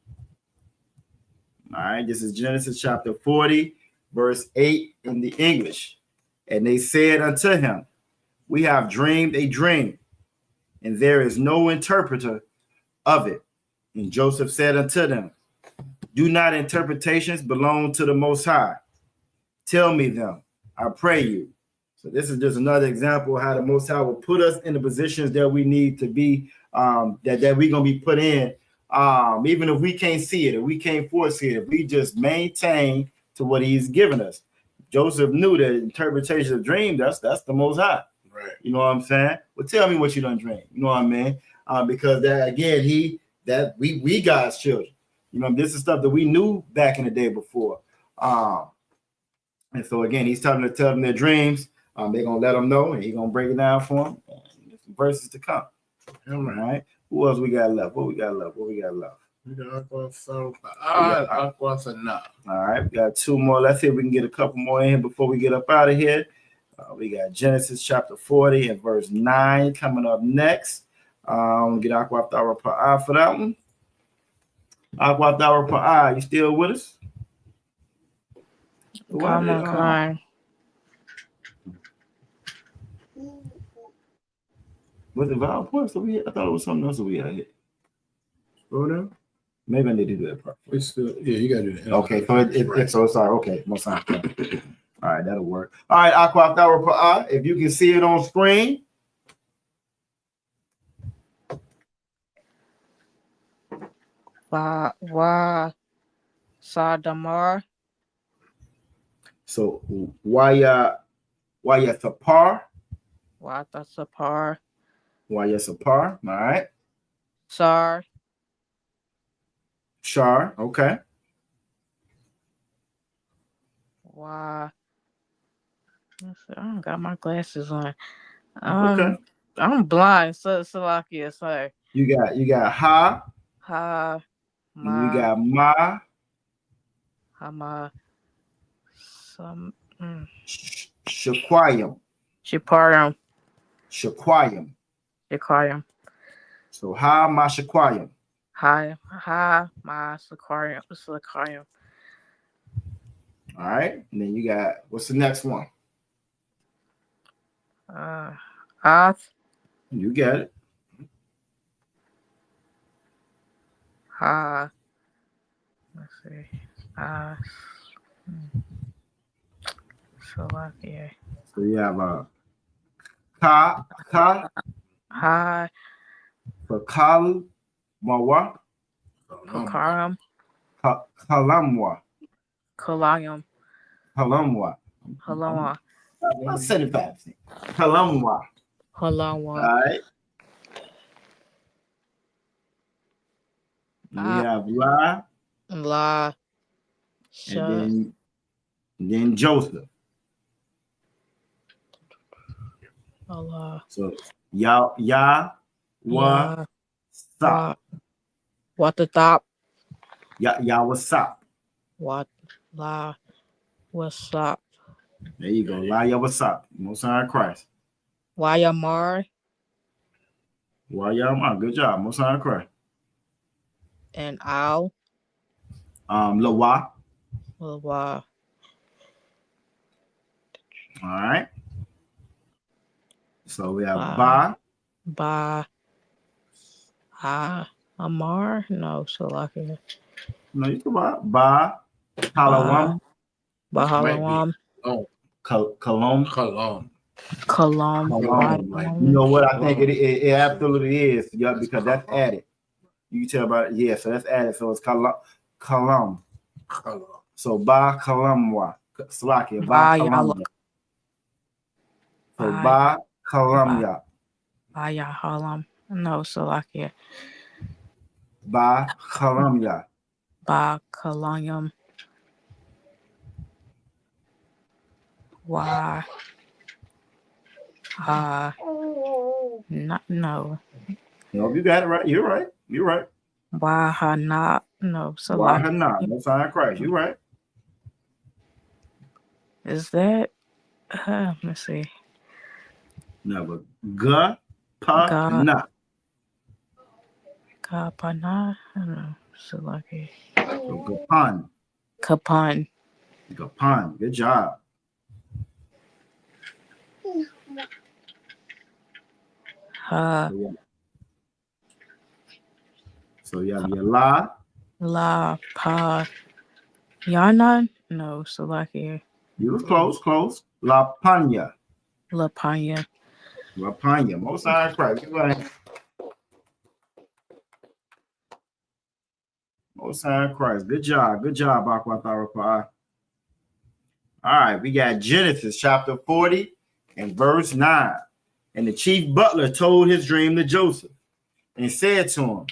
All right, this is Genesis chapter 40, verse 8 in the English. And they said unto him, we have dreamed a dream, and there is no interpreter of it. And Joseph said unto them, do not interpretations belong to the Most High? Tell me them, I pray you. So this is just another example of how the Most High will put us in the positions that we need to be, that we're going to be put in, even if we can't see it, if we can't foresee it, if we just maintain to what he's given us. Joseph knew that interpretation of dream, that's the Most High. Right. You know what I'm saying? Well, tell me what you done dream. You know what I mean? Because that again, we God's children. You know, this is stuff that we knew back in the day before. And so again, he's telling them their dreams. They're gonna let them know, and he's gonna break it down for them. And verses to come. All right. Who else we got left? What we got left? We got Aqua. All right, we got two more. Let's see if we can get a couple more in before we get up out of here. We got Genesis chapter 40 and verse 9 coming up next. Get Aqua Thara for that one. Aqua Thara, you still with us? Come on. Was it vowel points that we had? I thought it was something else that we had hit. Scroll down. Maybe I need to do that part. It's still, yeah, you gotta do that. Okay, so it's sorry. Okay, most time. All right, that'll work. All right, Aqua Thara, if you can see it on screen. Wa Sadamar. So Waya Sapar. Wata Sapar. Waya Sapar. All right. Sar. Shar. Okay. Wow. I don't got my glasses on. Okay. I'm blind. Salakia, sorry. You got Ha. Ha. Ma. You got Ma. Hama. Some. Shaquayim. Shiparium. Shaquayim. Shikarium. So Ha Ma Shaquayim. Ha Ma Shikarium. Shikarium. All right. And then you got, what's the next one? Ath. You got it. Ha. Let's see. Slovakia. So you have Ka. Ha. For Kal Mawa. Karam. Kalamwa. Kalayam. Halamwa. Halama. I'll send it back. Halamwa. Halama. All right. We have La. La. And then Joseph. Allah. So Ya Wa Sa. What the top? Ya was up. What La what's up? There you go. La Ya was up. Most High Christ. Wayamar. Wayamar. Good job. Most High Christ. And Al. Lawa. Lawa. All right. So we have Ba. Amar? No, Salakia. No, you can Ba. Halawam. Bahalawam. Oh. Kalom. You know what? I think it absolutely is. Yeah, because that's added. You can tell about it. Yeah, so that's added. So it's Kalam. So Ba Kalamwa. Slakia. Ba Kalamwa. So Ba Kalamya. Ba Yahalam. No, Salakia. Ba Kalamya. Ba Kalayam. Why? No. No, you got it right. You're right. You're right. Why not? No, so Why like, not? No sign of Christ. You're right. is that? Let me see. No, but ga pa God. na. Kapana. I don't know. So lucky. So gapan. Kapan. Gapan. Good job. So you have your la pa yana. No, so lucky. You was close. La Panya. La Panya. La Panya. Most sign of Christ. Most sign of Christ. Good job, Aqua. All right, we got Genesis chapter 40 and verse 9. And the chief butler told his dream to Joseph and said to him,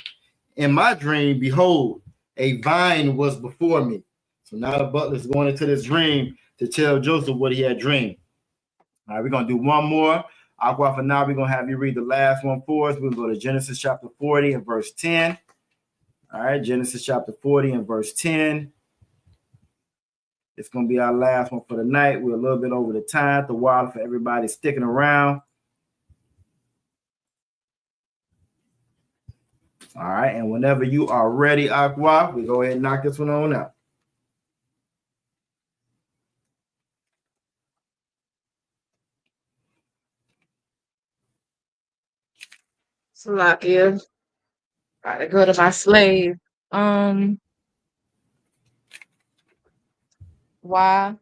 in my dream, behold, a vine was before me. So now the butler's going into this dream to tell Joseph what he had dreamed. All right, we're going to do one more. Aqua, for now, we're going to have you read the last one for us. We'll go to Genesis chapter 40 and verse 10. All right, Genesis chapter 40 and verse 10. It's going to be our last one for the night. We're a little bit over the time. The while for everybody sticking around. All right, and whenever you are ready, Aqua, we go ahead and knock this one on out. Salakia. Gotta go to my slave. Why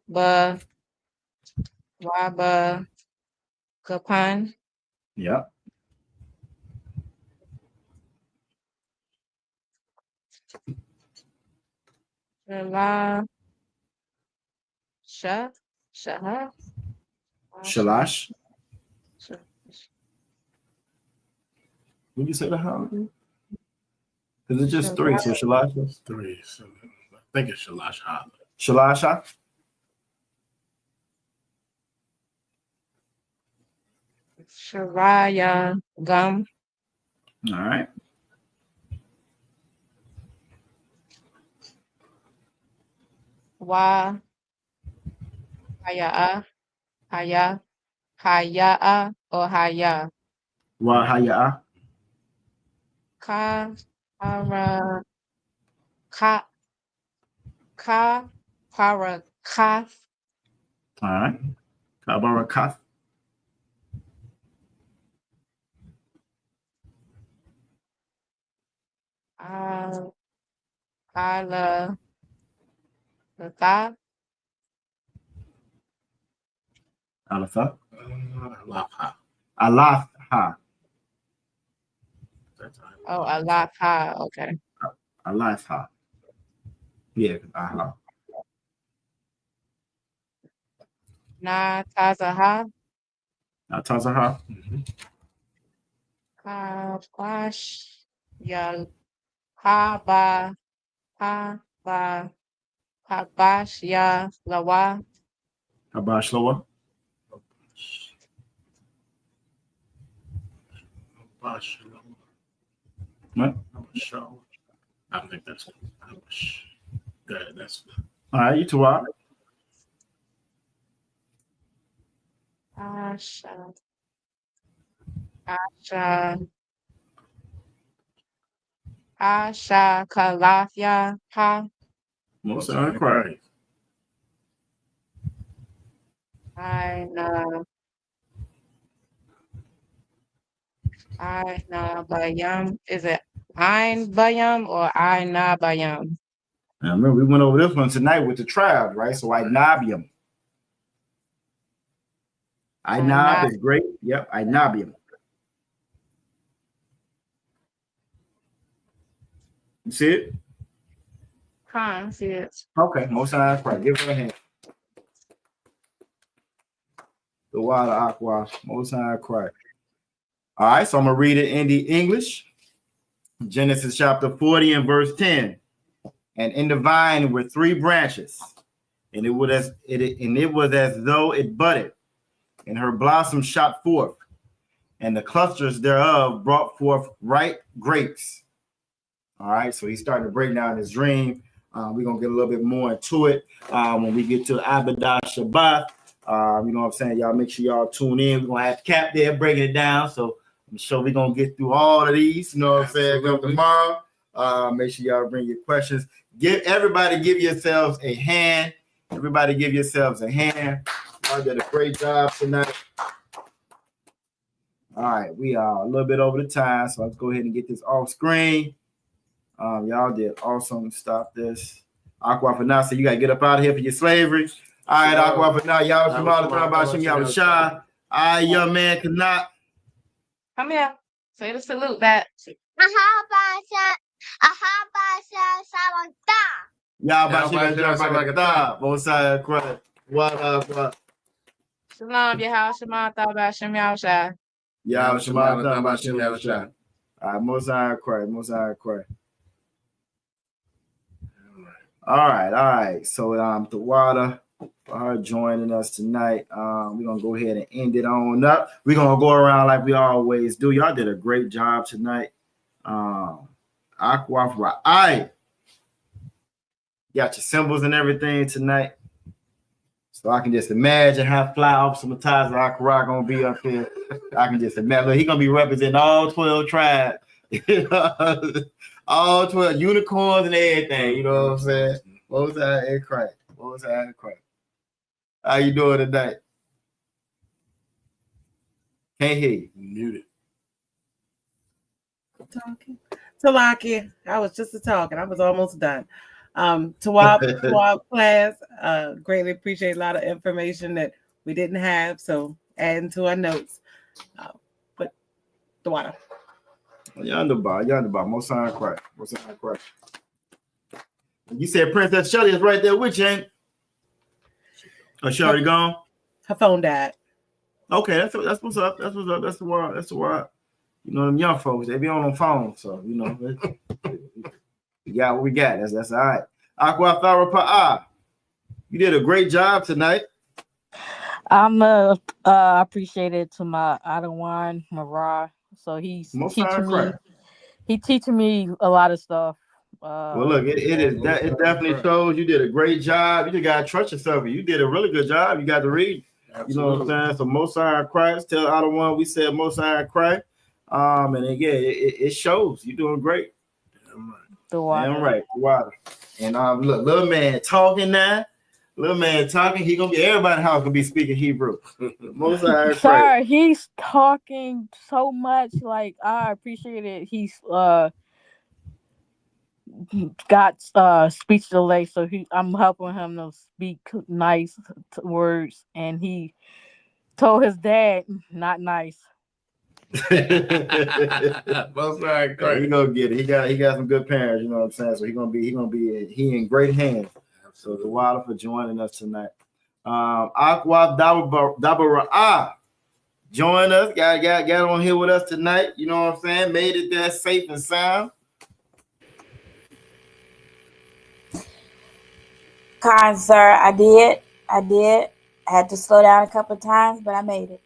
Kapan. Yep. Shalash. Would you say the how? Because it's just three, so Shalash is 3. So I think it's Shalash Ha. Shalasha. Sharaya Gum. All right. Wa Haya or Haya. Wa Haya. Ka para ka para ka. All right. Kabarakat. Ala Lata. Alatha. Alafha. Alatha. Oh, Alatha. Okay. Alatha. Yeah. Aha. Na Tazaha. Tazaha. Kabash Yal Haba Habash Ya Lawa. Habash Loa. What? I think that's good. That's all right. You two out. Asha Kalafia Ha. Most are correct. Aina Bayam. Is it Ain Bayam or Aina Bayam? Now remember, we went over this one tonight with the tribes, right? So Inabium. Inab is great. Yep, Inabium. You see it? Can't see it. Okay, most are correct. Give her a hand. The water aqua, most are correct. All right, so I'm gonna read it in the English. Genesis chapter 40 and verse 10. And in the vine were 3 branches. and it was as though it budded, and her blossoms shot forth, and the clusters thereof brought forth ripe grapes. All right, so he's starting to break down his dream. We're gonna get a little bit more into it when we get to Abadah Shabbat. You know what I'm saying? Y'all make sure y'all tune in. We're gonna have Cap there breaking it down. So I'm sure we're gonna get through all of these. You know what I'm saying? Come tomorrow. Make sure y'all bring your questions. Give yourselves a hand. Everybody give yourselves a hand. Y'all did a great job tonight. All right, we are a little bit over the time, so let's go ahead and get this off screen. Y'all did awesome. Stop this. Aqua for now, so you gotta get up out of here for your slavery. All right, Aqua for now, y'all Shemala Thabashim, y'all Shah. All right, young man cannot. Come here. Say the salute back. Y'all Bashim, Mosai Cry. What? Shalom, Yahal Shema Thabashim Yahshua. Y'all Shemala Thabashim Yahshua. All right, Mosai Cry. All right. So the water for her joining us tonight. We're gonna go ahead and end it on up. We're gonna go around like we always do. Y'all did a great job tonight. Aqua for I got your symbols and everything tonight. So I can just imagine how fly off some ties Aqua gonna be up here. I can just imagine. Look, he gonna be representing all 12 tribes. All 12 unicorns and everything, you know what I'm saying? What was that crack? How you doing tonight? Can't hear you. Muted. Talking. Talakia, I was just talking. I was almost done. Tawab class, greatly appreciate a lot of information that we didn't have, so adding to our notes. But the water. Yonder bar. Most sign crack. You said Princess Shelly is right there with you, ain't? Oh, she already gone? Her phone died. Okay, that's what's up. That's the word. You know them young folks, they be on the phone, so you know we got what we got. That's all right. Aqua Thara Pa'a, you did a great job tonight. I'm appreciate it to my Adawan Marah. So he's teaching me a lot of stuff. Well, look, it definitely shows you did a great job. You just gotta trust yourself. You did a really good job. You got to read. Absolutely. You know what I'm saying? So Mosai Christ, tell Adawan we said Mosai Christ. And again, it shows you doing great. Damn right. Water. And look, little man talking now. He gonna be everybody in the house gonna be speaking Hebrew. Sir, he's talking so much. Like I appreciate it. He's got speech delay, so I'm helping him to speak nice words, and he told his dad not nice. He gonna get it. He got some good parents, you know what I'm saying. So he in great hands. So the water for joining us tonight. Aqua Dabara join us. Got on here with us tonight. You know what I'm saying? Made it there safe and sound. Kind sir, I did. I had to slow down a couple of times, but I made it.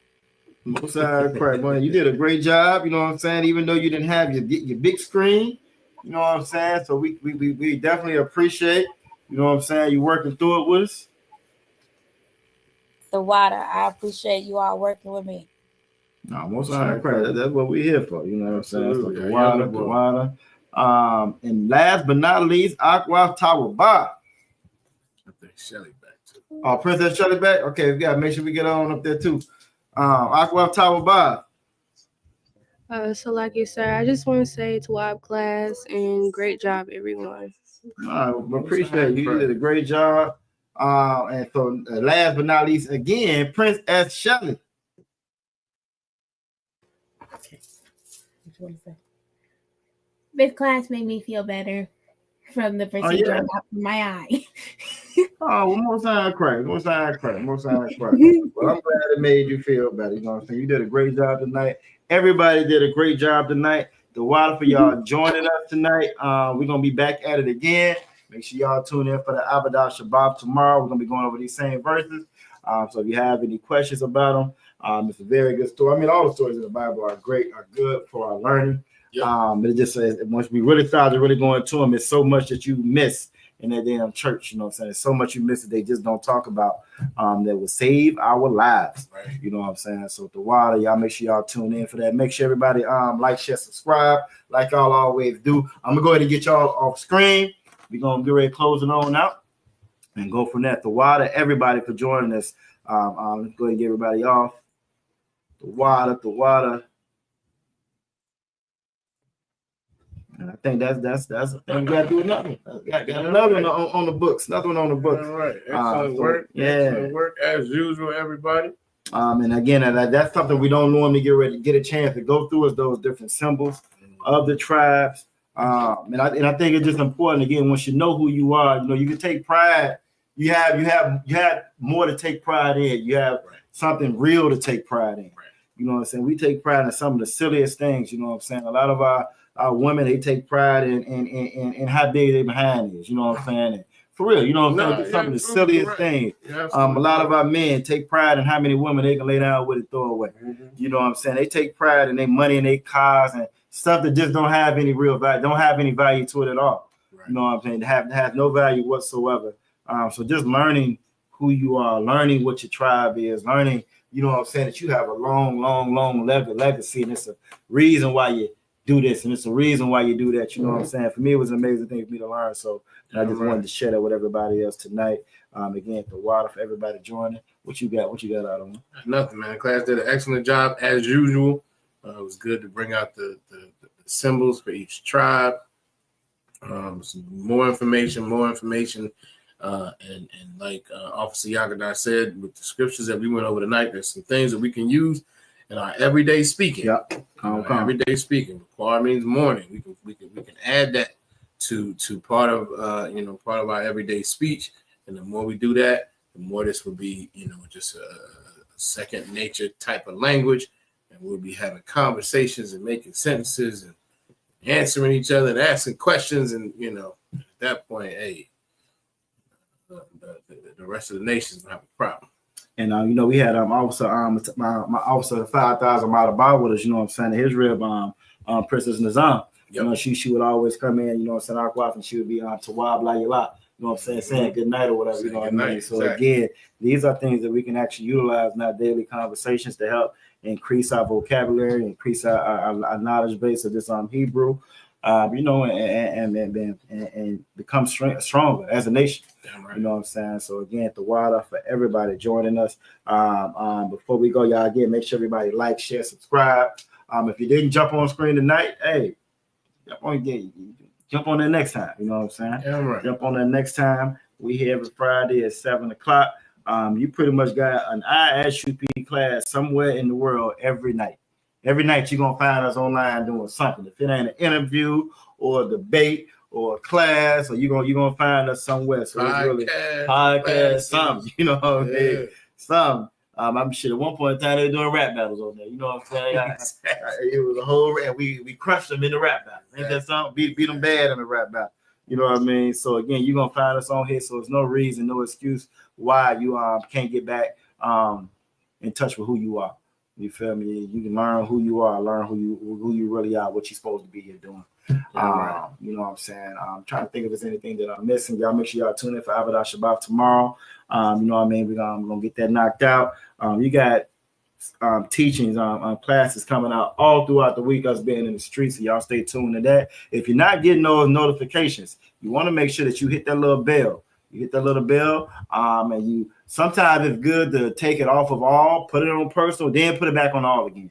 You did a great job. You know what I'm saying? Even though you didn't have your big screen, you know what I'm saying? So we definitely appreciate, you know what I'm saying, you working through it with us. The water. I appreciate you all working with me. No, most that's what we're here for. You know what I'm saying? So the water. And last but not least, Aqua Tawaba. I think Shelly back too. Oh, Princess Shelly back? Okay, we gotta make sure we get on up there too. Aqua Tawaba. So like you said, I just want to say to WAB class and great job, everyone. I appreciate you. You did a great job. And so last but not least, again, Prince S. Shelly. Okay. What you want to say? This class made me feel better from the procedure I got from my eye. Well, more time crack. Well, I'm glad it made you feel better. You know what I'm saying? You did a great job tonight. Everybody did a great job tonight. The water for y'all joining us tonight. We're gonna be back at it again. Make sure y'all tune in for the Avodah Shabbat tomorrow. We're gonna be going over these same verses. So if you have any questions about them, it's a very good story. I mean, all the stories in the Bible are great, are good for our learning. Yep. But it just says once we really start to really go into them, it's so much that you miss in that damn church. You know what I'm saying? There's so much you miss that they just don't talk about that will save our lives. Right. You know what I'm saying? So the water, y'all make sure y'all tune in for that. Make sure everybody like, share, subscribe, like y'all always do. I'm gonna go ahead and get y'all off screen. We're gonna get ready to close it on out and go from there. The water, everybody for joining us. Let's go ahead and get everybody off. The water. And I think that's the thing. We gotta do another one. Got another one on the books. Another one on the books. All right. Excellent work. Yeah. Excellent work as usual, everybody. And again, that's something we don't normally get a chance to go through, is those different symbols of the tribes. And I think it's just important, again, once you know who you are, you know, you can take pride. You have more to take pride in. You have something real to take pride in. You know what I'm saying? We take pride in some of the silliest things. You know what I'm saying? A lot of our women, they take pride in how big their behind is. You know what I'm saying? And for real, you know what I'm saying? Some of the silliest things. A lot of our men take pride in how many women they can lay down with and throw away. You know what I'm saying? They take pride in their money and their cars and stuff that just don't have any real value, don't have any value to it at all. You know what I'm saying? Have no value whatsoever. So just learning who you are, learning what your tribe is, learning, you know what I'm saying, that you have a long legacy, and it's a reason why you do this, and it's a reason why you do that. You know what I'm saying? For me, it was an amazing thing for me to learn. So I just wanted to share that with everybody else tonight. Again, the water for everybody joining. What you got out on? Nothing, man. Class did an excellent job as usual. It was good to bring out the symbols for each tribe. Some more information. And like Officer Qadash said, with the scriptures that we went over tonight, there's some things that we can use in our everyday speaking. Yep. Everyday speaking. Require means morning. We can add that to part of part of our everyday speech. And the more we do that, the more this will be, just a second nature type of language. And we'll be having conversations and making sentences and answering each other and asking questions. And, at that point, hey, the rest of the nation's gonna have a problem. And we had officer my officer 5,000 mile bar with us. You know what I'm saying? His rib Princess Nazam. Yep. She would always come in. You know what I'm saying? Our wife, and she would be Tawab la yala. You know what I'm saying good night or whatever. You know what I mean? So again, these are things that we can actually utilize in our daily conversations to help increase our vocabulary, increase our knowledge base of this Hebrew. And become stronger as a nation. Right. You know what I'm saying? So again, the water for everybody joining us. Before we go, y'all, again, make sure everybody like, share, subscribe. If you didn't jump on screen tonight, hey, jump on that next time. You know what I'm saying? Yeah, right. Jump on that next time. We here every Friday at 7:00. You pretty much got an ISUPK class somewhere in the world every night. Every night you're gonna find us online doing something. If it ain't an interview or a debate or a class, or you're gonna find us somewhere. So it's really podcast, something, you know what I mean? Some. I'm sure at one point in time they were doing rap battles on there. You know what I'm saying? It was a whole, and we crushed them in the rap battle. Ain't that something? Beat them bad in the rap battle. You know what I mean? So again, you're gonna find us on here. So there's no reason, no excuse why you can't get back in touch with who you are. You feel me? You can learn who you are, learn who you really are, what you're supposed to be here doing. Right. You know what I'm saying? I'm trying to think if there's anything that I'm missing. Y'all make sure y'all tune in for Avodah Shabbat tomorrow. You know what I mean? We're gonna get that knocked out. You got teachings, classes coming out all throughout the week, us being in the streets. So y'all stay tuned to that. If you're not getting those notifications, you want to make sure that you hit that little bell. You hit that little bell, and you sometimes it's good to take it off of all, put it on personal, then put it back on all again.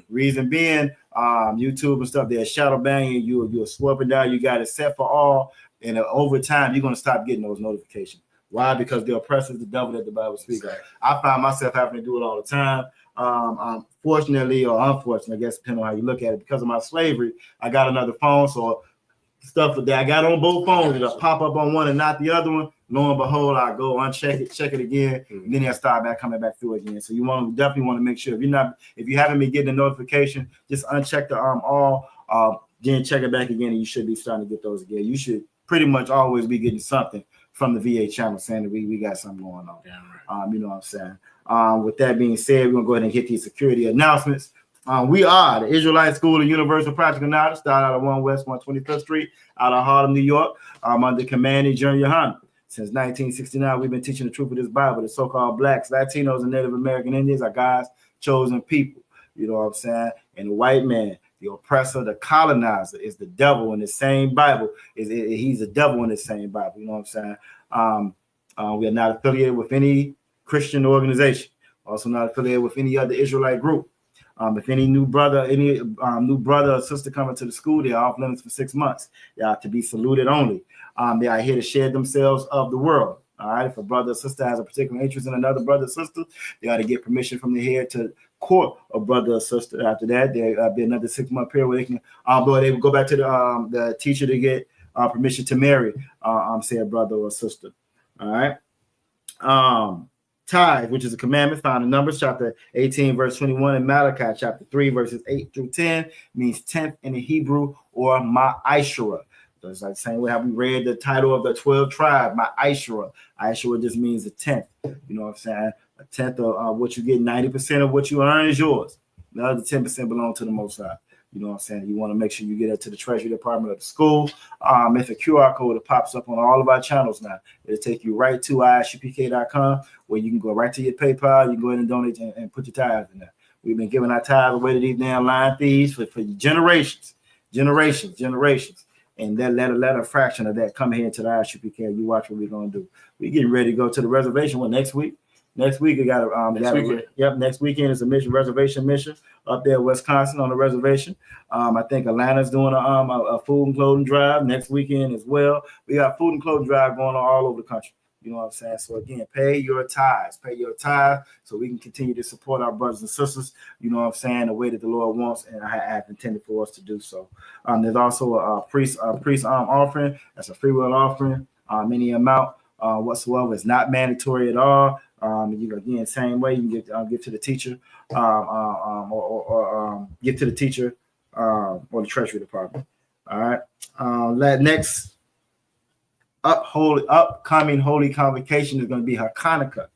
Reason being, YouTube and stuff, they're shadow banging, you're swapping down, you got it set for all, and over time you're gonna stop getting those notifications. Why? Because the oppressor is the devil that the Bible speaks. Exactly. I find myself having to do it all the time. Fortunately or unfortunately, I guess depending on how you look at it, because of my slavery, I got another phone, so stuff that I got on both phones, it'll pop up on one and not the other one. Lo and behold, I go uncheck it, check it again, and then I start coming back through again. So you definitely want to make sure if you haven't been getting a notification, just uncheck the all, then check it back again, and you should be starting to get those again. You should pretty much always be getting something from the VA channel saying that we got something going on. You know what I'm saying? With that being said, we're going to go ahead and hit these security announcements. We are the Israelite School of Universal Practical Knowledge, started out of 1 West 125th Street, out of Harlem, New York. Under command of Junior Yohana. Since 1969, we've been teaching the truth of this Bible. The so-called blacks, Latinos, and Native American Indians are God's chosen people. You know what I'm saying? And the white man, the oppressor, the colonizer, is the devil in the same Bible. He's the devil in the same Bible. You know what I'm saying? We are not affiliated with any Christian organization. Also not affiliated with any other Israelite group. If any new brother or sister coming to the school, they are off limits for 6 months. They are to be saluted only. They are here to share themselves of the world. All right. If a brother or sister has a particular interest in another brother or sister, they ought to get permission from the head to court a brother or sister. After that, there'll be another 6-month period where they can, they will go back to the teacher to get permission to marry, say a brother or sister. All right. Tithe, which is a commandment found in Numbers chapter 18, verse 21, and Malachi chapter 3, verses 8 through 10, means 10th in the Hebrew, or Ma'ashura. So it's like the same way how we read the title of the 12 tribe, Ma'ashura. Ashura just means a 10th. You know what I'm saying? A 10th of what you get, 90% of what you earn is yours. The other 10% belong to the Most High. You know what I'm saying? You want to make sure you get it to the Treasury Department of the school. It's a QR code that pops up on all of our channels now. It'll take you right to ISUPK.com, where you can go right to your PayPal. You can go ahead and donate and put your tithes in there. We've been giving our tithes away to these damn line thieves for generations. And then let a fraction of that come here to the ISUPK. You watch what we're going to do. We're getting ready to go to the reservation next week. Next week, next weekend is a reservation mission up there in Wisconsin on the reservation. I think Atlanta's doing a food and clothing drive next weekend as well. We got food and clothing drive going on all over the country. You know what I'm saying? So again, pay your tithes so we can continue to support our brothers and sisters, you know what I'm saying, the way that the Lord wants and I have intended for us to do so. There's also a priest offering. That's a free will offering. Any amount whatsoever. It's not mandatory at all. Again, same way you can give to the teacher, or give to the teacher or the Treasury Department. All right. Next upcoming holy convocation is going to be Hanukkah.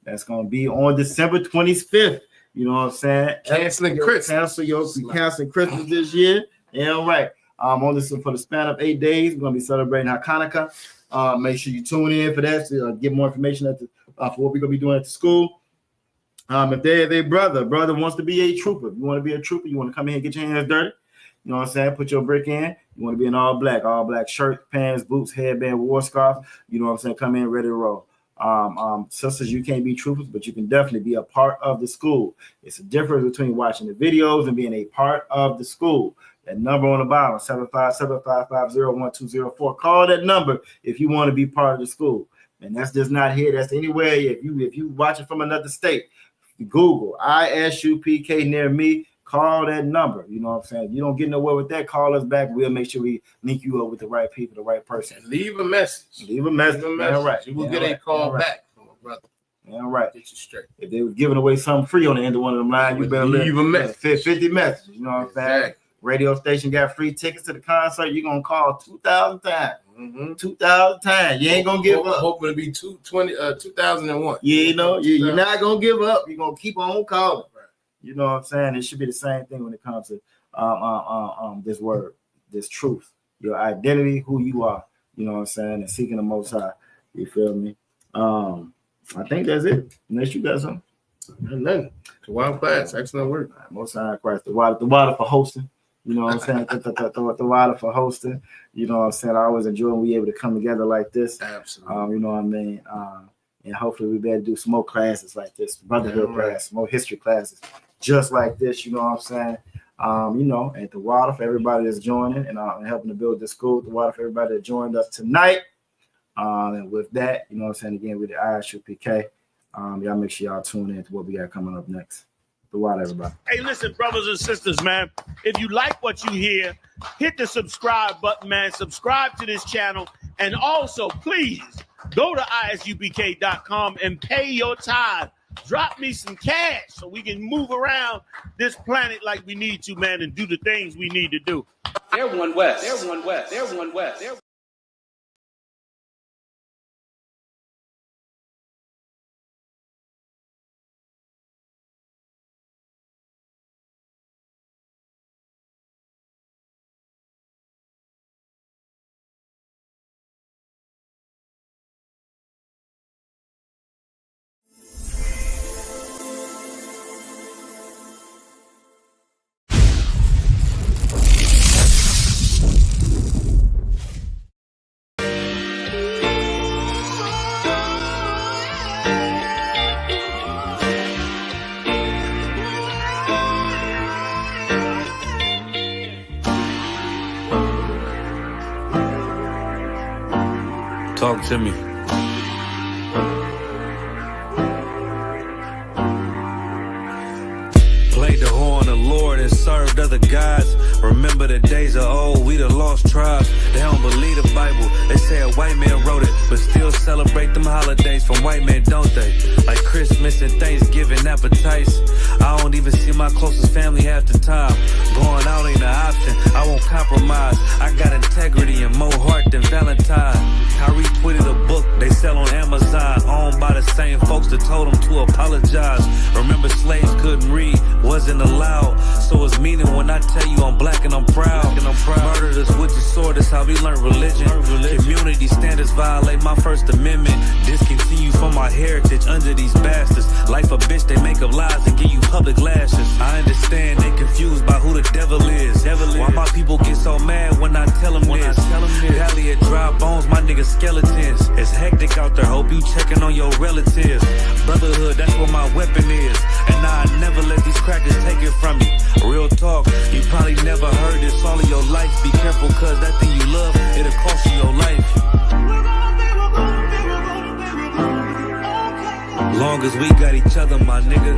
That's going to be on December 25th. You know what I'm saying? Canceling Christmas. Canceling Christmas this year. Yeah, right. On this for the span of 8 days, we're going to be celebrating Hanukkah. Make sure you tune in for that to get more information for what we're going to be doing at the school. If there's a brother wants to be a trooper, if you want to be a trooper, you want to come in and get your hands dirty, you know what I'm saying? Put your brick in. You want to be in all black shirt, pants, boots, headband, war scarf. You know what I'm saying? Come in ready to roll. Sisters, you can't be troopers, but you can definitely be a part of the school. It's a difference between watching the videos and being a part of the school. That number on the bottom, 757-550-1204. Call that number if you want to be part of the school. And that's just not here. That's anywhere. If you watch it from another state, Google ISUPK near me. Call that number. You know what I'm saying? If you don't get nowhere with that, call us back. We'll make sure we link you up with the right people, the right person. And leave a message. All right. You will get a call back from a brother. All right. Get you straight. If they were giving away something free on the end of one of them lines, you better leave a message. 50 messages. You know what I'm saying? Radio station got free tickets to the concert. You're going to call 2,000 times. 2,000 times. You ain't going to give up. Hoping to be 2001. Yeah, you're not going to give up. You're going to keep on calling. You know what I'm saying? It should be the same thing when it comes to this word, this truth, your identity, who you are. You know what I'm saying? And seeking the Most High. You feel me? I think that's it. Unless you got something. Nothing. The wild class. Excellent work. Most High Christ. The water for hosting. You know what I'm saying? The water for hosting. You know what I'm saying? I always enjoy when we able to come together like this. Absolutely. You know what I mean? And hopefully we better do some more classes like this, brotherhood class, more history classes, just like this. You know what I'm saying? At the water for everybody that's joining and helping to build the school. The water for everybody that joined us tonight. And with that, you know what I'm saying? Again, with the ISUPK, y'all make sure y'all tune in to what we got coming up next. The water, everybody. Hey, listen, brothers and sisters, man. If you like what you hear, hit the subscribe button, man. Subscribe to this channel. And also, please, go to ISUPK.com and pay your tithe drop me some cash so we can move around this planet like we need to, man, and do the things we need to do. Everyone west. Everyone west. Everyone west. Everyone. Talk to me. Played the horn of Lord and served other gods. Remember the days of old, we the lost tribes. They don't believe the Bible. They say a white man wrote it, but still celebrate them holidays from white men, don't they? Like Christmas and Thanksgiving appetites. I don't even see my closest family half the time. Going out ain't an option, I won't compromise. I got integrity and more heart than Valentine. I retweeted a book they sell on Amazon, owned by the same folks that told them to apologize. Remember slaves couldn't read, wasn't allowed. So it's meaning when I tell you I'm black and I'm proud. Murdered us with the sword, that's how we learn religion. Community standards violate my First Amendment. Discontinue from my heritage under these bastards. Life a bitch, they make up lies and give you public lashes. I understand they confused by who the devil is. Why my people get so mad when I tell them this. Valley of dry bones, my niggas skeletons. It's hectic out there, hope you checking on your relatives. Brotherhood, that's what my weapon is. And I never let these crackers take it from you. Real talk, you probably never heard this all of your life. Be careful, cause that thing you love, it'll cost you your life. Long as we got each other, my nigga.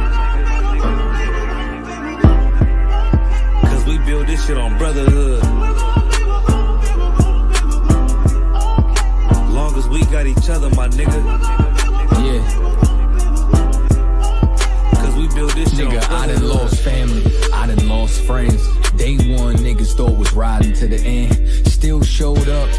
Cause we build this shit on brotherhood. Long as we got each other, my nigga. Yeah. We build this shit. Nigga, I done lost family, I done lost friends. Day one, niggas thought was riding to the end. Still showed up,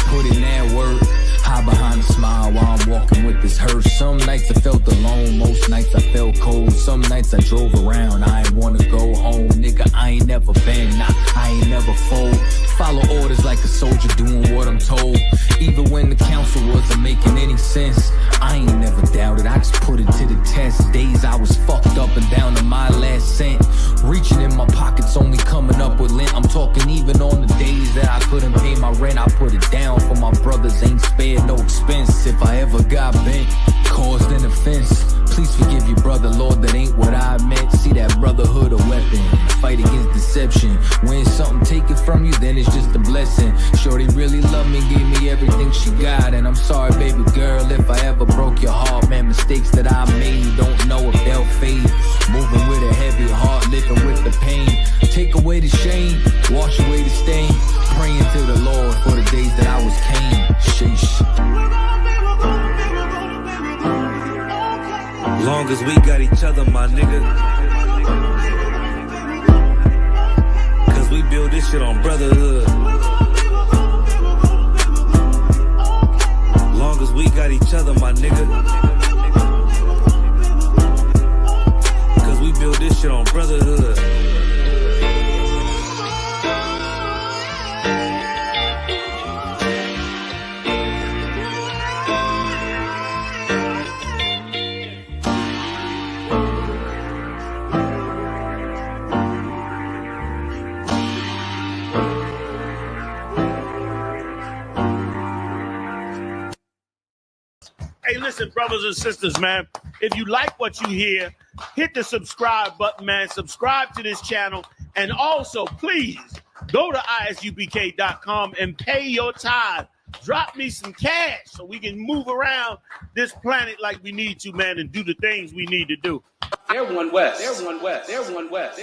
put in that work. Hide behind a smile while I'm walking with this hearse. Some nights I felt alone, most nights I felt cold. Some nights I drove around, I ain't wanna go home. Nigga, I ain't never been, nah, I ain't never fold. Follow orders like a soldier doing what I'm told. Even when the council wasn't making any sense, I ain't never doubted, I just put it to the test. Days I was fucked up and down to my last cent. Reaching in my pockets, only coming up with lint. I'm talking even on the days that I couldn't pay my rent. I put it down for my brothers, ain't spared no expense. If I ever got bent, caused an offense, please forgive you, brother, Lord, that ain't what I meant. See that brotherhood a weapon, fight against deception. When something taken from you, then it's just a blessing. Shorty really loved me, gave me everything she got. And I'm sorry, baby girl, if I ever broke your heart. Man, mistakes that I made, don't know if they'll fade. Moving with a heavy heart, living with the pain. Take away the shame, wash away the stain. Praying to the Lord for the days that I was Cain. Sheesh. Long as we got each other, my nigga. Cause we build this shit on brotherhood. Long as we got each other, my nigga. Cause we build this shit on brotherhood. Hey, listen, brothers and sisters, man, if you like what you hear, hit the subscribe button, man. Subscribe to this channel. And also, please, go to ISUPK.com and pay your tithe. Drop me some cash so we can move around this planet like we need to, man, and do the things we need to do. Everyone west. Everyone west. Everyone west.